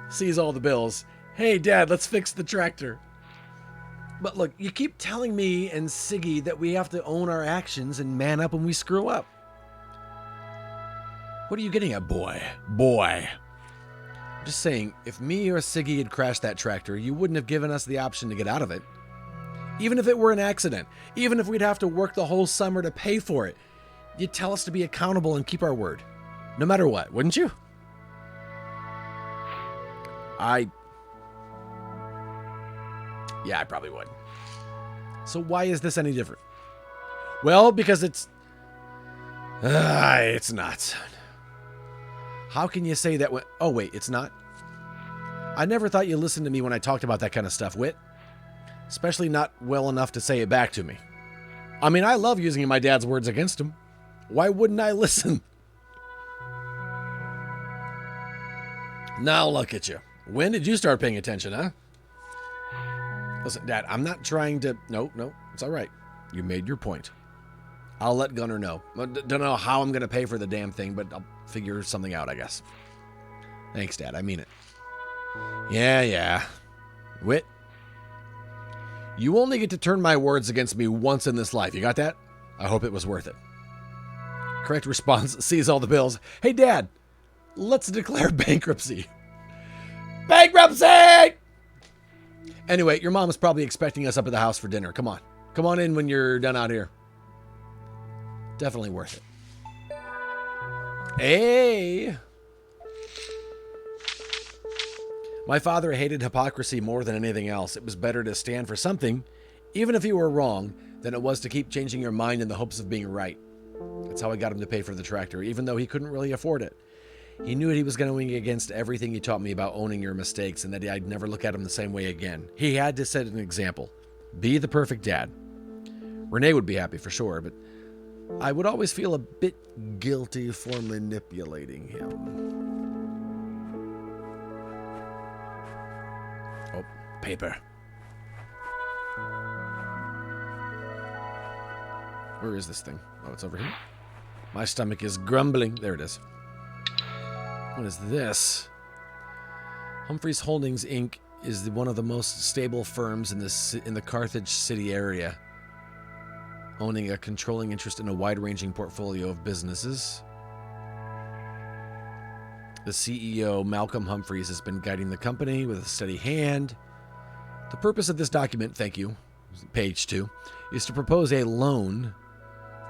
Speaker 1: Sees all the bills. Hey, Dad, let's fix the tractor. But look, you keep telling me and Siggy that we have to own our actions and man up when we screw up. What are you getting at, boy? Boy. I'm just saying, if me or Siggy had crashed that tractor, you wouldn't have given us the option to get out of it. Even if it were an accident, even if we'd have to work the whole summer to pay for it, you'd tell us to be accountable and keep our word. No matter what, wouldn't you? Yeah, I probably would. So why is this any different? Well, because it's not, son. How can you say that when... Oh, wait, it's not? I never thought you listened to me when I talked about that kind of stuff, Whit. Especially not well enough to say it back to me. I mean, I love using my dad's words against him. Why wouldn't I listen? Now look at you. When did you start paying attention, huh? Listen, Dad, I'm not trying to... No, it's all right. You made your point. I'll let Gunnar know. Don't know how I'm going to pay for the damn thing, but I'll figure something out, I guess. Thanks, Dad. I mean it. Yeah. Whit, you only get to turn my words against me once in this life. You got that? I hope it was worth it. Correct response. Sees all the bills. Hey, Dad, let's declare bankruptcy. Bankruptcy! Anyway, your mom is probably expecting us up at the house for dinner. Come on. Come on in when you're done out here. Definitely worth it. Hey! My father hated hypocrisy more than anything else. It was better to stand for something, even if you were wrong, than it was to keep changing your mind in the hopes of being right. That's how I got him to pay for the tractor, even though he couldn't really afford it. He knew he was going against everything he taught me about owning your mistakes and that I'd never look at him the same way again. He had to set an example. Be the perfect dad. Renee would be happy for sure, but I would always feel a bit guilty for manipulating him. Oh, paper. Where is this thing? Oh, it's over here. My stomach is grumbling. There it is. What is this? Humphreys Holdings, Inc. is one of the most stable firms in the Carthage City area, owning a controlling interest in a wide-ranging portfolio of businesses. The CEO, Malcolm Humphreys, has been guiding the company with a steady hand. The purpose of this document, thank you, page 2, is to propose a loan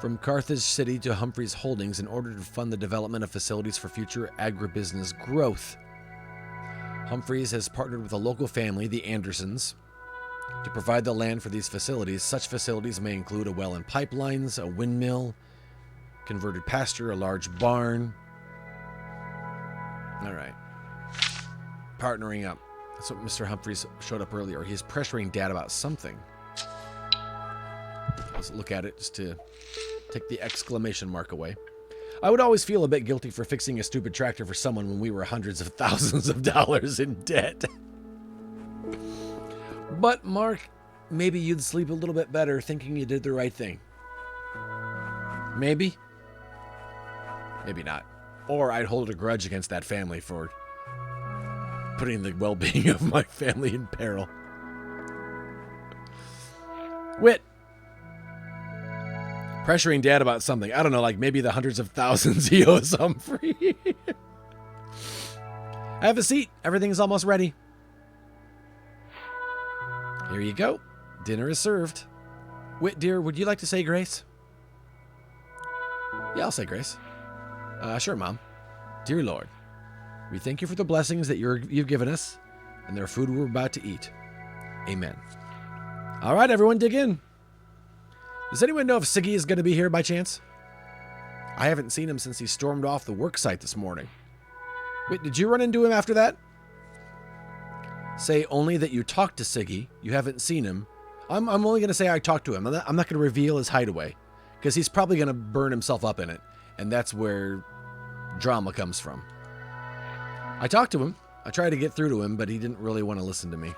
Speaker 1: from Carthage City to Humphreys Holdings in order to fund the development of facilities for future agribusiness growth. Humphreys has partnered with a local family, the Andersons, to provide the land for these facilities. Such facilities may include a well and pipelines, a windmill, converted pasture, a large barn. All right. Partnering up. That's what Mr. Humphreys showed up earlier. He's pressuring Dad about something. Let's look at it just to take the exclamation mark away. I would always feel a bit guilty for fixing a stupid tractor for someone when we were hundreds of thousands of dollars in debt. But, Mark, maybe you'd sleep a little bit better thinking you did the right thing. Maybe. Maybe not. Or I'd hold a grudge against that family for putting the well-being of my family in peril. Wit. Pressuring Dad about something. I don't know, like maybe the hundreds of thousands he owes Humphrey. Have a seat. Everything's almost ready. Here you go. Dinner is served. Wit, dear, would you like to say grace? Yeah, I'll say grace. Sure, Mom. Dear Lord, we thank you for the blessings that you've given us and their food we're about to eat. Amen. All right, everyone, dig in. Does anyone know if Siggy is going to be here by chance? I haven't seen him since he stormed off the work site this morning. Wait, did you run into him after that? Say only that you talked to Siggy. You haven't seen him. I'm only going to say I talked to him. I'm not going to reveal his hideaway because he's probably going to burn himself up in it. And that's where drama comes from. I talked to him. I tried to get through to him, but he didn't really want to listen to me.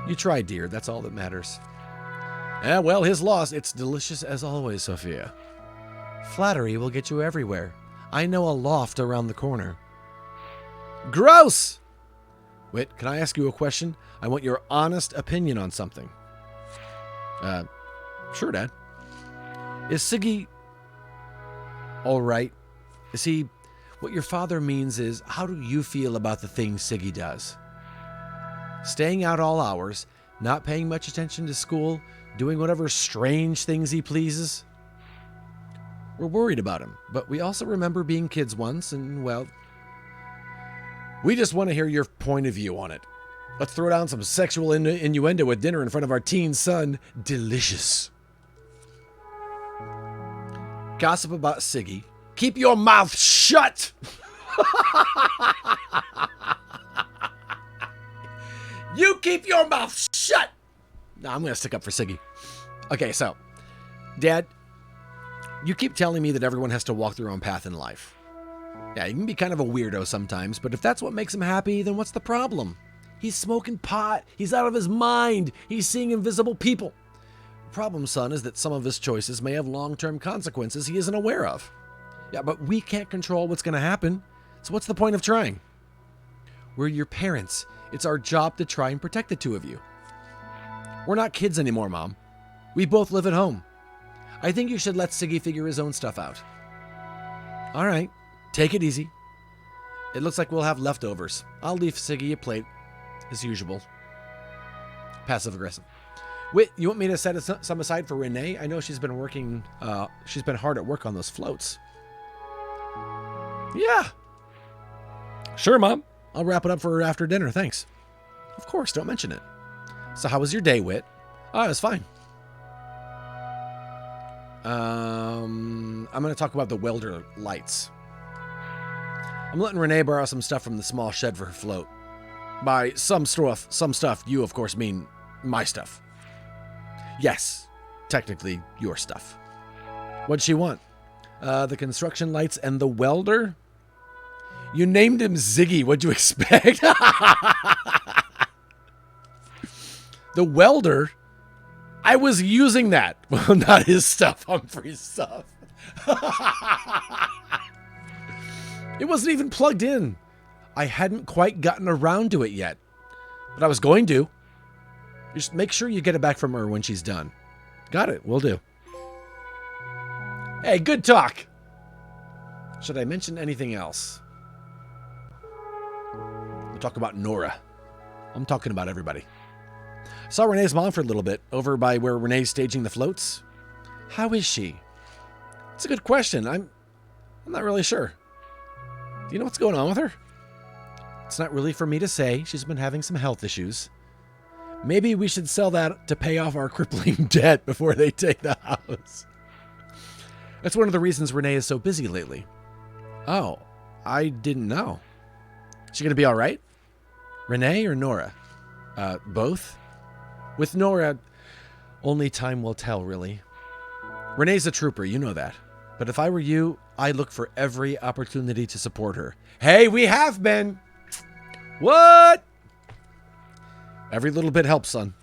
Speaker 1: You tried, dear. That's all that matters. Well, his loss. It's delicious as always, Sophia. Flattery will get you everywhere. I know a loft around the corner. Gross! Wit, can I ask you a question? I want your honest opinion on something. Sure, Dad. Is Siggy all right? Is he... What your father means is, how do you feel about the things Siggy does? Staying out all hours, not paying much attention to school, doing whatever strange things he pleases. We're worried about him, but we also remember being kids once, and, well, we just want to hear your point of view on it. Let's throw down some sexual innuendo with dinner in front of our teen son. Delicious. Gossip about Siggy. Keep your mouth shut! You keep your mouth shut! No, I'm going to stick up for Siggy. Okay, so, Dad, you keep telling me that everyone has to walk their own path in life. Yeah, he can be kind of a weirdo sometimes, but if that's what makes him happy, then what's the problem? He's smoking pot. He's out of his mind. He's seeing invisible people. The problem, son, is that some of his choices may have long-term consequences he isn't aware of. Yeah, but we can't control what's going to happen, so what's the point of trying? We're your parents. It's our job to try and protect the two of you. We're not kids anymore, Mom. We both live at home. I think you should let Siggy figure his own stuff out. All right, take it easy. It looks like we'll have leftovers. I'll leave Siggy a plate, as usual. Passive aggressive. Wait, you want me to set some aside for Renee? I know she's been working, she's been hard at work on those floats. Yeah. Sure, Mom. I'll wrap it up for her after dinner, thanks. Of course, don't mention it. So how was your day, Wit? Oh, it was fine. I'm going to talk about the welder lights. I'm letting Renee borrow some stuff from the small shed for her float. By some stuff, you of course mean my stuff. Yes, technically your stuff. What'd she want? The construction lights and the welder? You named him Ziggy, what'd you expect? The welder? I was using that. Well, not his stuff, Humphrey's stuff. It wasn't even plugged in. I hadn't quite gotten around to it yet. But I was going to. Just make sure you get it back from her when she's done. Got it, will do. Hey, good talk. Should I mention anything else? We'll talk about Nora. I'm talking about everybody. Saw Renee's mom for a little bit, over by where Renee's staging the floats. How is she? It's a good question. I'm not really sure. Do you know what's going on with her? It's not really for me to say. She's been having some health issues. Maybe we should sell that to pay off our crippling debt before they take the house. That's one of the reasons Renee is so busy lately. Oh, I didn't know. She gonna be all right? Renee or Nora? Both? With Nora, only time will tell, really. Renee's a trooper, you know that. But if I were you, I'd look for every opportunity to support her. Hey, we have been! What? Every little bit helps, son.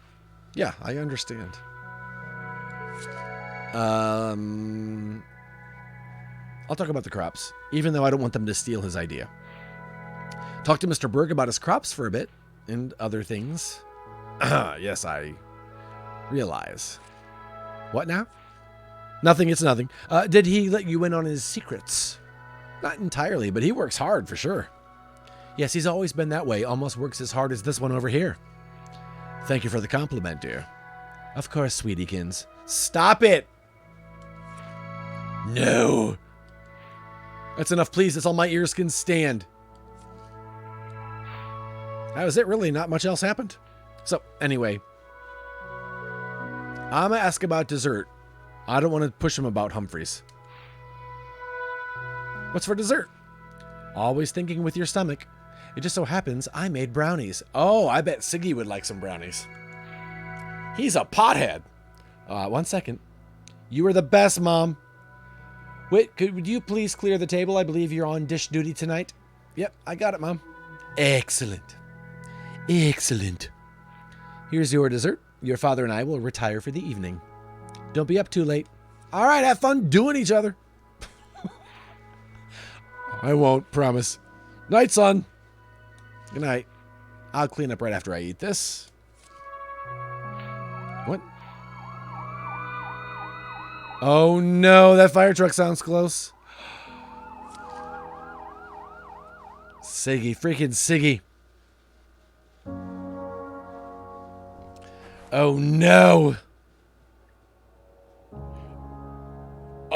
Speaker 1: Yeah, I understand. I'll talk about the crops, even though I don't want them to steal his idea. Talk to Mr. Berg about his crops for a bit, and other things. Yes, I realize. What now? Nothing, it's nothing. Did he let you in on his secrets? Not entirely, but he works hard for sure. Yes, he's always been that way, almost works as hard as this one over here. Thank you for the compliment, dear. Of course, sweetiekins. Stop it! No! That's enough, please. That's all my ears can stand. That was it, really. Not much else happened. So, anyway. I'm going to ask about dessert. I don't want to push him about Humphreys. What's for dessert? Always thinking with your stomach. It just so happens I made brownies. Oh, I bet Siggy would like some brownies. He's a pothead. 1 second. You are the best, Mom. Wait, would you please clear the table? I believe you're on dish duty tonight. Yep, I got it, Mom. Excellent. Excellent. Here's your dessert. Your father and I will retire for the evening. Don't be up too late. All right, have fun doing each other. I won't, promise. Night, son. Good night. I'll clean up right after I eat this. What? Oh no, that fire truck sounds close. Siggy, freaking Siggy. Oh no.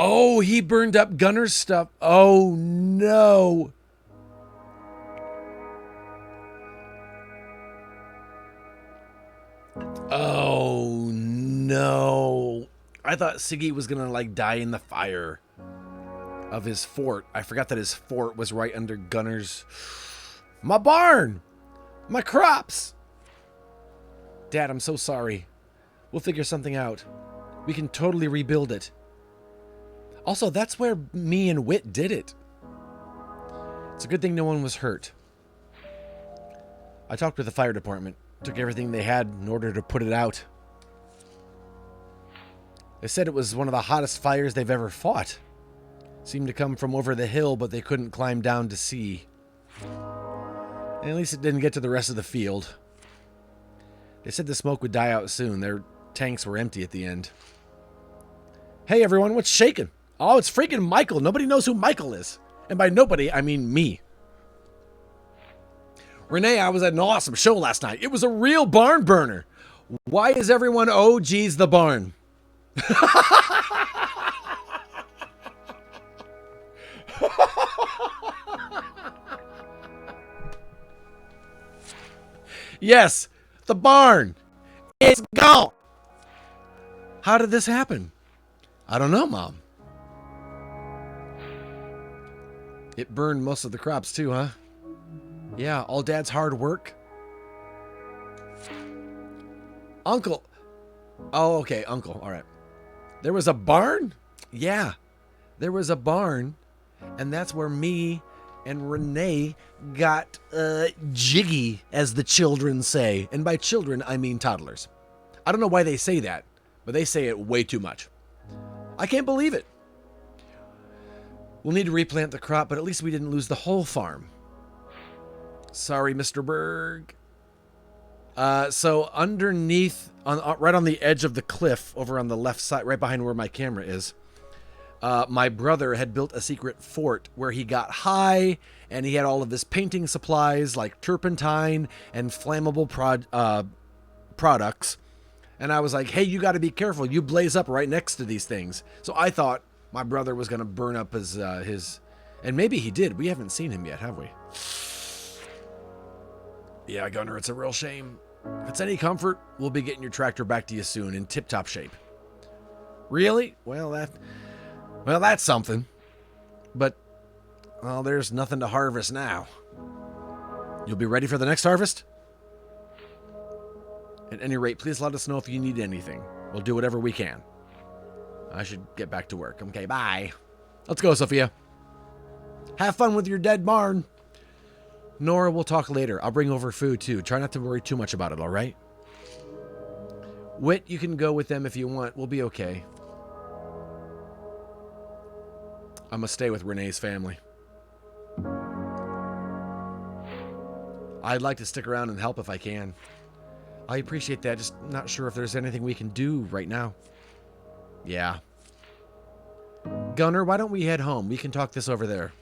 Speaker 1: Oh, he burned up Gunner's stuff. Oh no. Oh no. I thought Siggy was gonna like die in the fire of his fort. I forgot that his fort was right under Gunner's. My barn! My crops! Dad, I'm so sorry. We'll figure something out. We can totally rebuild it. Also, that's where me and Wit did it. It's a good thing no one was hurt. I talked with the fire department. Took everything they had in order to put it out. They said it was one of the hottest fires they've ever fought. Seemed to come from over the hill, but they couldn't climb down to see. And at least it didn't get to the rest of the field. They said the smoke would die out soon. Their tanks were empty at the end. Hey everyone, what's shaking? Oh, it's freaking Michael. Nobody knows who Michael is. And by nobody, I mean me. Renee, I was at an awesome show last night. It was a real barn burner. Why is everyone OG's the barn? Yes, the barn. It's gone. How did this happen? I don't know, Mom. It burned most of the crops too, huh? Yeah, all Dad's hard work. Uncle. Oh, okay, Uncle. All right. There was a barn? Yeah, there was a barn. And that's where me and Renee got jiggy, as the children say. And by children, I mean toddlers. I don't know why they say that, but they say it way too much. I can't believe it. We'll need to replant the crop, but at least we didn't lose the whole farm. Sorry, Mr. Berg. So underneath, right on the edge of the cliff, over on the left side, right behind where my camera is, my brother had built a secret fort where he got high, and he had all of his painting supplies like turpentine and flammable products. And I was like, hey, you got to be careful. You blaze up right next to these things. So I thought my brother was going to burn up his, and maybe he did. We haven't seen him yet, have we? Yeah, Gunner, it's a real shame. If it's any comfort, we'll be getting your tractor back to you soon in tip-top shape. Really? Well, that's something. But, well, there's nothing to harvest now. You'll be ready for the next harvest? At any rate, please let us know if you need anything. We'll do whatever we can. I should get back to work. Okay, bye. Let's go, Sophia. Have fun with your dead barn. Nora, we'll talk later. I'll bring over food, too. Try not to worry too much about it, all right? Whit, you can go with them if you want. We'll be okay. I must stay with Renee's family. I'd like to stick around and help if I can. I appreciate that. Just not sure if there's anything we can do right now. Yeah. Gunner, why don't we head home? We can talk this over there.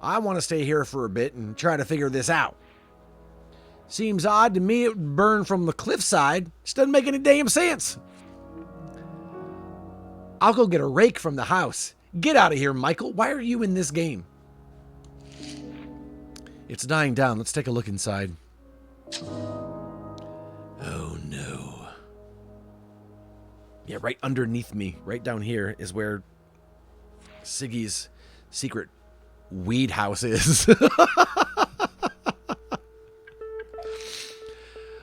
Speaker 1: I want to stay here for a bit and try to figure this out. Seems odd to me it would burn from the cliffside. Just doesn't make any damn sense. I'll go get a rake from the house. Get out of here, Michael. Why are you in this game? It's dying down. Let's take a look inside. Oh, no. Yeah, right underneath me, right down here, is where Siggy's secret weed house is.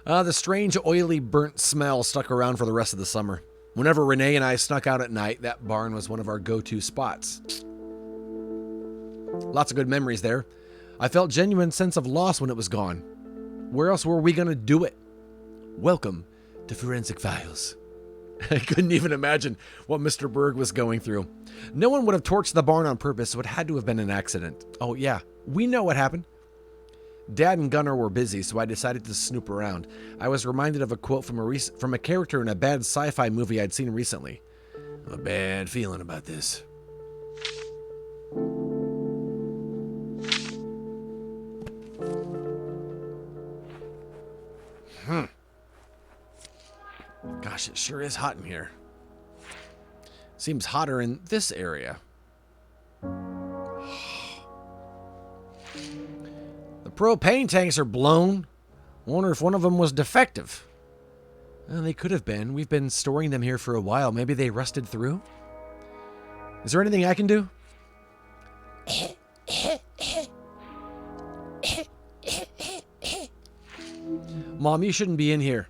Speaker 1: The strange, oily, burnt smell stuck around for the rest of the summer. Whenever Renee and I snuck out at night, that barn was one of our go-to spots. Lots of good memories there. I felt genuine sense of loss when it was gone. Where else were we going to do it? Welcome to Forensic Files. I couldn't even imagine what Mr. Berg was going through. No one would have torched the barn on purpose, so it had to have been an accident. Oh yeah, we know what happened. Dad and Gunnar were busy, so I decided to snoop around. I was reminded of a quote from a character in a bad sci-fi movie I'd seen recently. A bad feeling about this. Gosh, it sure is hot in here. Seems hotter in this area. The propane tanks are blown. Wonder if one of them was defective. Well, they could have been. We've been storing them here for a while. Maybe they rusted through. Is there anything I can do? Mom, you shouldn't be in here.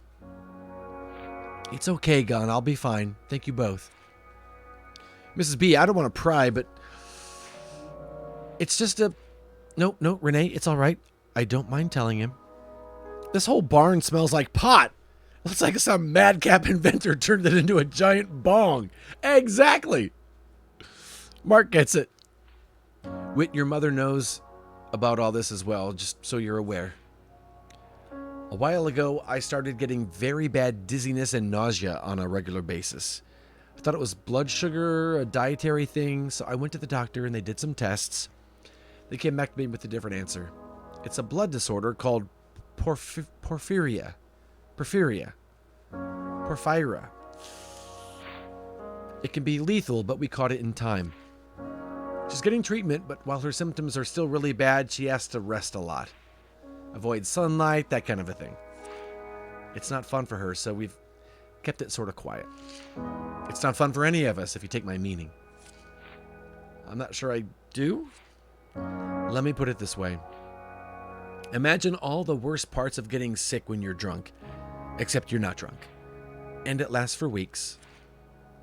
Speaker 1: It's okay, Gun. I'll be fine. Thank you both. Mrs. B, I don't want to pry, but it's just a... No, Renee, it's all right. I don't mind telling him. This whole barn smells like pot. Looks like some madcap inventor turned it into a giant bong. Exactly. Mark gets it. Whit, your mother knows about all this as well, just so you're aware. A while ago, I started getting very bad dizziness and nausea on a regular basis. I thought it was blood sugar, a dietary thing, so I went to the doctor and they did some tests. They came back to me with a different answer. It's a blood disorder called porphyria. Porphyria. It can be lethal, but we caught it in time. She's getting treatment, but while her symptoms are still really bad, she has to rest a lot. Avoid sunlight, that kind of a thing. It's not fun for her, so we've kept it sort of quiet. It's not fun for any of us, if you take my meaning. I'm not sure I do. Let me put it this way. Imagine all the worst parts of getting sick when you're drunk, except you're not drunk. And it lasts for weeks.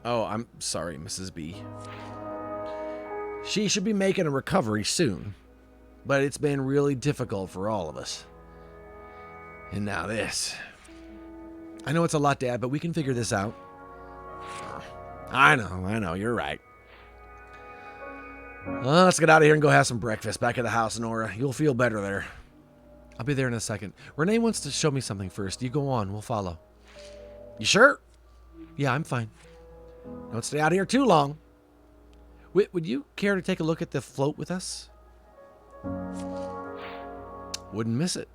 Speaker 1: Oh, I'm sorry, Mrs. B. She should be making a recovery soon, but it's been really difficult for all of us. And now this. I know it's a lot, Dad, but we can figure this out. I know, you're right. Well, let's get out of here and go have some breakfast back at the house, Nora. You'll feel better there. I'll be there in a second. Renee wants to show me something first. You go on, we'll follow. You sure? Yeah, I'm fine. Don't stay out here too long. Would you care to take a look at the float with us? Wouldn't miss it.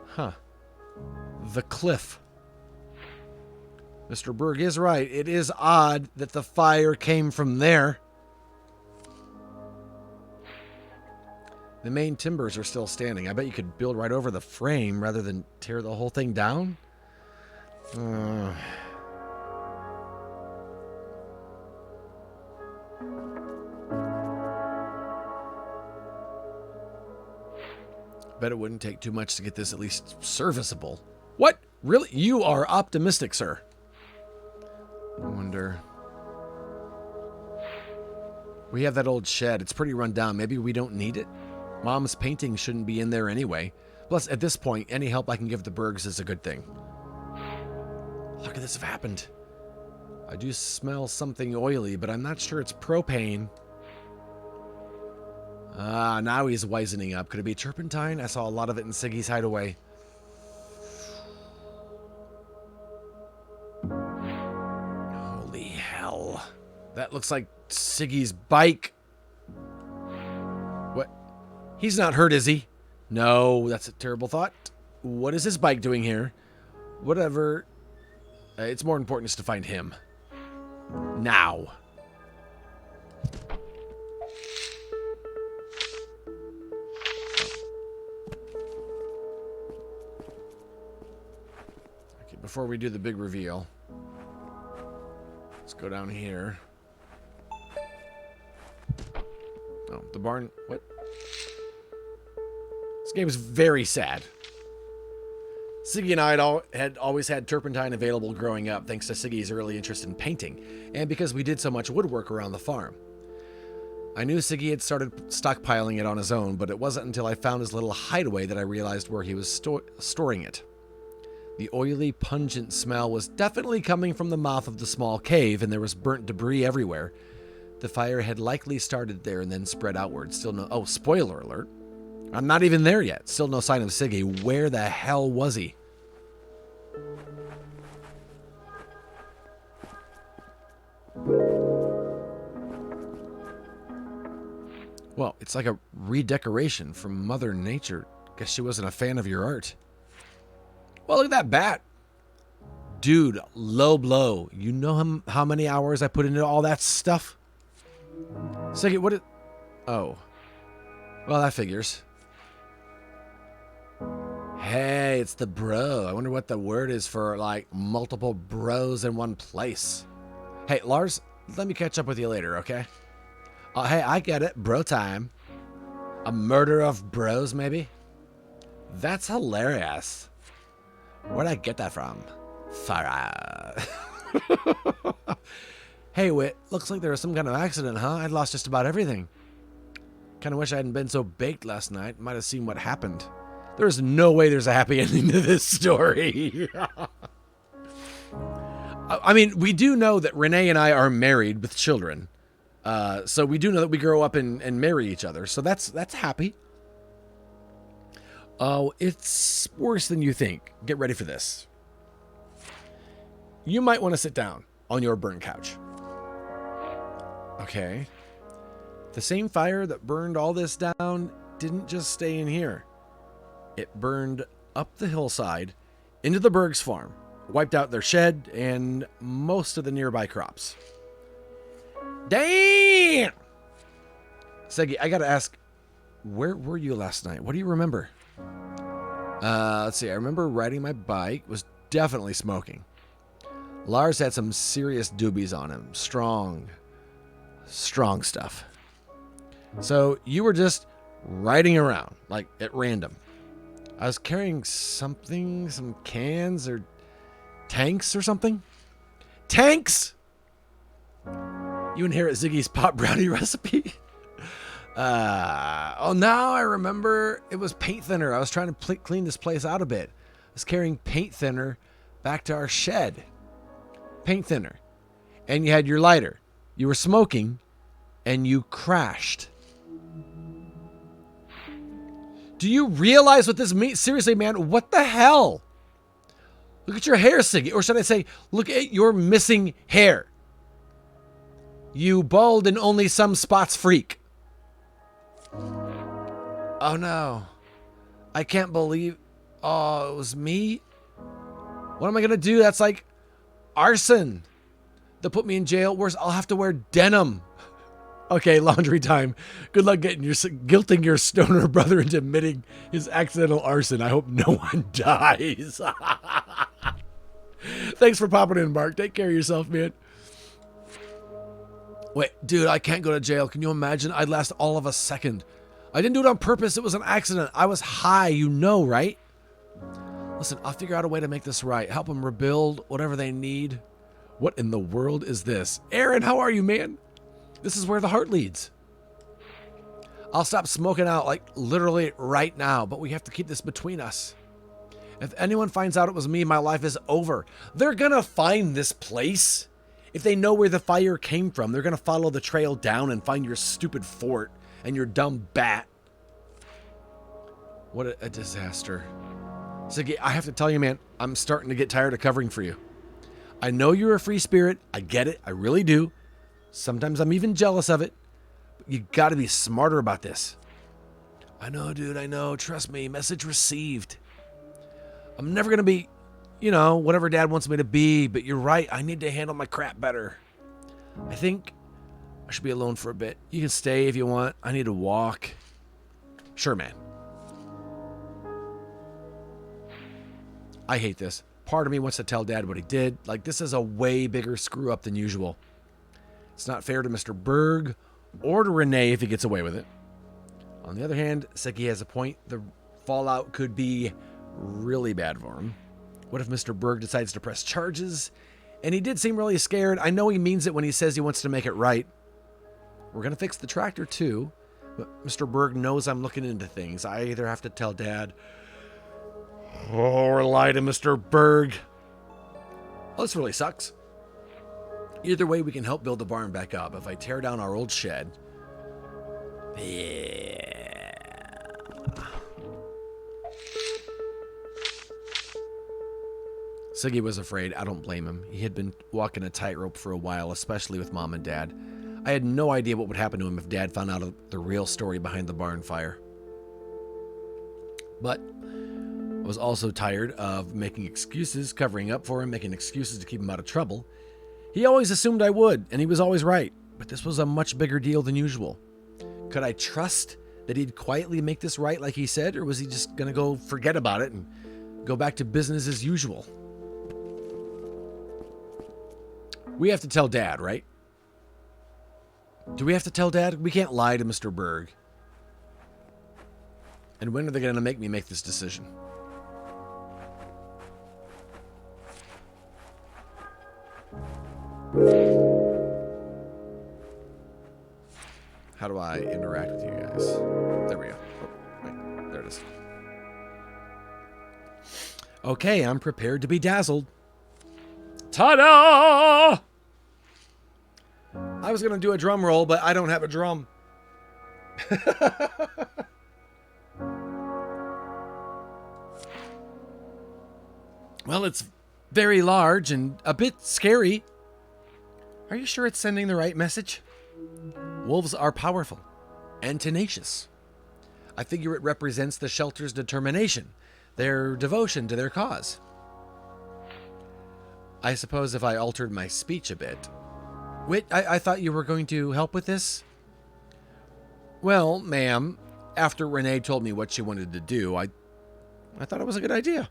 Speaker 1: Huh. The cliff. Mr. Berg is right. It is odd that the fire came from there. The main timbers are still standing. I bet you could build right over the frame rather than tear the whole thing down. Bet it wouldn't take too much to get this at least serviceable. What? Really? You are optimistic, sir. I wonder. We have that old shed. It's pretty run down. Maybe we don't need it. Mom's painting shouldn't be in there anyway. Plus, at this point, any help I can give the Bergs is a good thing. How could this have happened? I do smell something oily, but I'm not sure it's propane. Ah, now he's wisening up. Could it be turpentine? I saw a lot of it in Siggy's hideaway. Holy hell. That looks like Siggy's bike. What? He's not hurt, is he? No, that's a terrible thought. What is his bike doing here? Whatever. It's more important is to find him. Now. Okay, before we do the big reveal, let's go down here. Oh, the barn. What? This game is very sad. Siggy and I had always had turpentine available growing up, thanks to Siggy's early interest in painting, and because we did so much woodwork around the farm. I knew Siggy had started stockpiling it on his own, but it wasn't until I found his little hideaway that I realized where he was storing it. The oily, pungent smell was definitely coming from the mouth of the small cave, and there was burnt debris everywhere. The fire had likely started there and then spread outward. Still no... Oh, spoiler alert. I'm not even there yet. Still no sign of Siggy. Where the hell was he? Well, it's like a redecoration from Mother Nature. Guess she wasn't a fan of your art. Well, look at that bat. Dude, low blow. You know how many hours I put into all that stuff? Siggy, what is... Oh. Well, that figures. Hey, it's the bro. I wonder what the word is for, like, multiple bros in one place. Hey, Lars, let me catch up with you later, okay? Hey, I get it. Bro time. A murder of bros, maybe? That's hilarious. Where'd I get that from? Farah. Hey, Wit, looks like there was some kind of accident, huh? I'd lost just about everything. Kind of wish I hadn't been so baked last night. Might have seen what happened. There's no way there's a happy ending to this story. I mean, we do know that Renee and I are married with children. So we do know that we grow up and marry each other. So that's happy. Oh, it's worse than you think. Get ready for this. You might want to sit down on your burnt couch. Okay. The same fire that burned all this down didn't just stay in here. It burned up the hillside into the Berg's farm, wiped out their shed and most of the nearby crops. Damn! Segi, I gotta ask, where were you last night? What do you remember? Let's see. I remember riding my bike, was definitely smoking. Lars had some serious doobies on him. Strong stuff. So you were just riding around, like at random. I was carrying something, some cans or tanks or something. Tanks! You inherit Ziggy's pot brownie recipe? Oh, now I remember it was paint thinner. I was trying to clean this place out a bit. I was carrying paint thinner back to our shed. Paint thinner. And you had your lighter. You were smoking and you crashed. Do you realize what this means? Seriously, man, what the hell? Look at your hair, Siggy. Or should I say, look at your missing hair. You bald and only some spots freak. Oh no. I can't believe... Oh, it was me? What am I going to do? That's like arson. They'll put me in jail. Worse, I'll have to wear denim. Okay, laundry time. Good luck guilting your stoner brother into admitting his accidental arson. I hope no one dies. Thanks for popping in, Mark. Take care of yourself, man. Wait, dude, I can't go to jail. Can you imagine? I'd last all of a second. I didn't do it on purpose. It was an accident. I was high, you know, right? Listen, I'll figure out a way to make this right. Help them rebuild whatever they need. What in the world is this? Aaron, how are you, man? This is where the heart leads. I'll stop smoking out, like, literally right now, but we have to keep this between us. If anyone finds out it was me, my life is over. They're gonna find this place. If they know where the fire came from, they're gonna follow the trail down and find your stupid fort and your dumb bat. What a disaster. Ziggy, I have to tell you, man, I'm starting to get tired of covering for you. I know you're a free spirit. I get it. I really do. Sometimes I'm even jealous of it. But you gotta be smarter about this. I know, dude. I know. Trust me. Message received. I'm never gonna be, you know, whatever Dad wants me to be, but you're right. I need to handle my crap better. I think I should be alone for a bit. You can stay if you want. I need to walk. Sure, man. I hate this. Part of me wants to tell Dad what he did. Like, this is a way bigger screw up than usual. It's not fair to Mr. Berg or to Renee if he gets away with it. On the other hand, Seki has a point. The fallout could be really bad for him. What if Mr. Berg decides to press charges? And he did seem really scared. I know he means it when he says he wants to make it right. We're going to fix the tractor too. But Mr. Berg knows I'm looking into things. I either have to tell Dad or lie to Mr. Berg. Well, this really sucks. Either way, we can help build the barn back up. If I tear down our old shed... Yeah. Siggy was afraid. I don't blame him. He had been walking a tightrope for a while, especially with Mom and Dad. I had no idea what would happen to him if Dad found out the real story behind the barn fire. But I was also tired of making excuses, covering up for him, making excuses to keep him out of trouble. He always assumed I would, and he was always right. But this was a much bigger deal than usual. Could I trust that he'd quietly make this right like he said, or was he just going to go forget about it and go back to business as usual? We have to tell Dad, right? Do we have to tell Dad? We can't lie to Mr. Berg. And when are they going to make me make this decision? How do I interact with you guys? There we go. Oh, wait, there it is. Okay, I'm prepared to be dazzled. Ta-da! I was going to do a drum roll, but I don't have a drum. Well, it's very large and a bit scary. Are you sure it's sending the right message? Wolves are powerful and tenacious. I figure it represents the shelter's determination, their devotion to their cause. I suppose if I altered my speech a bit. Wait, I thought you were going to help with this? Well, ma'am, after Renee told me what she wanted to do, I thought it was a good idea.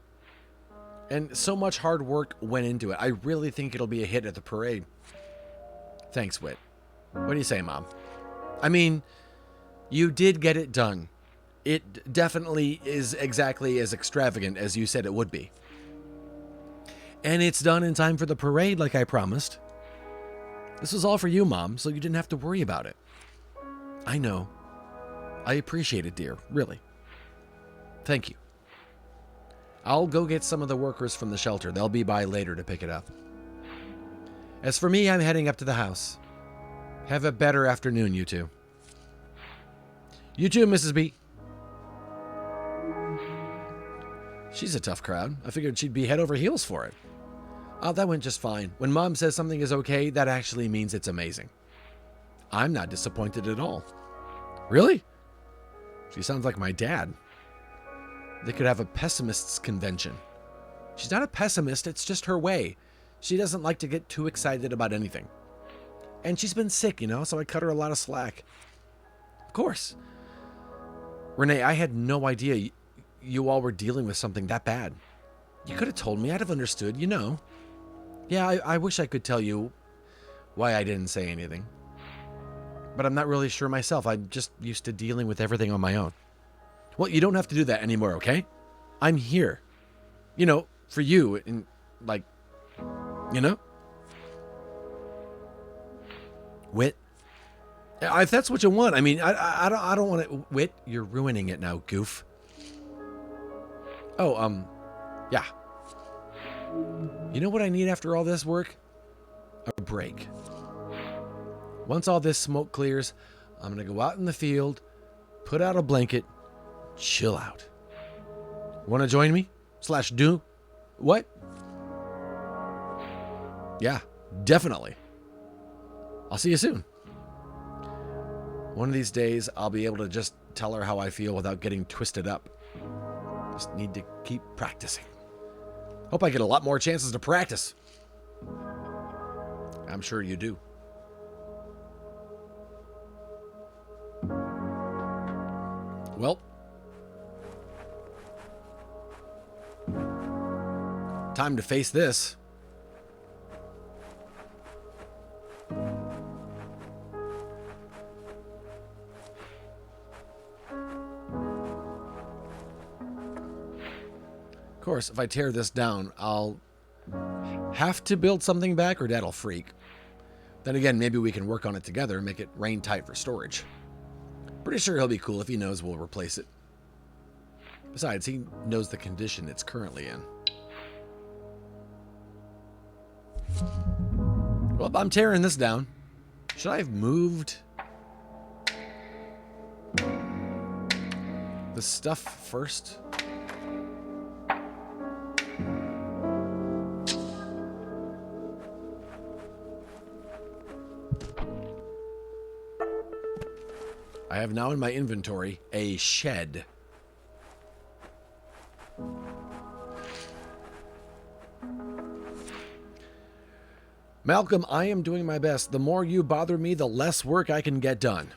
Speaker 1: And so much hard work went into it. I really think it'll be a hit at the parade. Thanks, Whit. What do you say, Mom? I mean, you did get it done. It definitely is exactly as extravagant as you said it would be. And it's done in time for the parade like I promised. This was all for you, Mom, so you didn't have to worry about it. I know. I appreciate it, dear, really. Thank you. I'll go get some of the workers from the shelter. They'll be by later to pick it up. As for me, I'm heading up to the house. Have a better afternoon, you two. You too, Mrs. B. She's a tough crowd. I figured she'd be head over heels for it. Oh, that went just fine. When Mom says something is okay, that actually means it's amazing. I'm not disappointed at all. Really? She sounds like my dad. They could have a pessimists convention. She's not a pessimist, it's just her way. She doesn't like to get too excited about anything. And she's been sick, so I cut her a lot of slack. Of course. Renee, I had no idea you all were dealing with something that bad. You could have told me. I'd have understood, Yeah, I wish I could tell you why I didn't say anything. But I'm not really sure myself. I'm just used to dealing with everything on my own. Well, you don't have to do that anymore, okay? I'm here. For you, and Whit. If that's what you want. I mean, I don't want to... Whit, you're ruining it now, goof. Oh, yeah. You know what I need after all this work? A break. Once all this smoke clears, I'm going to go out in the field, put out a blanket, chill out. Want to join me? / do? What? Yeah, definitely. I'll see you soon. One of these days, I'll be able to just tell her how I feel without getting twisted up. Just need to keep practicing. Hope I get a lot more chances to practice. I'm sure you do. Well, time to face this. Of course, if I tear this down, I'll have to build something back or Dad'll freak. Then again, maybe we can work on it together and make it rain tight for storage. Pretty sure he'll be cool if he knows we'll replace it. Besides, he knows the condition it's currently in. Well, I'm tearing this down. Should I have moved the stuff first? I have now in my inventory a shed. Malcolm, I am doing my best. The more you bother me, the less work I can get done.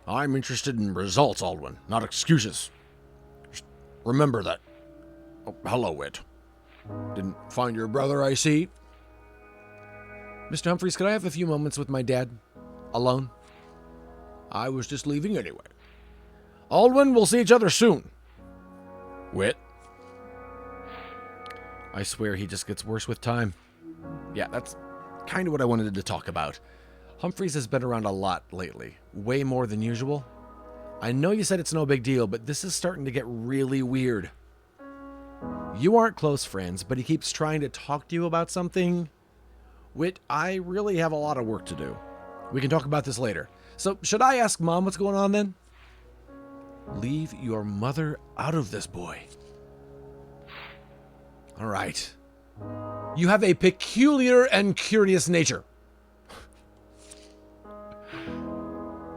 Speaker 1: I'm interested in results, Aldwin, not excuses. Just remember that. Oh, hello, Whit. Didn't find your brother, I see. Mr. Humphreys, could I have a few moments with my dad? Alone? I was just leaving anyway. Aldwin, we'll see each other soon. Whit. I swear he just gets worse with time. Yeah, that's kind of what I wanted to talk about. Humphreys has been around a lot lately. Way more than usual. I know you said it's no big deal, but this is starting to get really weird. You aren't close friends, but he keeps trying to talk to you about something. Whit, I really have a lot of work to do. We can talk about this later. So, should I ask Mom what's going on then? Leave your mother out of this, boy. All right. You have a peculiar and curious nature.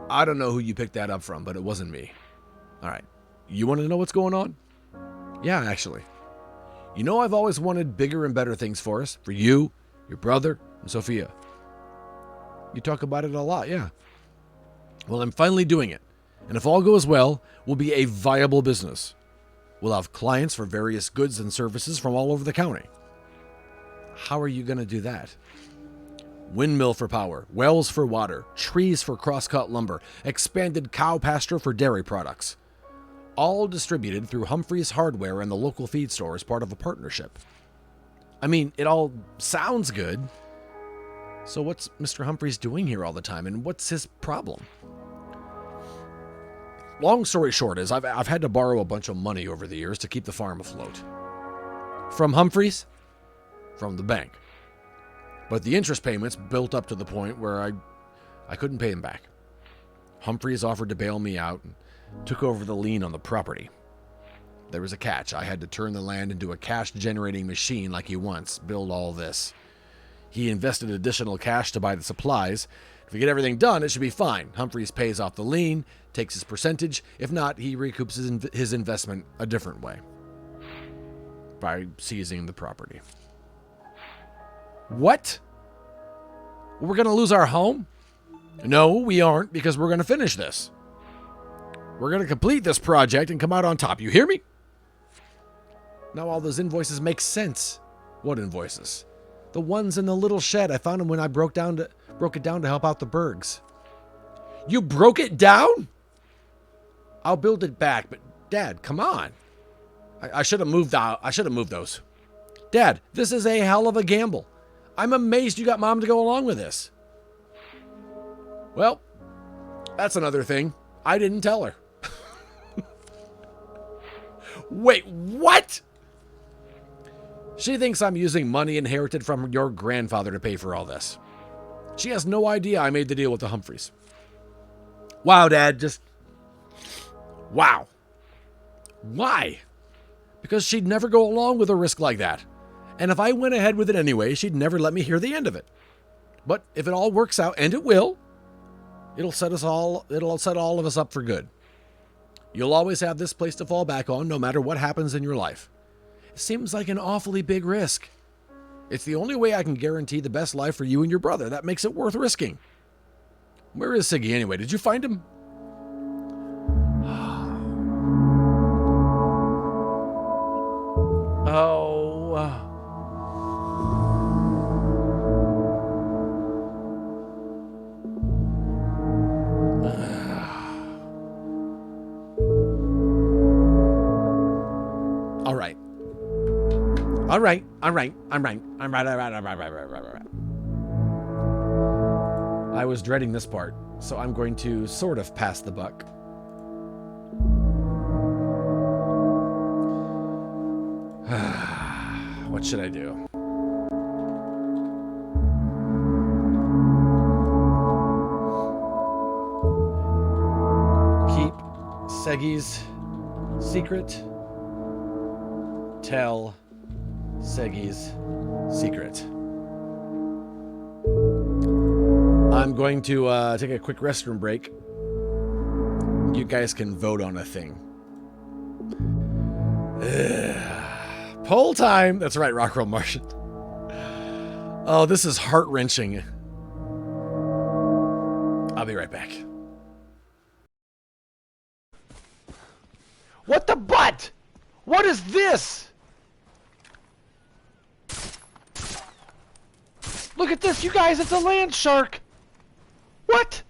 Speaker 1: I don't know who you picked that up from, but it wasn't me. All right. You want to know what's going on? Yeah, actually. You know I've always wanted bigger and better things for us. For you, your brother, and Sophia. You talk about it a lot, yeah. Well, I'm finally doing it. And if all goes well, we'll be a viable business. We'll have clients for various goods and services from all over the county. How are you going to do that? Windmill for power, wells for water, trees for crosscut lumber, expanded cow pasture for dairy products. All distributed through Humphreys Hardware and the local feed store as part of a partnership. I mean, it all sounds good. So what's Mr. Humphreys doing here all the time, and what's his problem? Long story short is I've had to borrow a bunch of money over the years to keep the farm afloat. From Humphreys, from the bank. But the interest payments built up to the point where I couldn't pay him back. Humphreys offered to bail me out and took over the lien on the property. There was a catch. I had to turn the land into a cash-generating machine like he wants, build all this. He invested additional cash to buy the supplies. If we get everything done, it should be fine. Humphreys pays off the lien, takes his percentage. If not, he recoups his investment a different way. By seizing the property. What? We're going to lose our home? No, we aren't, because we're going to finish this. We're going to complete this project and come out on top. You hear me? Now all those invoices make sense. What invoices? The ones in the little shed. I found them when I broke it down to help out the Bergs. You broke it down? I'll build it back, but Dad, come on. I should have moved out. I should have moved those. Dad, this is a hell of a gamble. I'm amazed you got Mom to go along with this. Well, that's another thing. I didn't tell her. Wait, what? She thinks I'm using money inherited from your grandfather to pay for all this. She has no idea I made the deal with the Humphreys. Wow, Dad, just... Wow. Why? Because she'd never go along with a risk like that. And if I went ahead with it anyway, she'd never let me hear the end of it. But if it all works out, and it will, it'll set all of us up for good. You'll always have this place to fall back on no matter what happens in your life. It seems like an awfully big risk. It's the only way I can guarantee the best life for you and your brother. That makes it worth risking. Where is Siggy anyway? Did you find him? All right. I was dreading this part, so I'm going to sort of pass the buck. What should I do? Keep Seggy's secret. Tell Seggy's secret. I'm going to take a quick restroom break. You guys can vote on a thing. Poll time! That's right, Rockwell Martian. Oh, this is heart-wrenching. I'll be right back. What the butt? What is this? Look at this, you guys, it's a land shark! What?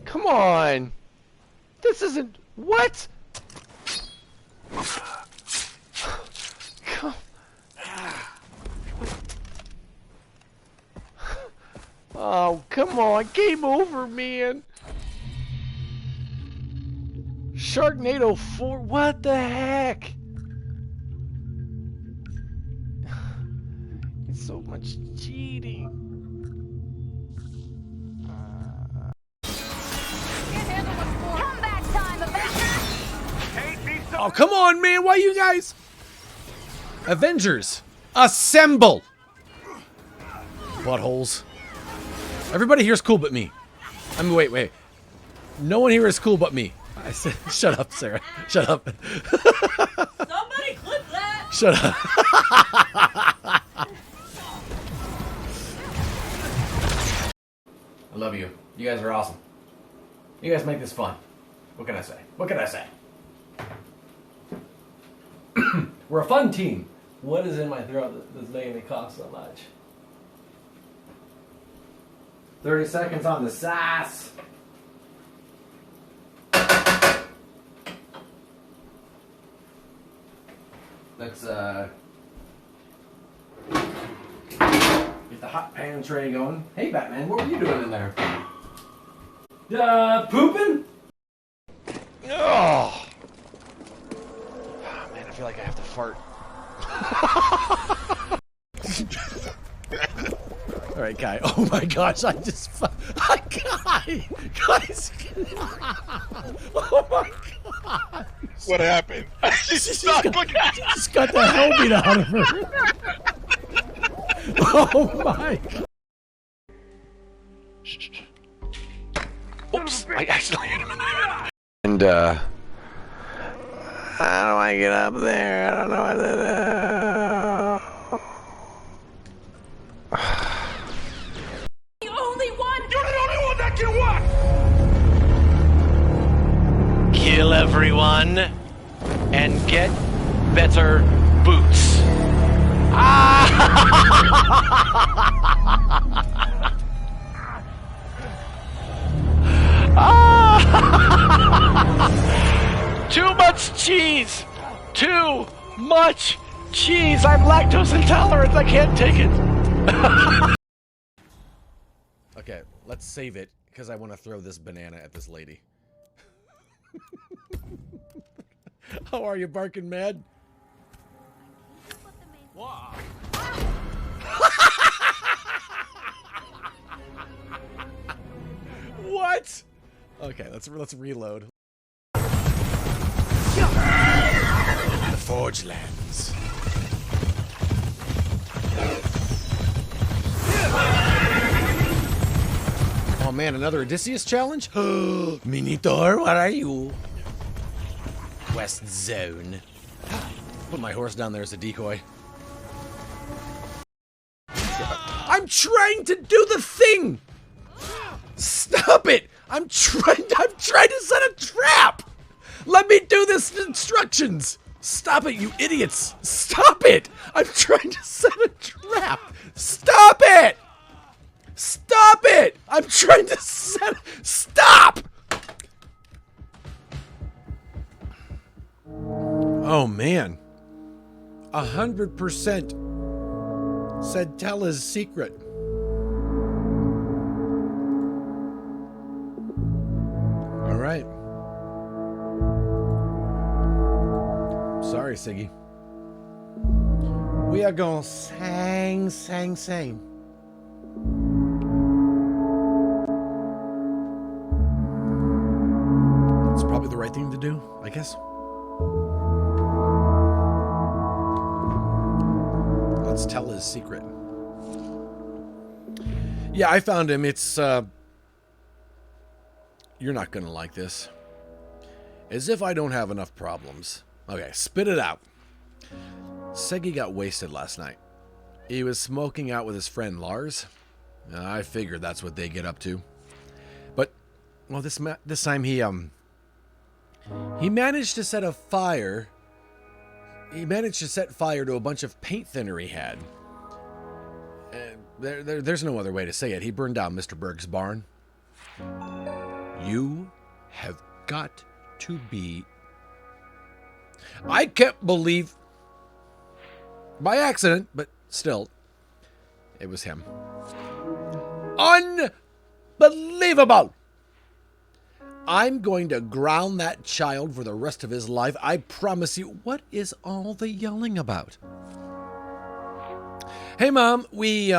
Speaker 1: Come on! This isn't... What? Come... Oh, come on, game over, man! Sharknado 4, what the heck? It's so much cheating. Oh, come on, man. Why you guys? Avengers, assemble. Buttholes. Everybody here is cool but me. I mean, wait. No one here is cool but me. I said, shut up, Sarah. Shut up.
Speaker 6: Somebody clip that!
Speaker 1: Shut up. I love you. You guys are awesome. You guys make this fun. What can I say? What can I say? We're a fun team. What is in my throat that's making me cough so much? 30 seconds on the sass. Let's get the hot pan tray going. Hey Batman, what were you doing in there? Pooping? Oh man, I feel like I have to fart. All right, Kai. Oh my gosh, I just. Kai! Guys! Oh my god!
Speaker 7: What happened?
Speaker 1: She just got the hell beat out of her. Oh my god.
Speaker 7: Oops, I accidentally hit him in the head.
Speaker 1: And how do I get up there? I don't know what to do.
Speaker 6: The only one!
Speaker 7: You're the only one that can walk!
Speaker 8: Kill everyone and get better boots. Too much cheese! Too much cheese! I'm lactose intolerant, I can't take it!
Speaker 1: Okay, let's save it because I want to throw this banana at this lady. How are you, barking mad? What? Okay, let's reload. The Forge Lands. Oh man, another Odysseus challenge? Minotaur, what are you? West Zone. Put my horse down there as a decoy. I'm trying to do the thing! Stop it! I'm trying to set a trap! Let me do this instructions! Stop it, you idiots! Stop it! I'm trying to set a trap! Stop it! Stop it! I'm trying to set... Stop! Oh, man. 100% said tell his secret. All right. Sorry, Siggy. We are going sang. It's probably the right thing to do, I guess. Let's tell his secret. Yeah, I found him. It's, you're not gonna like this. As if I don't have enough problems. Okay, spit it out. Seggy got wasted last night. He was smoking out with his friend Lars. I figured that's what they get up to. But, well, this time he managed to set a fire. He managed to set fire to a bunch of paint thinner he had. There's no other way to say it. He burned down Mr. Berg's barn. You have got to be... I can't believe... By accident, but still, it was him. Unbelievable! I'm going to ground that child for the rest of his life. I promise you. What is all the yelling about? Hey, Mom, we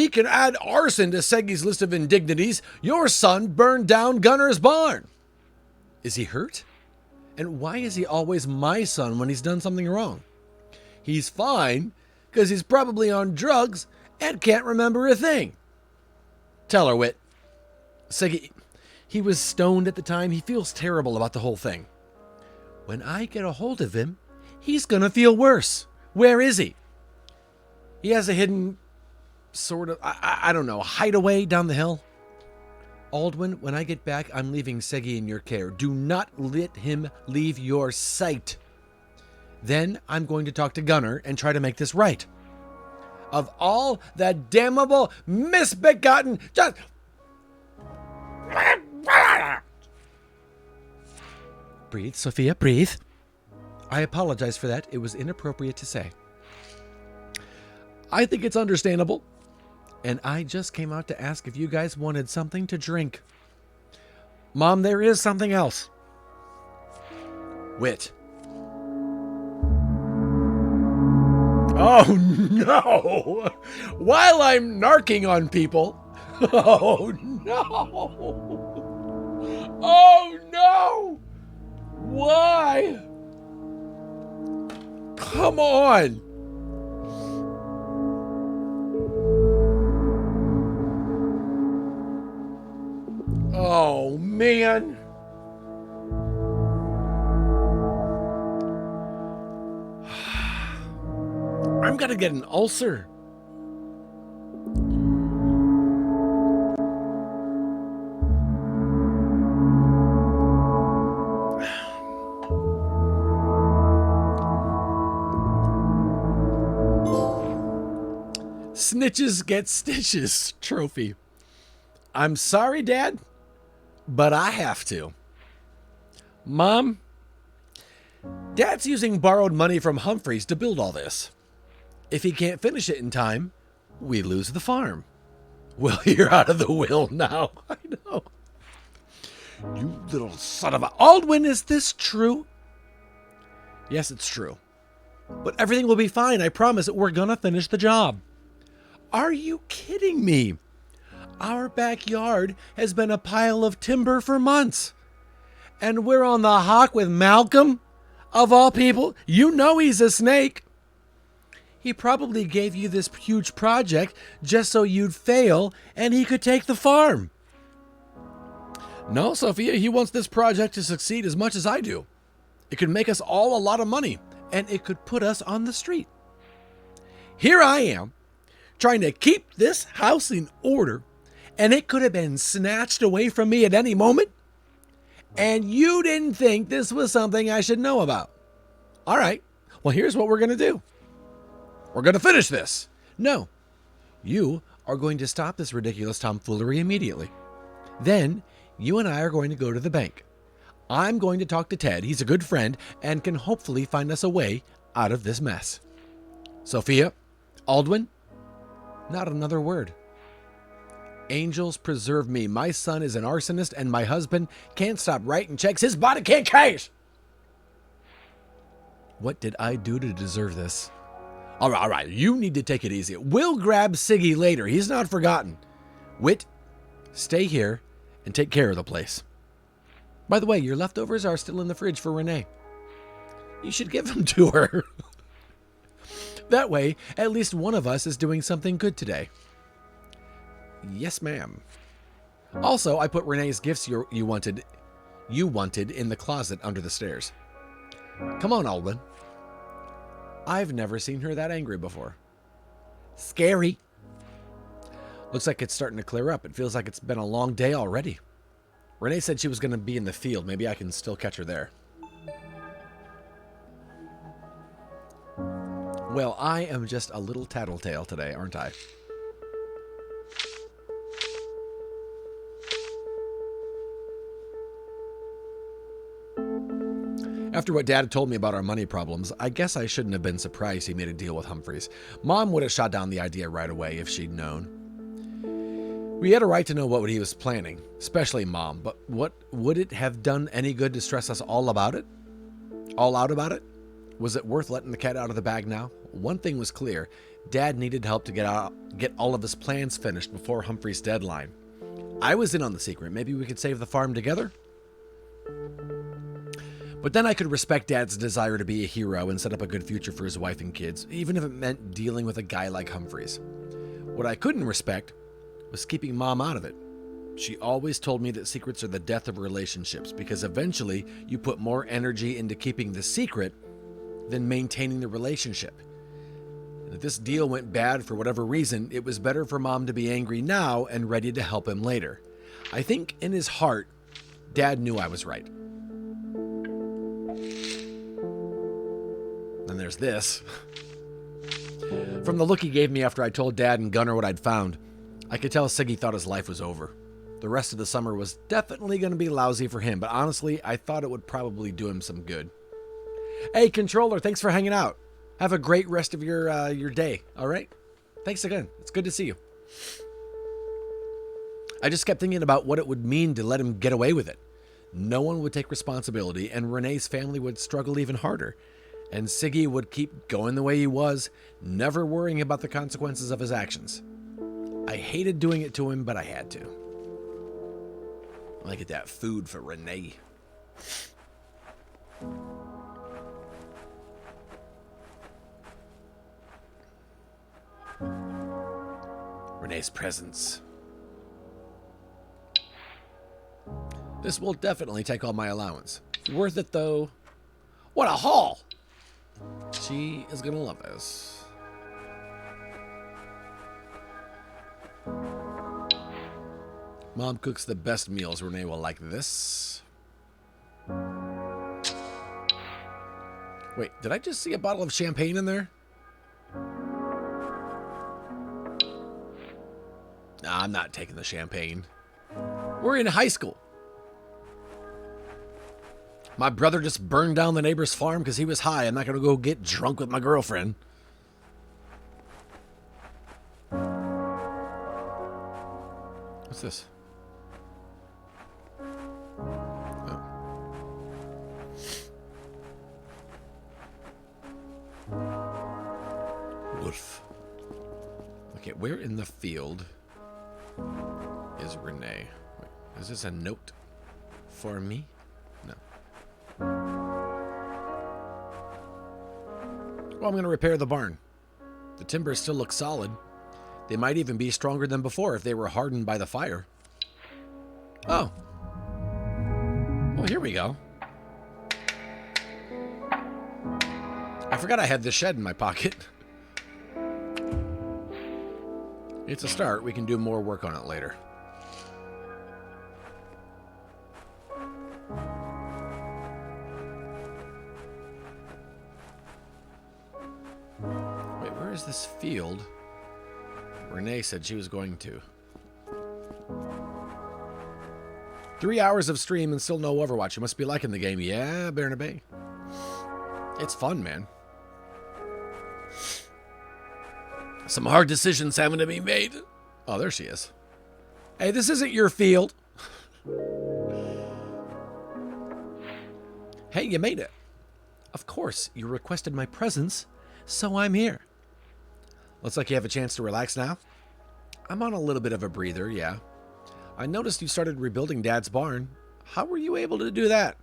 Speaker 1: can add arson to Seggy's list of indignities. Your son burned down Gunner's barn. Is he hurt? And why is he always my son when he's done something wrong? He's fine because he's probably on drugs and can't remember a thing. Tell her, Wit. Siggy, he was stoned at the time. He feels terrible about the whole thing. When I get a hold of him, he's gonna feel worse. Where is he? He has a hidden sort of, I don't know, hideaway down the hill. Aldwin, when I get back, I'm leaving Seggy in your care. Do not let him leave your sight. Then I'm going to talk to Gunnar and try to make this right. Of all the damnable, misbegotten, just... Breathe, Sophia, breathe. I apologize for that. It was inappropriate to say. I think it's understandable. And I just came out to ask if you guys wanted something to drink. Mom, there is something else. Wit. Oh, no. While I'm narking on people. Oh, no. Oh, no. Why? Come on. Oh, man. I'm gonna get an ulcer. Snitches get stitches trophy. I'm sorry, Dad, but I have to. Mom, Dad's using borrowed money from Humphreys to build all this. If he can't finish it in time, we lose the farm. Well, you're out of the will now. I know. You little son of a... Aldwin, is this true? Yes, it's true. But everything will be fine. I promise that we're gonna finish the job. Are you kidding me? Our backyard has been a pile of timber for months. And we're on the hawk with Malcolm? Of all people, you know he's a snake. He probably gave you this huge project just so you'd fail and he could take the farm. No, Sophia, he wants this project to succeed as much as I do. It could make us all a lot of money, and it could put us on the street. Here I am, trying to keep this house in order, and it could have been snatched away from me at any moment, and you didn't think this was something I should know about. All right, well, here's what we're going to do. We're going to finish this. No, you are going to stop this ridiculous tomfoolery immediately. Then you and I are going to go to the bank. I'm going to talk to Ted. He's a good friend and can hopefully find us a way out of this mess. Sophia, Aldwin, not another word. Angels preserve me. My son is an arsonist and my husband can't stop writing checks his body can't cash. What did I do to deserve this? All right, you need to take it easy. We'll grab Siggy later. He's not forgotten. Wit, stay here and take care of the place. By the way, your leftovers are still in the fridge for Renee. You should give them to her. That way, at least one of us is doing something good today. Yes, ma'am. Also, I put Renee's gifts you wanted in the closet under the stairs. Come on, Aldwin. I've never seen her that angry before. Scary. Looks like it's starting to clear up. It feels like it's been a long day already. Renee said she was going to be in the field. Maybe I can still catch her there. Well, I am just a little tattletale today, aren't I? After what Dad had told me about our money problems, I guess I shouldn't have been surprised he made a deal with Humphreys. Mom would have shot down the idea right away if she'd known. We had a right to know what he was planning, especially Mom, but what would it have done any good to stress us all about it? All out about it? Was it worth letting the cat out of the bag now? One thing was clear. Dad needed help to get all of his plans finished before Humphrey's deadline. I was in on the secret. Maybe we could save the farm together? But then I could respect Dad's desire to be a hero and set up a good future for his wife and kids, even if it meant dealing with a guy like Humphreys. What I couldn't respect was keeping Mom out of it. She always told me that secrets are the death of relationships because eventually you put more energy into keeping the secret than maintaining the relationship. And if this deal went bad for whatever reason, it was better for Mom to be angry now and ready to help him later. I think in his heart, Dad knew I was right. Then there's this. From the look he gave me after I told Dad and Gunnar what I'd found, I could tell Siggy thought his life was over. The rest of the summer was definitely going to be lousy for him, but honestly, I thought it would probably do him some good. Hey, Controller, thanks for hanging out. Have a great rest of your day, all right? Thanks again. It's good to see you. I just kept thinking about what it would mean to let him get away with it. No one would take responsibility, and Renee's family would struggle even harder. And Siggy would keep going the way he was, never worrying about the consequences of his actions. I hated doing it to him, but I had to. I get that food for Renee. Renee's presence. This will definitely take all my allowance. Worth it, though. What a haul! She is gonna love this. Mom cooks the best meals. Renee will like this. Wait, did I just see a bottle of champagne in there? Nah, I'm not taking the champagne. We're in high school. My brother just burned down the neighbor's farm because he was high. I'm not going to go get drunk with my girlfriend. What's this? Oh. Wolf. Okay, where in the field is Renee? Wait, is this a note for me? No. Well, I'm going to repair the barn. The timbers still look solid. They might even be stronger than before if they were hardened by the fire. Oh. Well, here we go. I forgot I had this shed in my pocket. It's a start. We can do more work on it later. Wait, where is this field? Renee said she was going to. 3 hours of stream and still no Overwatch. You must be liking the game. Yeah, Barnaby. It's fun, man. Some hard decisions having to be made. Oh, there she is. Hey, this isn't your field. Hey, you made it. Of course, you requested my presence, so I'm here. Looks like you have a chance to relax now. I'm on a little bit of a breather, yeah. I noticed you started rebuilding Dad's barn. How were you able to do that?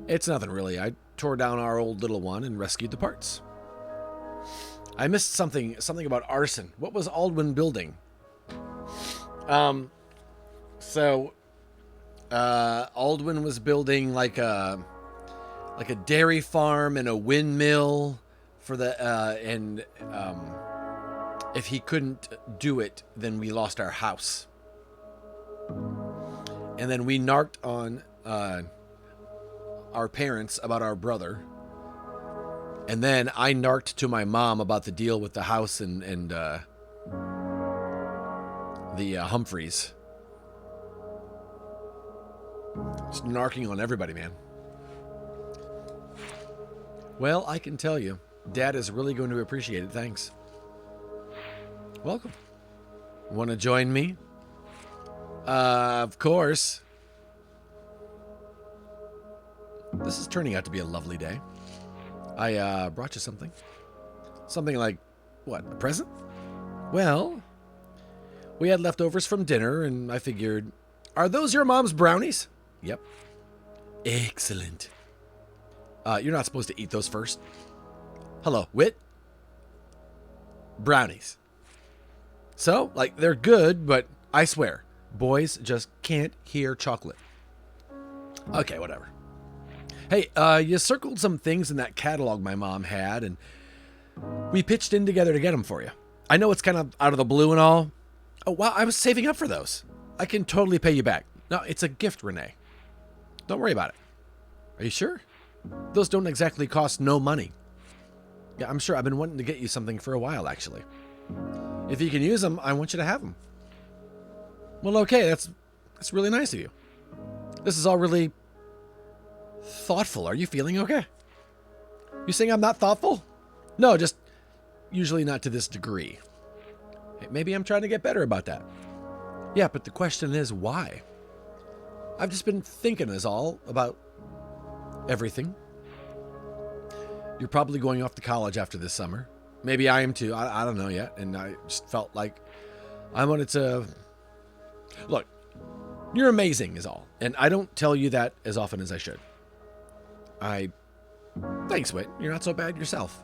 Speaker 1: It's nothing really. I tore down our old little one and rescued the parts. I missed something about arson. What was Aldwin building? Aldwin was building like a dairy farm and a windmill for the if he couldn't do it, then we lost our house. And then we narked on our parents about our brother. And then I narked to my mom about the deal with the house and the Humphreys. Just narking on everybody, man. Well, I can tell you, Dad is really going to appreciate it. Thanks. Welcome. Want to join me? Of course. This is turning out to be a lovely day. I brought you something. Something like, what, a present? Well, we had leftovers from dinner, and I figured, are those your mom's brownies? Yep. Excellent. You're not supposed to eat those first. Hello, Wit. Brownies. So, like, they're good, but I swear, boys just can't hear chocolate. Okay, whatever. Hey, you circled some things in that catalog my mom had, and we pitched in together to get them for you. I know it's kind of out of the blue and all. Oh, wow, I was saving up for those. I can totally pay you back. No, it's a gift, Renee. Don't worry about it. Are you sure? Those don't exactly cost no money. Yeah, I'm sure. I've been wanting to get you something for a while, actually. If you can use them, I want you to have them. Well, okay, that's really nice of you. This is all really thoughtful. Are you feeling okay? You saying I'm not thoughtful? No, just usually not to this degree. Hey, maybe I'm trying to get better about that. Yeah, but the question is why? I've just been thinking is all about everything. You're probably going off to college after this summer. Maybe I am too. I don't know yet. And I just felt like I wanted to... Look, you're amazing is all. And I don't tell you that as often as I should. Thanks, Whit. You're not so bad yourself.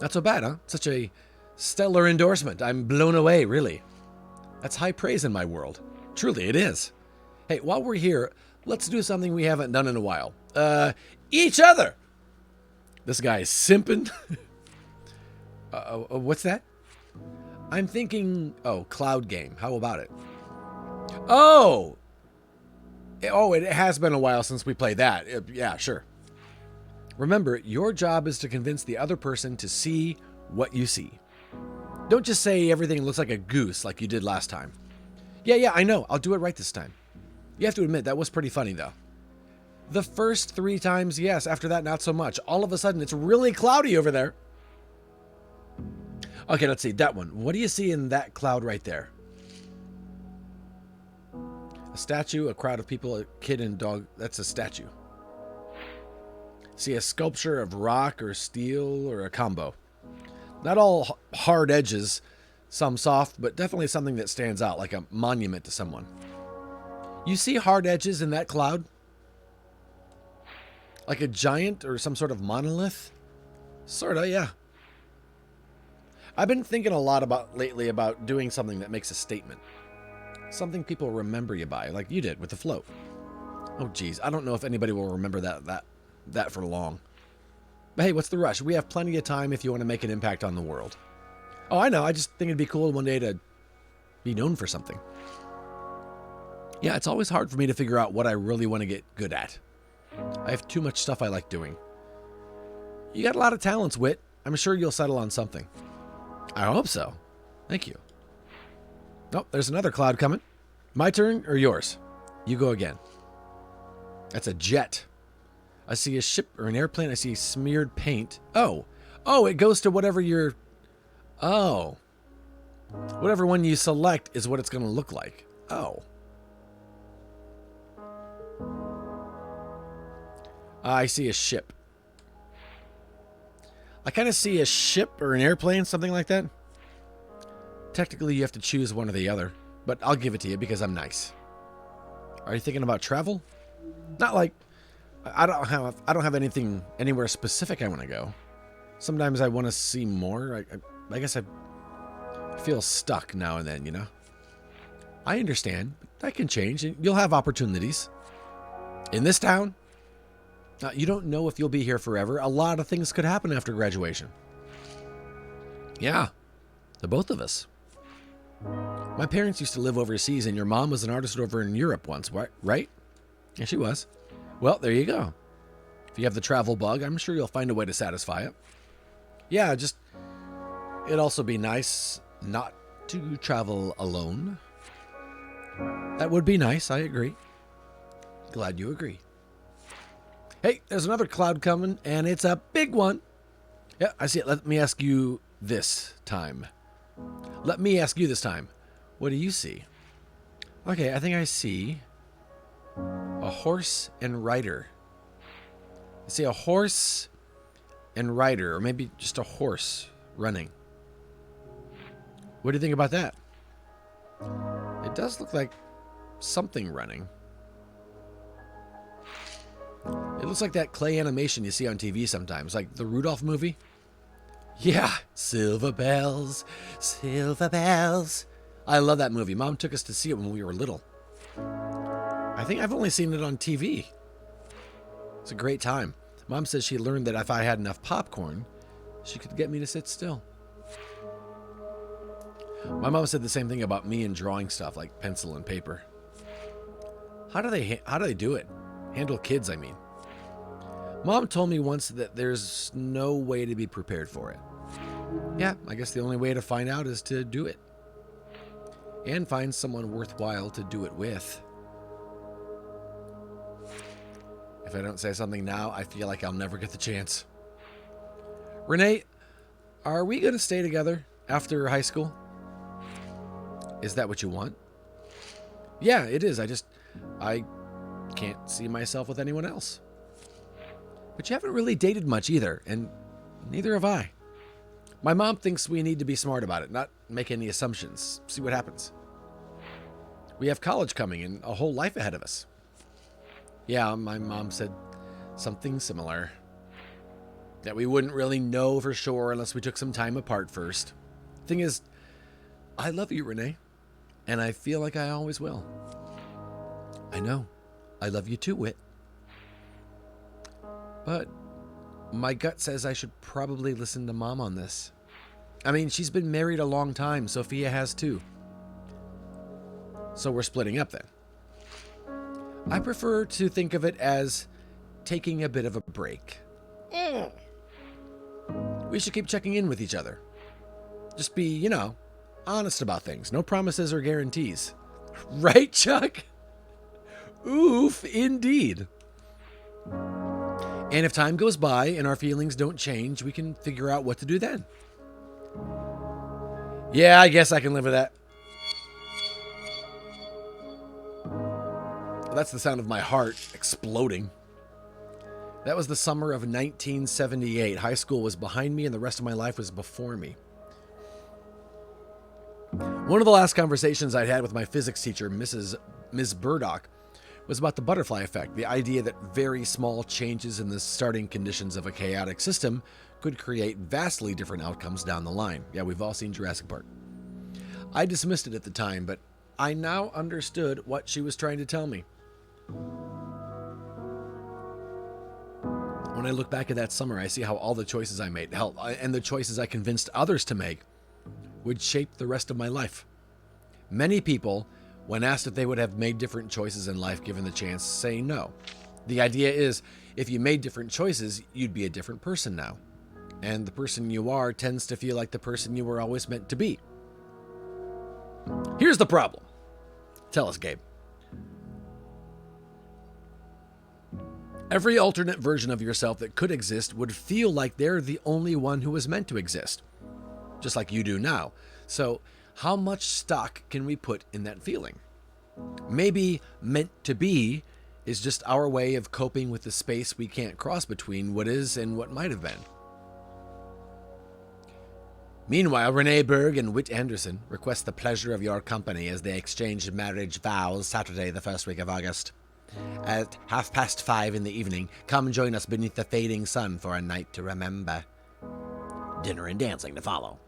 Speaker 1: Not so bad, huh? Such a stellar endorsement. I'm blown away, really. That's high praise in my world. Truly, it is. Hey, while we're here, let's do something we haven't done in a while. Each other! This guy is simping. What's that? I'm thinking, cloud game. How about it? Oh, it has been a while since we played that. Yeah, sure. Remember, your job is to convince the other person to see what you see. Don't just say everything looks like a goose like you did last time. Yeah, I know. I'll do it right this time. You have to admit, that was pretty funny, though. The first 3 times, yes. After that, not so much. All of a sudden, it's really cloudy over there. Okay, let's see. That one. What do you see in that cloud right there? A statue, a crowd of people, a kid and dog. That's a statue. See a sculpture of rock or steel or a combo. Not all hard edges, some soft, but definitely something that stands out, like a monument to someone. You see hard edges in that cloud? Like a giant or some sort of monolith? Sorta, yeah. I've been thinking a lot lately about doing something that makes a statement. Something people remember you by, like you did with the float. Oh, geez, I don't know if anybody will remember that for long. But hey, what's the rush? We have plenty of time if you want to make an impact on the world. Oh, I know. I just think it'd be cool one day to be known for something. Yeah, it's always hard for me to figure out what I really want to get good at. I have too much stuff I like doing. You got a lot of talents, Whit. I'm sure you'll settle on something. I hope so. Thank you. Oh, there's another cloud coming. My turn or yours? You go again. That's a jet. I see a ship or an airplane. I see smeared paint. Oh, it goes to whatever you're... Oh. Whatever one you select is what it's going to look like. Oh. I see a ship. I kind of see a ship or an airplane, something like that. Technically, you have to choose one or the other, but I'll give it to you because I'm nice. Are you thinking about travel? Not like... I don't have anything anywhere specific I want to go. Sometimes I want to see more. I guess I feel stuck now and then, you know? I understand. That can change, and you'll have opportunities. In this town, you don't know if you'll be here forever. A lot of things could happen after graduation. Yeah, the both of us. My parents used to live overseas, and your mom was an artist over in Europe once, right? Yeah, she was. Well, there you go. If you have the travel bug, I'm sure you'll find a way to satisfy it. Yeah, it'd also be nice not to travel alone. That would be nice, I agree. Glad you agree. Hey, there's another cloud coming, and it's a big one. Yeah, I see it. Let me ask you this time. What do you see? Okay, I think I see a horse and rider. I see a horse and rider, or maybe just a horse running. What do you think about that? It does look like something running. It looks like that clay animation you see on TV sometimes, like the Rudolph movie. Yeah, Silver Bells, Silver Bells. I love that movie. Mom took us to see it when we were little. I think I've only seen it on TV. It's a great time. Mom says she learned that if I had enough popcorn, she could get me to sit still. My mom said the same thing about me and drawing stuff like pencil and paper. How do they do it? Handle kids, I mean. Mom told me once that there's no way to be prepared for it. Yeah, I guess the only way to find out is to do it. And find someone worthwhile to do it with. If I don't say something now, I feel like I'll never get the chance. Renee, are we going to stay together after high school? Is that what you want? Yeah, it is. I can't see myself with anyone else. But you haven't really dated much either, and neither have I. My mom thinks we need to be smart about it, not make any assumptions. See what happens. We have college coming and a whole life ahead of us. Yeah, my mom said something similar. That we wouldn't really know for sure unless we took some time apart first. Thing is, I love you, Renee. And I feel like I always will. I know. I love you too, Whit. But my gut says I should probably listen to Mom on this. I mean, she's been married a long time. Sophia has too. So we're splitting up then. I prefer to think of it as taking a bit of a break. We should keep checking in with each other. Just be, honest about things. No promises or guarantees. Right, Chuck? Oof, indeed. And if time goes by and our feelings don't change, we can figure out what to do then. Yeah, I guess I can live with that. Well, that's the sound of my heart exploding. That was the summer of 1978. High school was behind me and the rest of my life was before me. One of the last conversations I'd had with my physics teacher, Ms. Burdock, was about the butterfly effect, the idea that very small changes in the starting conditions of a chaotic system could create vastly different outcomes down the line. Yeah, we've all seen Jurassic Park. I dismissed it at the time, but I now understood what she was trying to tell me. When I look back at that summer, I see how all the choices I made, and the choices I convinced others to make, would shape the rest of my life. Many people, when asked if they would have made different choices in life given the chance, say no. The idea is, if you made different choices, you'd be a different person now. And the person you are tends to feel like the person you were always meant to be. Here's the problem. Tell us, Gabe. Every alternate version of yourself that could exist would feel like they're the only one who was meant to exist. Just like you do now. So, how much stock can we put in that feeling? Maybe meant to be is just our way of coping with the space we can't cross between what is and what might have been. Meanwhile, Renee Berg and Whit Anderson request the pleasure of your company as they exchange marriage vows Saturday, the first week of August. At 5:30 in the evening, come join us beneath the fading sun for a night to remember. Dinner and dancing to follow.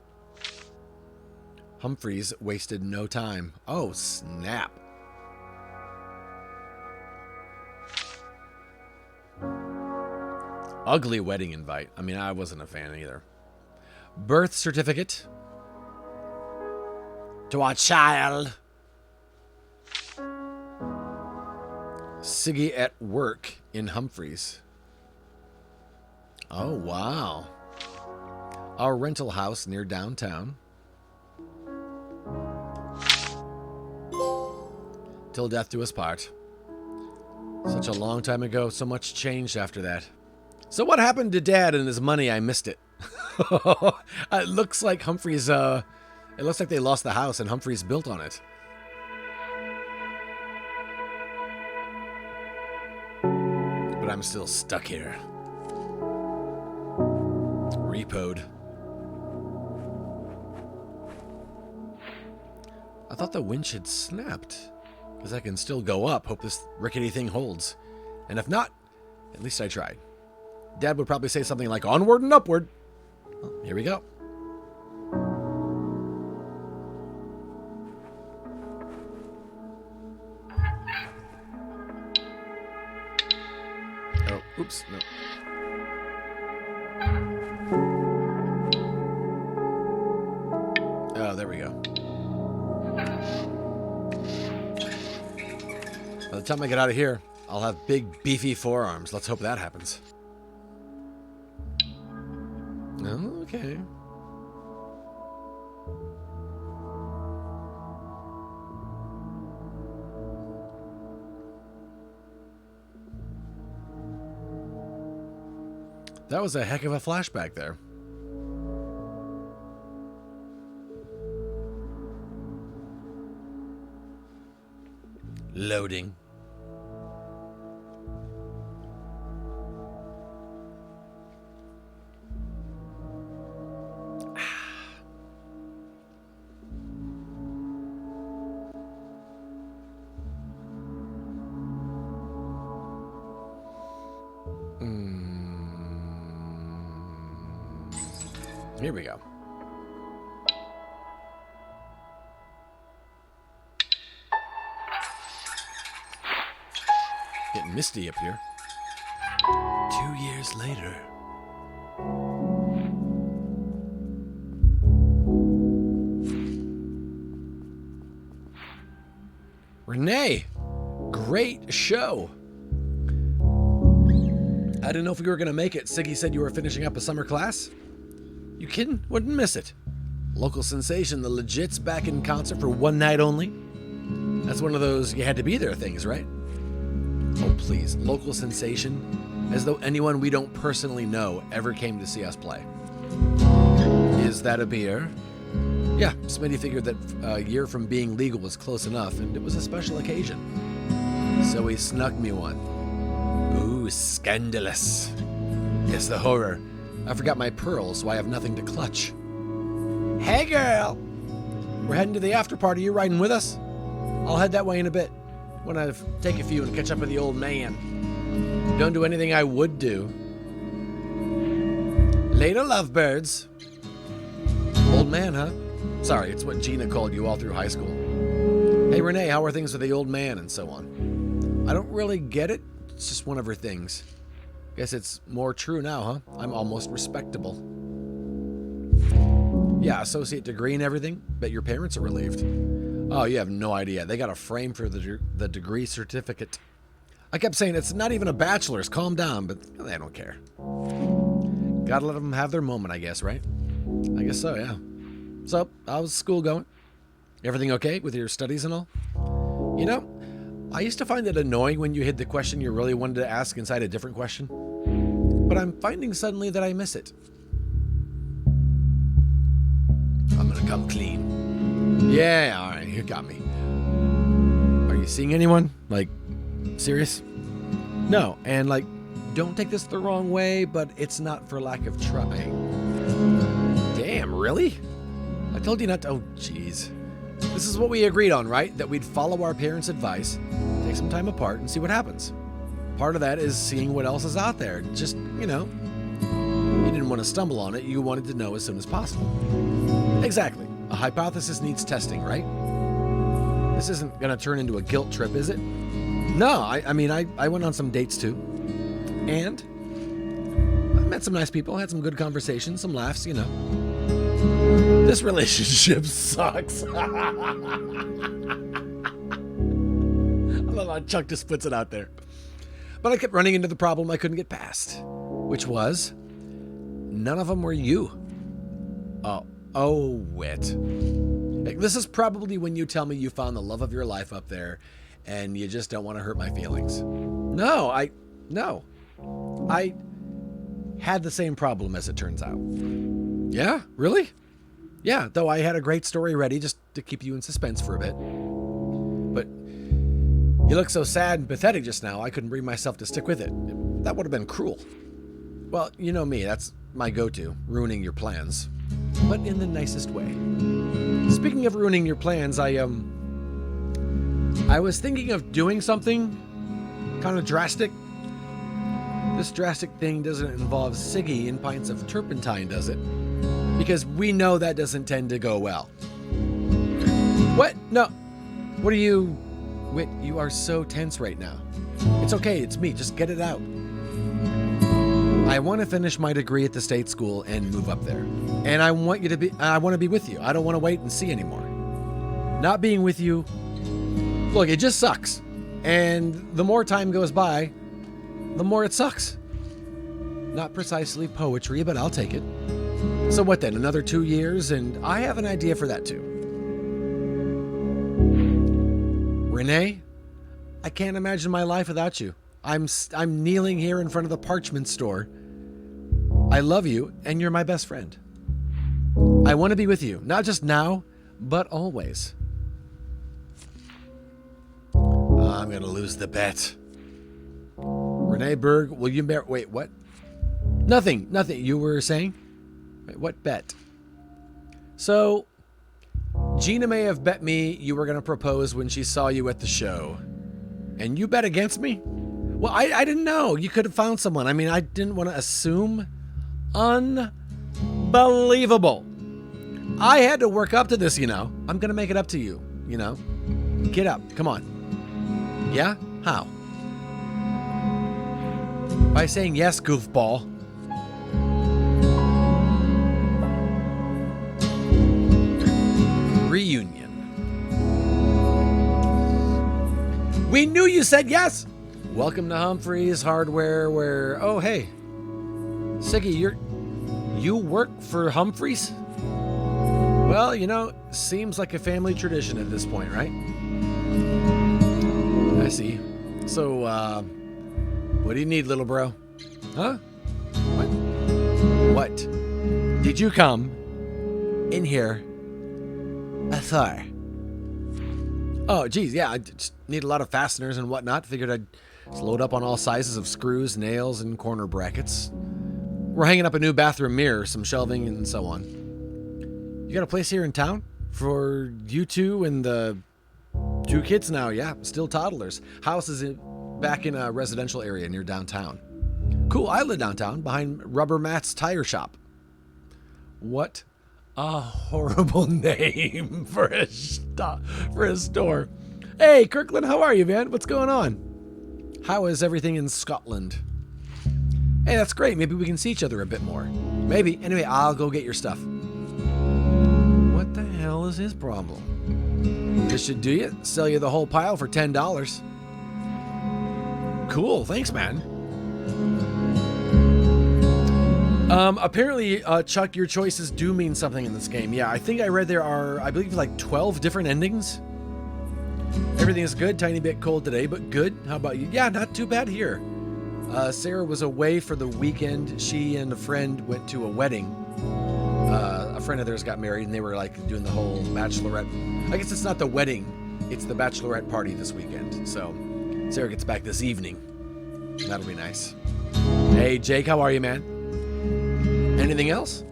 Speaker 1: Humphreys wasted no time. Oh, snap. Ugly wedding invite. I mean, I wasn't a fan either. Birth certificate. To our child. Siggy at work in Humphreys. Oh, wow. Our rental house near downtown. Till death do us part. Such a long time ago, so much changed after that. So what happened to Dad and his money? I missed it. It looks like Humphreys, it looks like they lost the house and Humphreys built on it. But I'm still stuck here. Repoed. I thought the winch had snapped. Because I can still go up. Hope this rickety thing holds. And if not, at least I tried. Dad would probably say something like, onward and upward. Well, here we go. Oh, oops, no. Oh, there we go. By the time I get out of here, I'll have big, beefy forearms. Let's hope that happens. Oh, okay. That was a heck of a flashback there. Loading. Here we go. Getting misty up here. 2 years later. Renee, great show. I didn't know if we were going to make it. Siggy said you were finishing up a summer class. You kidding? Wouldn't miss it. Local sensation, the Legits back in concert for one night only. That's one of those you had to be there things, right? Oh, please. Local sensation. As though anyone we don't personally know ever came to see us play. Is that a beer? Yeah, Smitty figured that a year from being legal was close enough, and it was a special occasion. So he snuck me one. Ooh, scandalous. Yes, the horror. I forgot my pearls, so I have nothing to clutch. Hey, girl! We're heading to the after party. You riding with us? I'll head that way in a bit. When I take a few and catch up with the old man. Don't do anything I would do. Later, lovebirds. Old man, huh? Sorry, it's what Gina called you all through high school. Hey, Renee, how are things with the old man and so on? I don't really get it. It's just one of her things. Guess it's more true now, huh? I'm almost respectable. Yeah, associate degree and everything. Bet your parents are relieved. Oh, you have no idea. They got a frame for the degree certificate. I kept saying it's not even a bachelor's. Calm down, but they don't care. Gotta let them have their moment, I guess, right? I guess so, yeah. So, how's school going? Everything okay with your studies and all? You know, I used to find it annoying when you hid the question you really wanted to ask inside a different question. But I'm finding suddenly that I miss it. I'm gonna come clean. Yeah, alright, you got me. Are you seeing anyone? Like, serious? No, and like, don't take this the wrong way, but it's not for lack of trying. Damn, really? I told you not to. Oh, jeez. This is what we agreed on, right? That we'd follow our parents' advice, take some time apart, and see what happens. Part of that is seeing what else is out there. Just, you know, you didn't want to stumble on it. You wanted to know as soon as possible. Exactly. A hypothesis needs testing, right? This isn't going to turn into a guilt trip, is it? No, I mean, I went on some dates too. And I met some nice people, had some good conversations, some laughs, you know. This relationship sucks. I love how Chuck just puts it out there. But I kept running into the problem I couldn't get past, which was none of them were you. Oh, wit. Like, this is probably when you tell me you found the love of your life up there and you just don't want to hurt my feelings. No. I had the same problem as it turns out. Yeah, really? Yeah, though I had a great story ready just to keep you in suspense for a bit. But you look so sad and pathetic just now, I couldn't bring myself to stick with it. That would have been cruel. Well, you know me, that's my go-to, ruining your plans. But in the nicest way. Speaking of ruining your plans, I was thinking of doing something kind of drastic. This drastic thing doesn't involve Siggy and pints of turpentine, does it? because we know that doesn't tend to go well. What? No. What are you... Wait, you are so tense right now. It's okay, it's me. Just get it out. I want to finish my degree at the state school and move up there. And I want you to be... I want to be with you. I don't want to wait and see anymore. Not being with you... Look, it just sucks. And the more time goes by, the more it sucks. Not precisely poetry, but I'll take it. So what then? Another 2 years, and I have an idea for that too. Renee, I can't imagine my life without you. I'm kneeling here in front of the parchment store. I love you, and you're my best friend. I want to be with you, not just now, but always. I'm gonna lose the bet. Renee Berg, will you marry... Wait, what? Nothing. You were saying? Wait, what bet? So, Gina may have bet me you were gonna propose when she saw you at the show. And you bet against me? Well, I didn't know. You could have found someone. I mean, I didn't want to assume. Unbelievable. I had to work up to this, you know. I'm gonna make it up to you, you know. Get up. Come on. Yeah? How? By saying yes, goofball. Reunion. We knew you said yes! Welcome to Humphreys Hardware where... Oh, hey. Siggy, you work for Humphreys? Well, you know, seems like a family tradition at this point, right? I see. So, what do you need, little bro? Huh? What? Did you come in here a Thor? Oh, geez, yeah, I just need a lot of fasteners and whatnot. Figured I'd just load up on all sizes of screws, nails, and corner brackets. We're hanging up a new bathroom mirror, some shelving, and so on. You got a place here in town? For you two and the 2 kids now, yeah, still toddlers. House is back in a residential area near downtown. Cool, I live downtown, behind Rubber Matt's tire shop. What a horrible name for a store. Hey, Kirkland, how are you, man? What's going on? How is everything in Scotland? Hey, that's great. Maybe we can see each other a bit more. Maybe. Anyway, I'll go get your stuff. What the hell is his problem? This should do you. Sell you the whole pile for $10. Cool. Thanks, man. Apparently, Chuck, your choices do mean something in this game. Yeah, I think I read there are, I believe, like 12 different endings. Everything is good. Tiny bit cold today, but good. How about you? Yeah, not too bad here. Sarah was away for the weekend. She and a friend went to a wedding. A friend of theirs got married, and they were like doing the whole bachelorette. I guess it's not the wedding, it's the bachelorette party this weekend. So Sarah gets back this evening. That'll be nice. Hey, Jake, how are you, man? Anything else?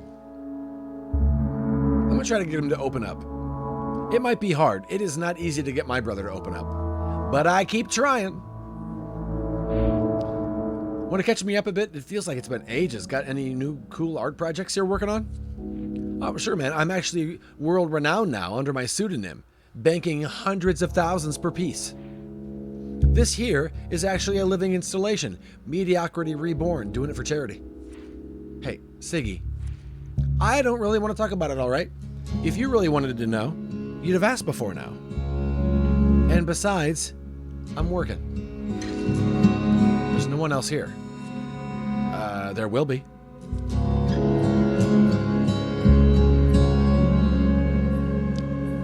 Speaker 1: I'm gonna try to get him to open up. It might be hard. It is not easy to get my brother to open up, but I keep trying. Want to catch me up a bit? It feels like it's been ages. Got any new cool art projects you're working on? Oh, sure, man. I'm actually world-renowned now under my pseudonym, banking hundreds of thousands per piece. This here is actually a living installation. Mediocrity Reborn, doing it for charity. Hey, Siggy, I don't really want to talk about it, all right? If you really wanted to know, you'd have asked before now. And besides, I'm working. There's no one else here. There will be.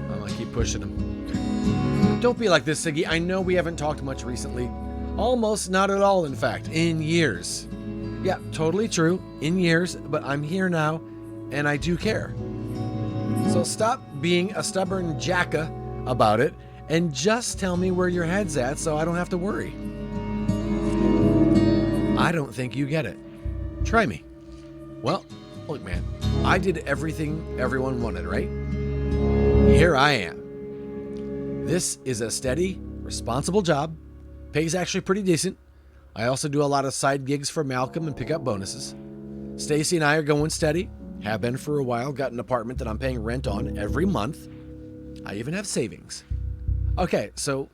Speaker 1: I'm gonna keep pushing him. Don't be like this, Siggy. I know we haven't talked much recently. Almost not at all, in fact. In years. Yeah, totally true. In years, but I'm here now, and I do care. So stop being a stubborn jacka about it, and just tell me where your head's at so I don't have to worry. I don't think you get it. Try me. Well, look, man, I did everything everyone wanted, right? Here I am. This is a steady, responsible job. Pays actually pretty decent. I also do a lot of side gigs for Malcolm and pick up bonuses. Stacy and I are going steady. Have been for a while. Got an apartment that I'm paying rent on every month. I even have savings. Okay, so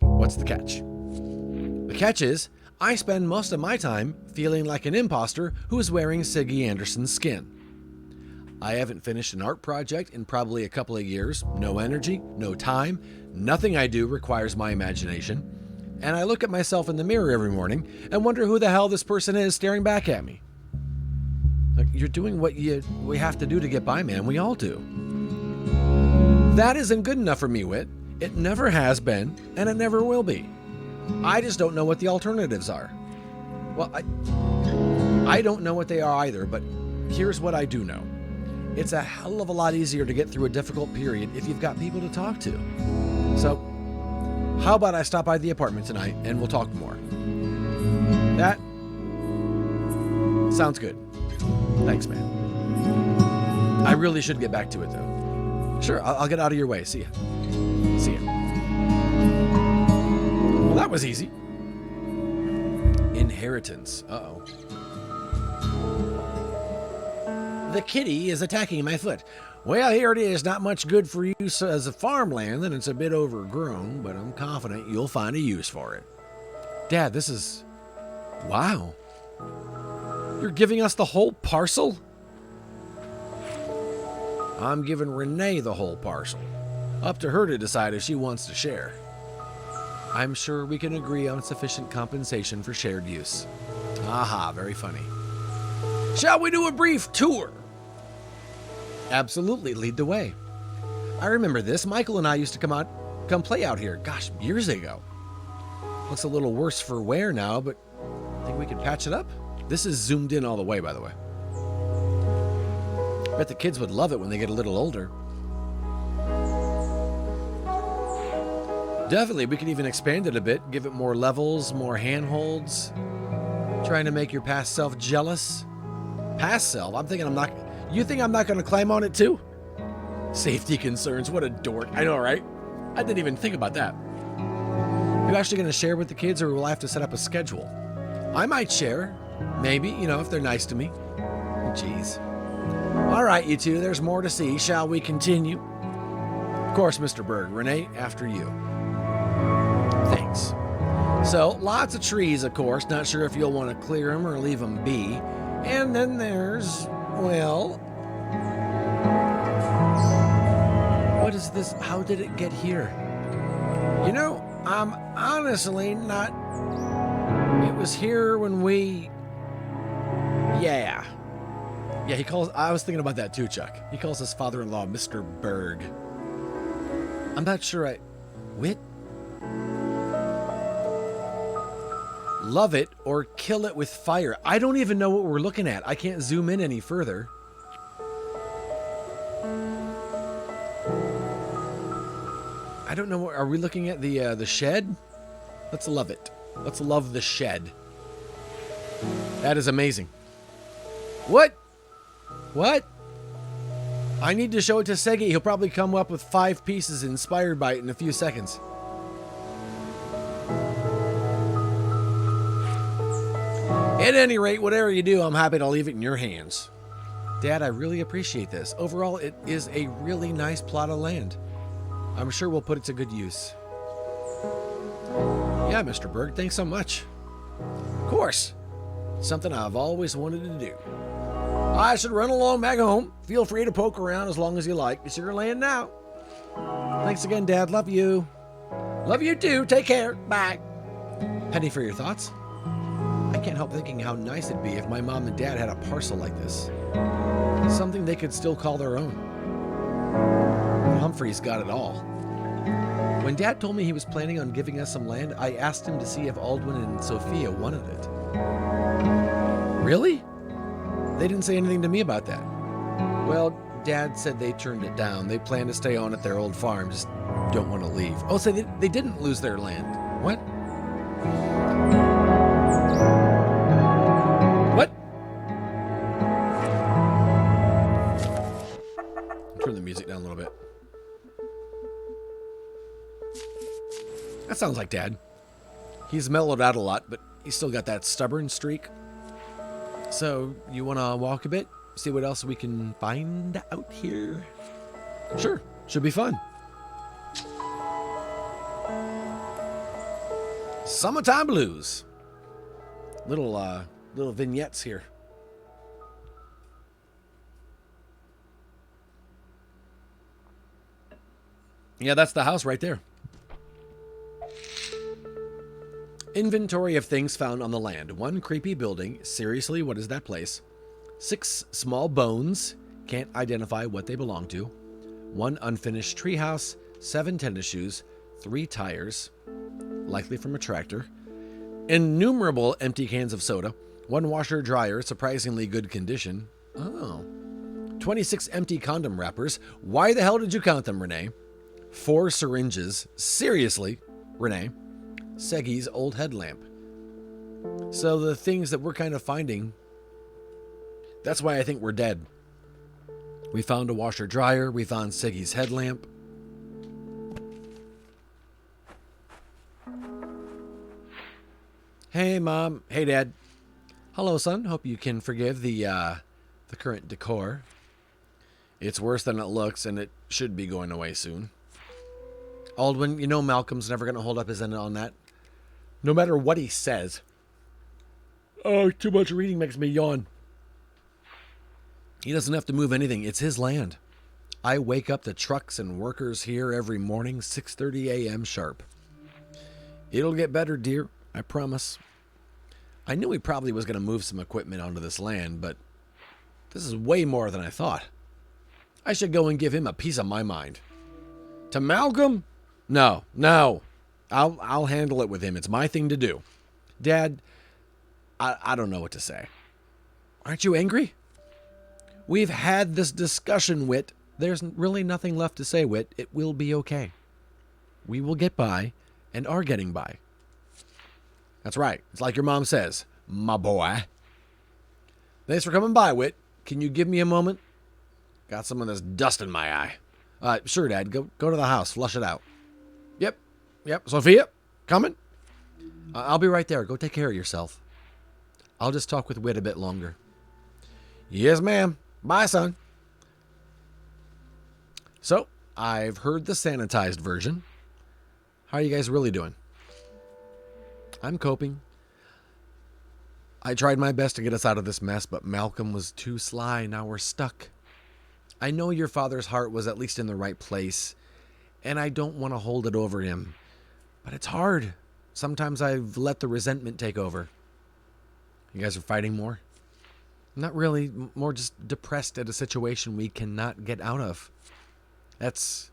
Speaker 1: what's the catch? The catch is I spend most of my time feeling like an imposter who is wearing Siggy Anderson's skin. I haven't finished an art project in probably a couple of years. No energy, no time. Nothing I do requires my imagination. And I look at myself in the mirror every morning and wonder who the hell this person is staring back at me. Like, you're doing what we have to do to get by, man. We all do. That isn't good enough for me, Wit. It never has been, and it never will be. I just don't know what the alternatives are. Well, I don't know what they are either, but here's what I do know. It's a hell of a lot easier to get through a difficult period if you've got people to talk to. So, how about I stop by the apartment tonight and we'll talk more? That sounds good. Thanks, man. I really should get back to it, though. Sure, I'll get out of your way. See ya. See ya. Well, that was easy. Inheritance. Uh-oh. The kitty is attacking my foot. Well, here it is. Not much good for use as a farmland, and it's a bit overgrown, but I'm confident you'll find a use for it. Dad, this is... Wow. You're giving us the whole parcel? I'm giving Renee the whole parcel. Up to her to decide if she wants to share. I'm sure we can agree on sufficient compensation for shared use. Aha, very funny. Shall we do a brief tour? Absolutely, lead the way. I remember this. Michael and I used to come play out here. Gosh, years ago. Looks a little worse for wear now, but I think we could patch it up. This is zoomed in all the way, by the way. Bet the kids would love it when they get a little older. Definitely, we could even expand it a bit, give it more levels, more handholds. Trying to make your past self jealous. Past self? I'm thinking I'm not... You think I'm not going to climb on it too? Safety concerns, what a dork. I know, right? I didn't even think about that. You actually going to share with the kids, or will I have to set up a schedule? I might share. Maybe, if they're nice to me. Jeez. All right, you two, there's more to see. Shall we continue? Of course, Mr. Berg. Renee, after you. Thanks. So, lots of trees, of course. Not sure if you'll want to clear them or leave them be. And then there's, well... What is this? How did it get here? I'm honestly not... It was here when we... Yeah, he calls... I was thinking about that too, Chuck. He calls his father-in-law Mr. Berg. I'm not sure Wit? Love it or kill it with fire. I don't even know what we're looking at. I can't zoom in any further. I don't know. Are we looking at the shed? Let's love it. Let's love the shed. That is amazing. What? I need to show it to Segi. He'll probably come up with 5 pieces inspired by it in a few seconds. At any rate, whatever you do, I'm happy to leave it in your hands. Dad, I really appreciate this. Overall, it is a really nice plot of land. I'm sure we'll put it to good use. Yeah, Mr. Berg, thanks so much. Of course. Something I've always wanted to do. I should run along back home. Feel free to poke around as long as you like. It's your land now. Thanks again, Dad. Love you. Love you too. Take care. Bye. Penny for your thoughts? I can't help thinking how nice it'd be if my mom and dad had a parcel like this. Something they could still call their own. Humphrey's got it all. When Dad told me he was planning on giving us some land, I asked him to see if Aldwin and Sophia wanted it. Really? They didn't say anything to me about that. Well, Dad said they turned it down. They plan to stay on at their old farm, just don't want to leave. Oh, so they didn't lose their land. What? What? Turn the music down a little bit. That sounds like Dad. He's mellowed out a lot, but he's still got that stubborn streak. So, you want to walk a bit? see what else we can find out here. Sure, should be fun. Summertime Blues. Little vignettes here. Yeah, that's the house right there. Inventory of things found on the land. 1 creepy building. Seriously, what is that place? 6 small bones. Can't identify what they belong to. 1 unfinished treehouse. 7 tennis shoes. 3 tires. Likely from a tractor. Innumerable empty cans of soda. 1 washer dryer. Surprisingly good condition. Oh. 26 empty condom wrappers. Why the hell did you count them, Renee? 4 syringes. Seriously, Renee. Seggy's old headlamp. So the things that we're kind of finding, that's why I think we're dead. We found a washer dryer. We found Seggy's headlamp. Hey, Mom. Hey, Dad. Hello, son. Hope you can forgive the current decor. It's worse than it looks, and it should be going away soon. Aldwin, you know Malcolm's never going to hold up his end on that. No matter what he says. Oh, too much reading makes me yawn. He doesn't have to move anything. It's his land. I wake up the trucks and workers here every morning, 6:30 a.m. sharp. It'll get better, dear. I promise. I knew he probably was going to move some equipment onto this land, but this is way more than I thought. I should go and give him a piece of my mind. To Malcolm? No. I'll handle it with him. It's my thing to do. Dad, I don't know what to say. Aren't you angry? We've had this discussion, Whit. There's really nothing left to say, Whit. It will be okay. We will get by and are getting by. That's right. It's like your mom says, my boy. Thanks for coming by, Whit. Can you give me a moment? Got some of this dust in my eye. Sure, Dad. Go to the house. Flush it out. Yep. Sophia, coming? I'll be right there. Go take care of yourself. I'll just talk with Whit a bit longer. Yes, ma'am. Bye, son. So, I've heard the sanitized version. How are you guys really doing? I'm coping. I tried my best to get us out of this mess, but Malcolm was too sly. Now we're stuck. I know your father's heart was at least in the right place, and I don't want to hold it over him. But it's hard. Sometimes I've let the resentment take over. You guys are fighting more? Not really. More just depressed at a situation we cannot get out of. That's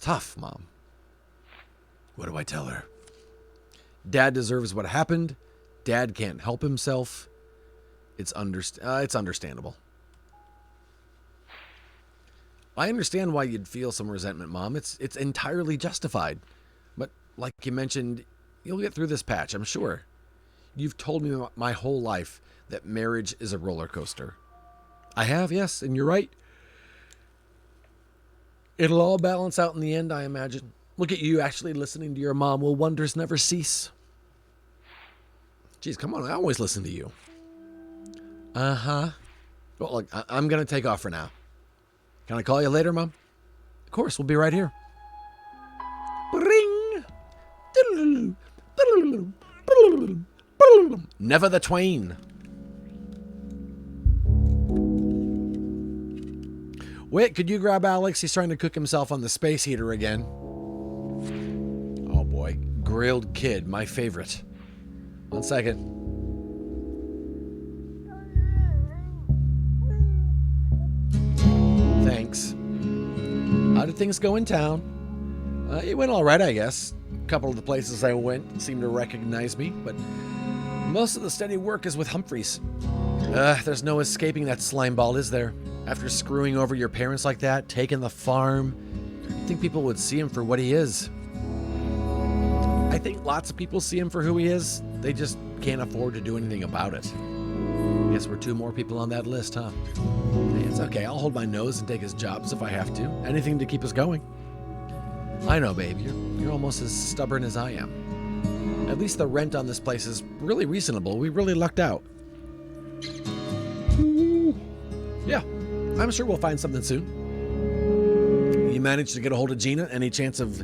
Speaker 1: tough, Mom. What do I tell her? Dad deserves what happened. Dad can't help himself. It's understandable. I understand why you'd feel some resentment, Mom. It's entirely justified. But like you mentioned, you'll get through this patch, I'm sure. You've told me my whole life that marriage is a roller coaster. I have, yes, and you're right. It'll all balance out in the end, I imagine. Look at you actually listening to your mom. Will wonders never cease? Jeez, come on, I always listen to you. Uh-huh. Well, look, I'm going to take off for now. Can I call you later, Mom? Of course, we'll be right here. Bring. Never the twain. Wait, could you grab Alex? He's trying to cook himself on the space heater again. Oh boy, grilled kid, my favorite. 1 second. Thanks. How did things go in town? It went all right, I guess. A couple of the places I went seemed to recognize me, but most of the steady work is with Humphreys. There's no escaping that slime ball, is there? After screwing over your parents like that, taking the farm, I think people would see him for what he is. I think lots of people see him for who he is. They just can't afford to do anything about it. Guess we're 2 more people on that list, huh? Hey, it's okay. I'll hold my nose and take his jobs if I have to. Anything to keep us going. I know, babe. You're almost as stubborn as I am. At least the rent on this place is really reasonable. We really lucked out. I'm sure we'll find something soon. You managed to get a hold of Gina? Any chance of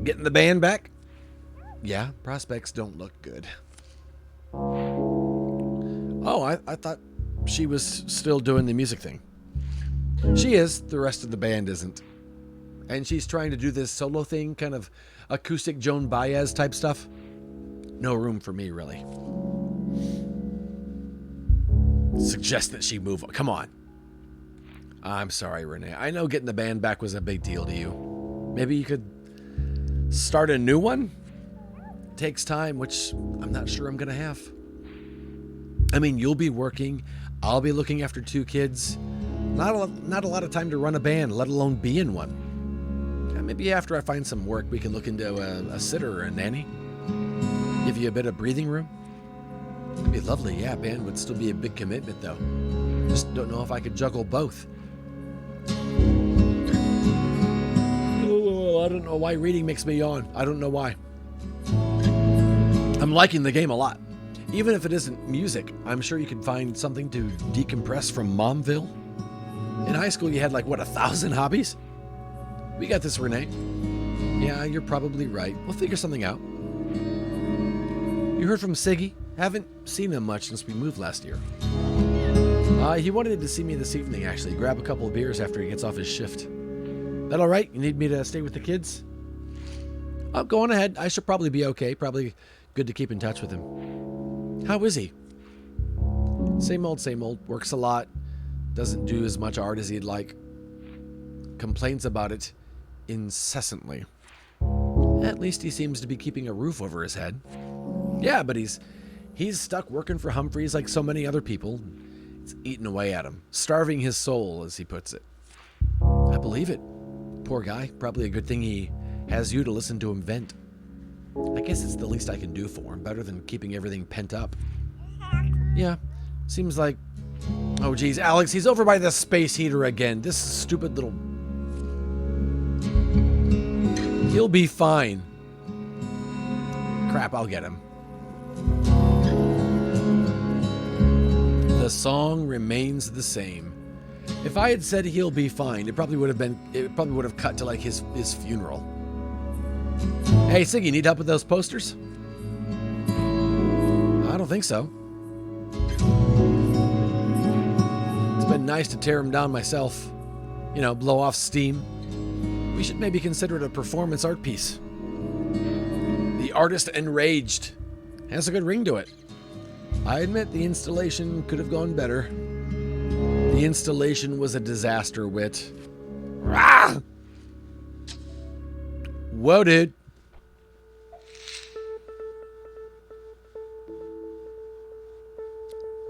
Speaker 1: getting the band back? Yeah, prospects don't look good. Oh, I thought she was still doing the music thing. She is. The rest of the band isn't. And she's trying to do this solo thing, kind of acoustic Joan Baez type stuff. No room for me, really. Suggest that she move on. Come on. I'm sorry, Renee. I know getting the band back was a big deal to you. Maybe you could start a new one? Takes time, which I'm not sure I'm going to have. I mean, you'll be working. I'll be looking after 2 kids. Not a lot of time to run a band, let alone be in one. Maybe after I find some work, we can look into a sitter or a nanny. Give you a bit of breathing room. That'd be lovely. Yeah, band would still be a big commitment, though. Just don't know if I could juggle both. Oh, I don't know why reading makes me yawn. I don't know why. I'm liking the game a lot. Even if it isn't music, I'm sure you could find something to decompress from Momville. In high school, you had 1,000 hobbies? We got this, Renee. Yeah, you're probably right. We'll figure something out. You heard from Siggy? Haven't seen him much since we moved last year. He wanted to see me this evening, actually. Grab a couple of beers after he gets off his shift. That all right? You need me to stay with the kids? Oh, go on ahead. I should probably be okay. Probably good to keep in touch with him. How is he? Same old, same old. Works a lot. Doesn't do as much art as he'd like. Complains about it incessantly. At least he seems to be keeping a roof over his head. Yeah, but he's stuck working for Humphreys like so many other people. It's eating away at him. Starving his soul, as he puts it. I believe it. Poor guy. Probably a good thing he has you to listen to him vent. I guess it's the least I can do for him. Better than keeping everything pent up. Yeah, seems like... Oh, geez, Alex, he's over by the space heater again. This stupid little... He'll be fine. Crap, I'll get him. The song remains the same. If I had said he'll be fine, it probably would have cut to his funeral. Hey, Siggy, need help with those posters? I don't think so. It's been nice to tear them down myself. Blow off steam. We should maybe consider it a performance art piece. The Artist Enraged. Has a good ring to it. I admit the installation could have gone better. The installation was a disaster, Wit. Rah! Whoa, dude.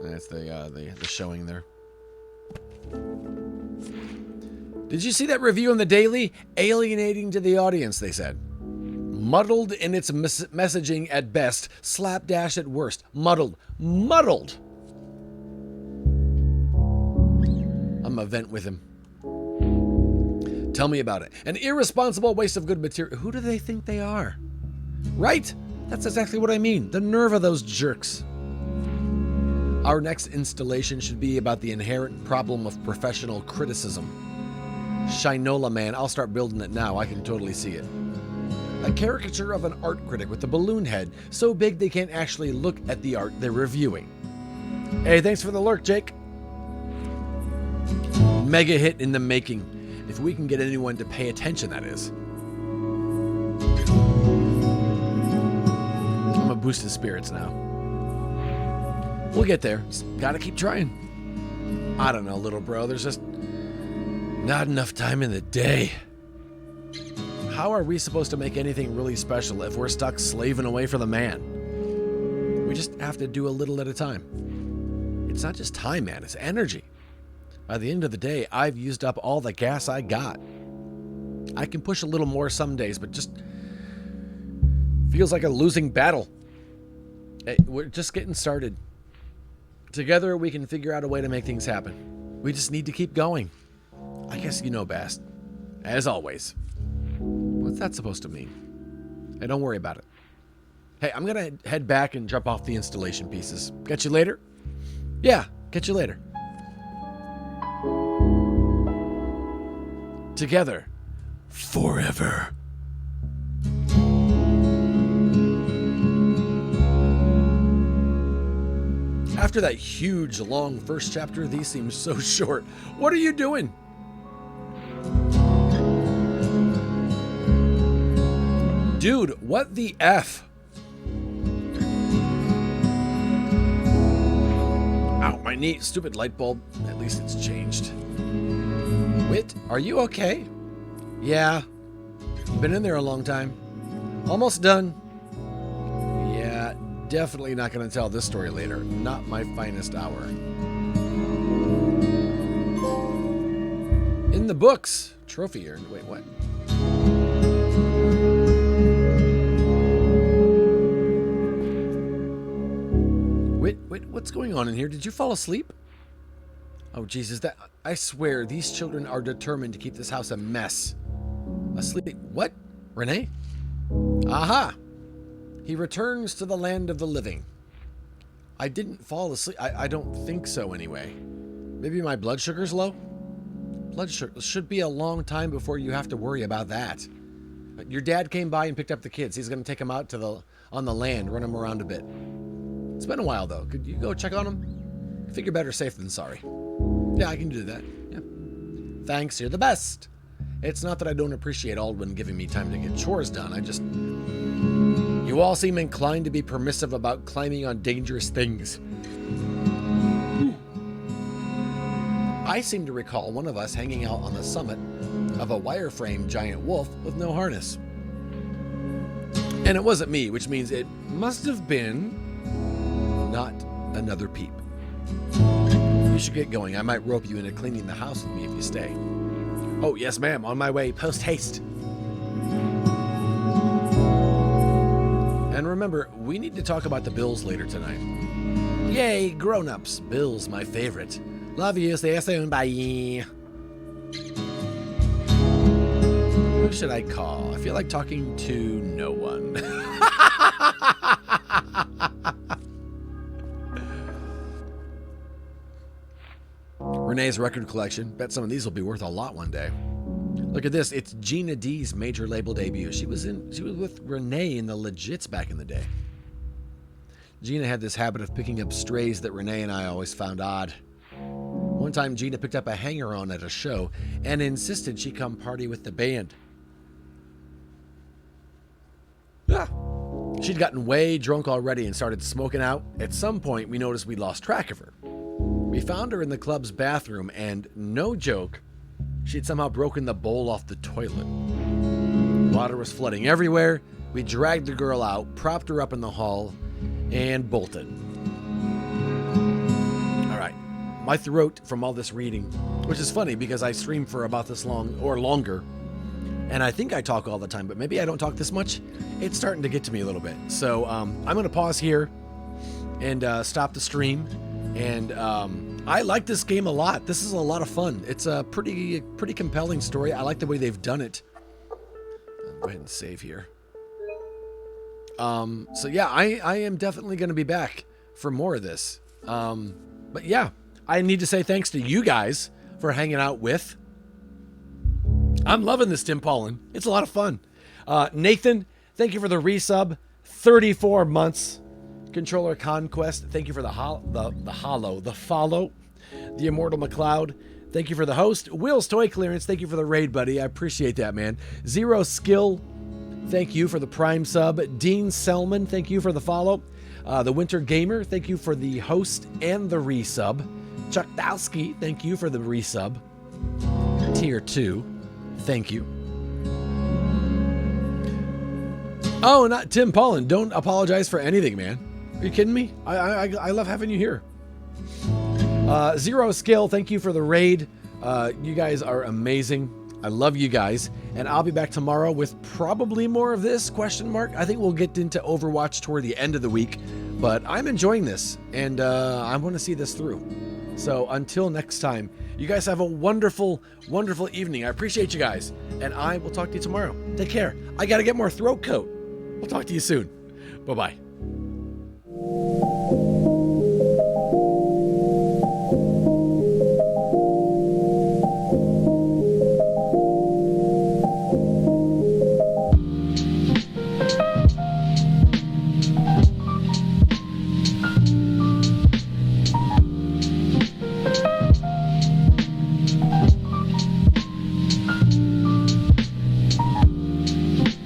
Speaker 1: That's the showing there. Did you see that review in the Daily? Alienating to the audience, they said. Muddled in its messaging at best, slapdash at worst. Muddled. I'm gonna vent with him. Tell me about it. An irresponsible waste of good material. Who do they think they are? Right? That's exactly what I mean. The nerve of those jerks. Our next installation should be about the inherent problem of professional criticism. Shinola Man, I'll start building it now. I can totally see it. A caricature of an art critic with a balloon head, so big they can't actually look at the art they're reviewing. Hey, thanks for the lurk, Jake. Mega hit in the making. If we can get anyone to pay attention, that is. I'm gonna boost his spirits now. We'll get there. Just gotta keep trying. I don't know, little bro. There's just not enough time in the day. How are we supposed to make anything really special if we're stuck slaving away for the man? We just have to do a little at a time. It's not just time, man. It's energy. By the end of the day, I've used up all the gas I got. I can push a little more some days, but just feels like a losing battle. Hey, we're just getting started. Together, we can figure out a way to make things happen. We just need to keep going. I guess you know best. As always. What's that supposed to mean? Hey, don't worry about it. Hey, I'm gonna head back and jump off the installation pieces. Catch you later? Yeah, catch you later. Together. Forever. After that huge, long first chapter, these seem so short. What are you doing? Dude, what the F? Ow, my knee. Stupid light bulb. At least it's changed. Wit, are you okay? Yeah. Been in there a long time. Almost done. Yeah, definitely not going to tell this story later. Not my finest hour. In the books. Trophy earned. Wait, what? Wait, what's going on in here? Did you fall asleep? Oh, Jesus, that... I swear, these children are determined to keep this house a mess. Asleep... What? Renee? Aha! He returns to the land of the living. I didn't fall asleep. I don't think so, anyway. Maybe my blood sugar's low? Blood sugar should be a long time before you have to worry about that. But your dad came by and picked up the kids. He's going to take them out to on the land, run them around a bit. It's been a while, though. Could you go check on them? Figure better safe than sorry. Yeah, I can do that. Yeah. Thanks, you're the best. It's not that I don't appreciate Aldwin giving me time to get chores done. I just... You all seem inclined to be permissive about climbing on dangerous things. I seem to recall one of us hanging out on the summit of a wireframe giant wolf with no harness. And it wasn't me, which means it must have been not another peep. You should get going. I might rope you into cleaning the house with me if you stay. Oh, yes, ma'am. On my way. Post haste. And remember, we need to talk about the bills later tonight. Yay, grown-ups. Bills, my favorite. Love you. See you soon. Bye. Who should I call? I feel like talking to no one. Renee's record collection. Bet some of these will be worth a lot one day. Look at this. It's Gina D's major label debut. She was with Renee in the Legits back in the day. Gina had this habit of picking up strays that Renee and I always found odd. One time Gina picked up a hanger-on at a show and insisted she come party with the band. Yeah. She'd gotten way drunk already and started smoking out. At some point, we noticed we lost track of her. We found her in the club's bathroom, and no joke, she'd somehow broken the bowl off the toilet. Water was flooding everywhere. We dragged the girl out, propped her up in the hall, and bolted. All right, my throat from all this reading, which is funny because I stream for about this long or longer, and I think I talk all the time, but maybe I don't talk this much. It's starting to get to me a little bit. So I'm going to pause here and stop the stream. And I like this game a lot. This is a lot of fun. It's a pretty compelling story. I like the way they've done it. I'll go ahead and save here. So yeah, I am definitely going to be back for more of this. But yeah, I need to say thanks to you guys for hanging out with. I'm loving this, Tim Paulin. It's a lot of fun. Nathan, thank you for the resub. 34 months. Controller Conquest, thank you for the follow. The Immortal McLeod, thank you for the host. Will's Toy Clearance, thank you for the raid, buddy. I appreciate that, man. Zero Skill, thank you for the Prime sub. Dean Selman, thank you for the follow. The Winter Gamer, thank you for the host and the resub. Chuck Dowski, thank you for the resub. Tier 2, thank you. Oh, not Tim Paulin. Don't apologize for anything, man. Are you kidding me? I love having you here. Zero Skill, thank you for the raid. You guys are amazing. I love you guys. And I'll be back tomorrow with probably more of this, question mark. I think we'll get into Overwatch toward the end of the week. But I'm enjoying this, and I want to see this through. So until next time, you guys have a wonderful, wonderful evening. I appreciate you guys. And I will talk to you tomorrow. Take care. I got to get more throat coat. We'll talk to you soon. Bye-bye.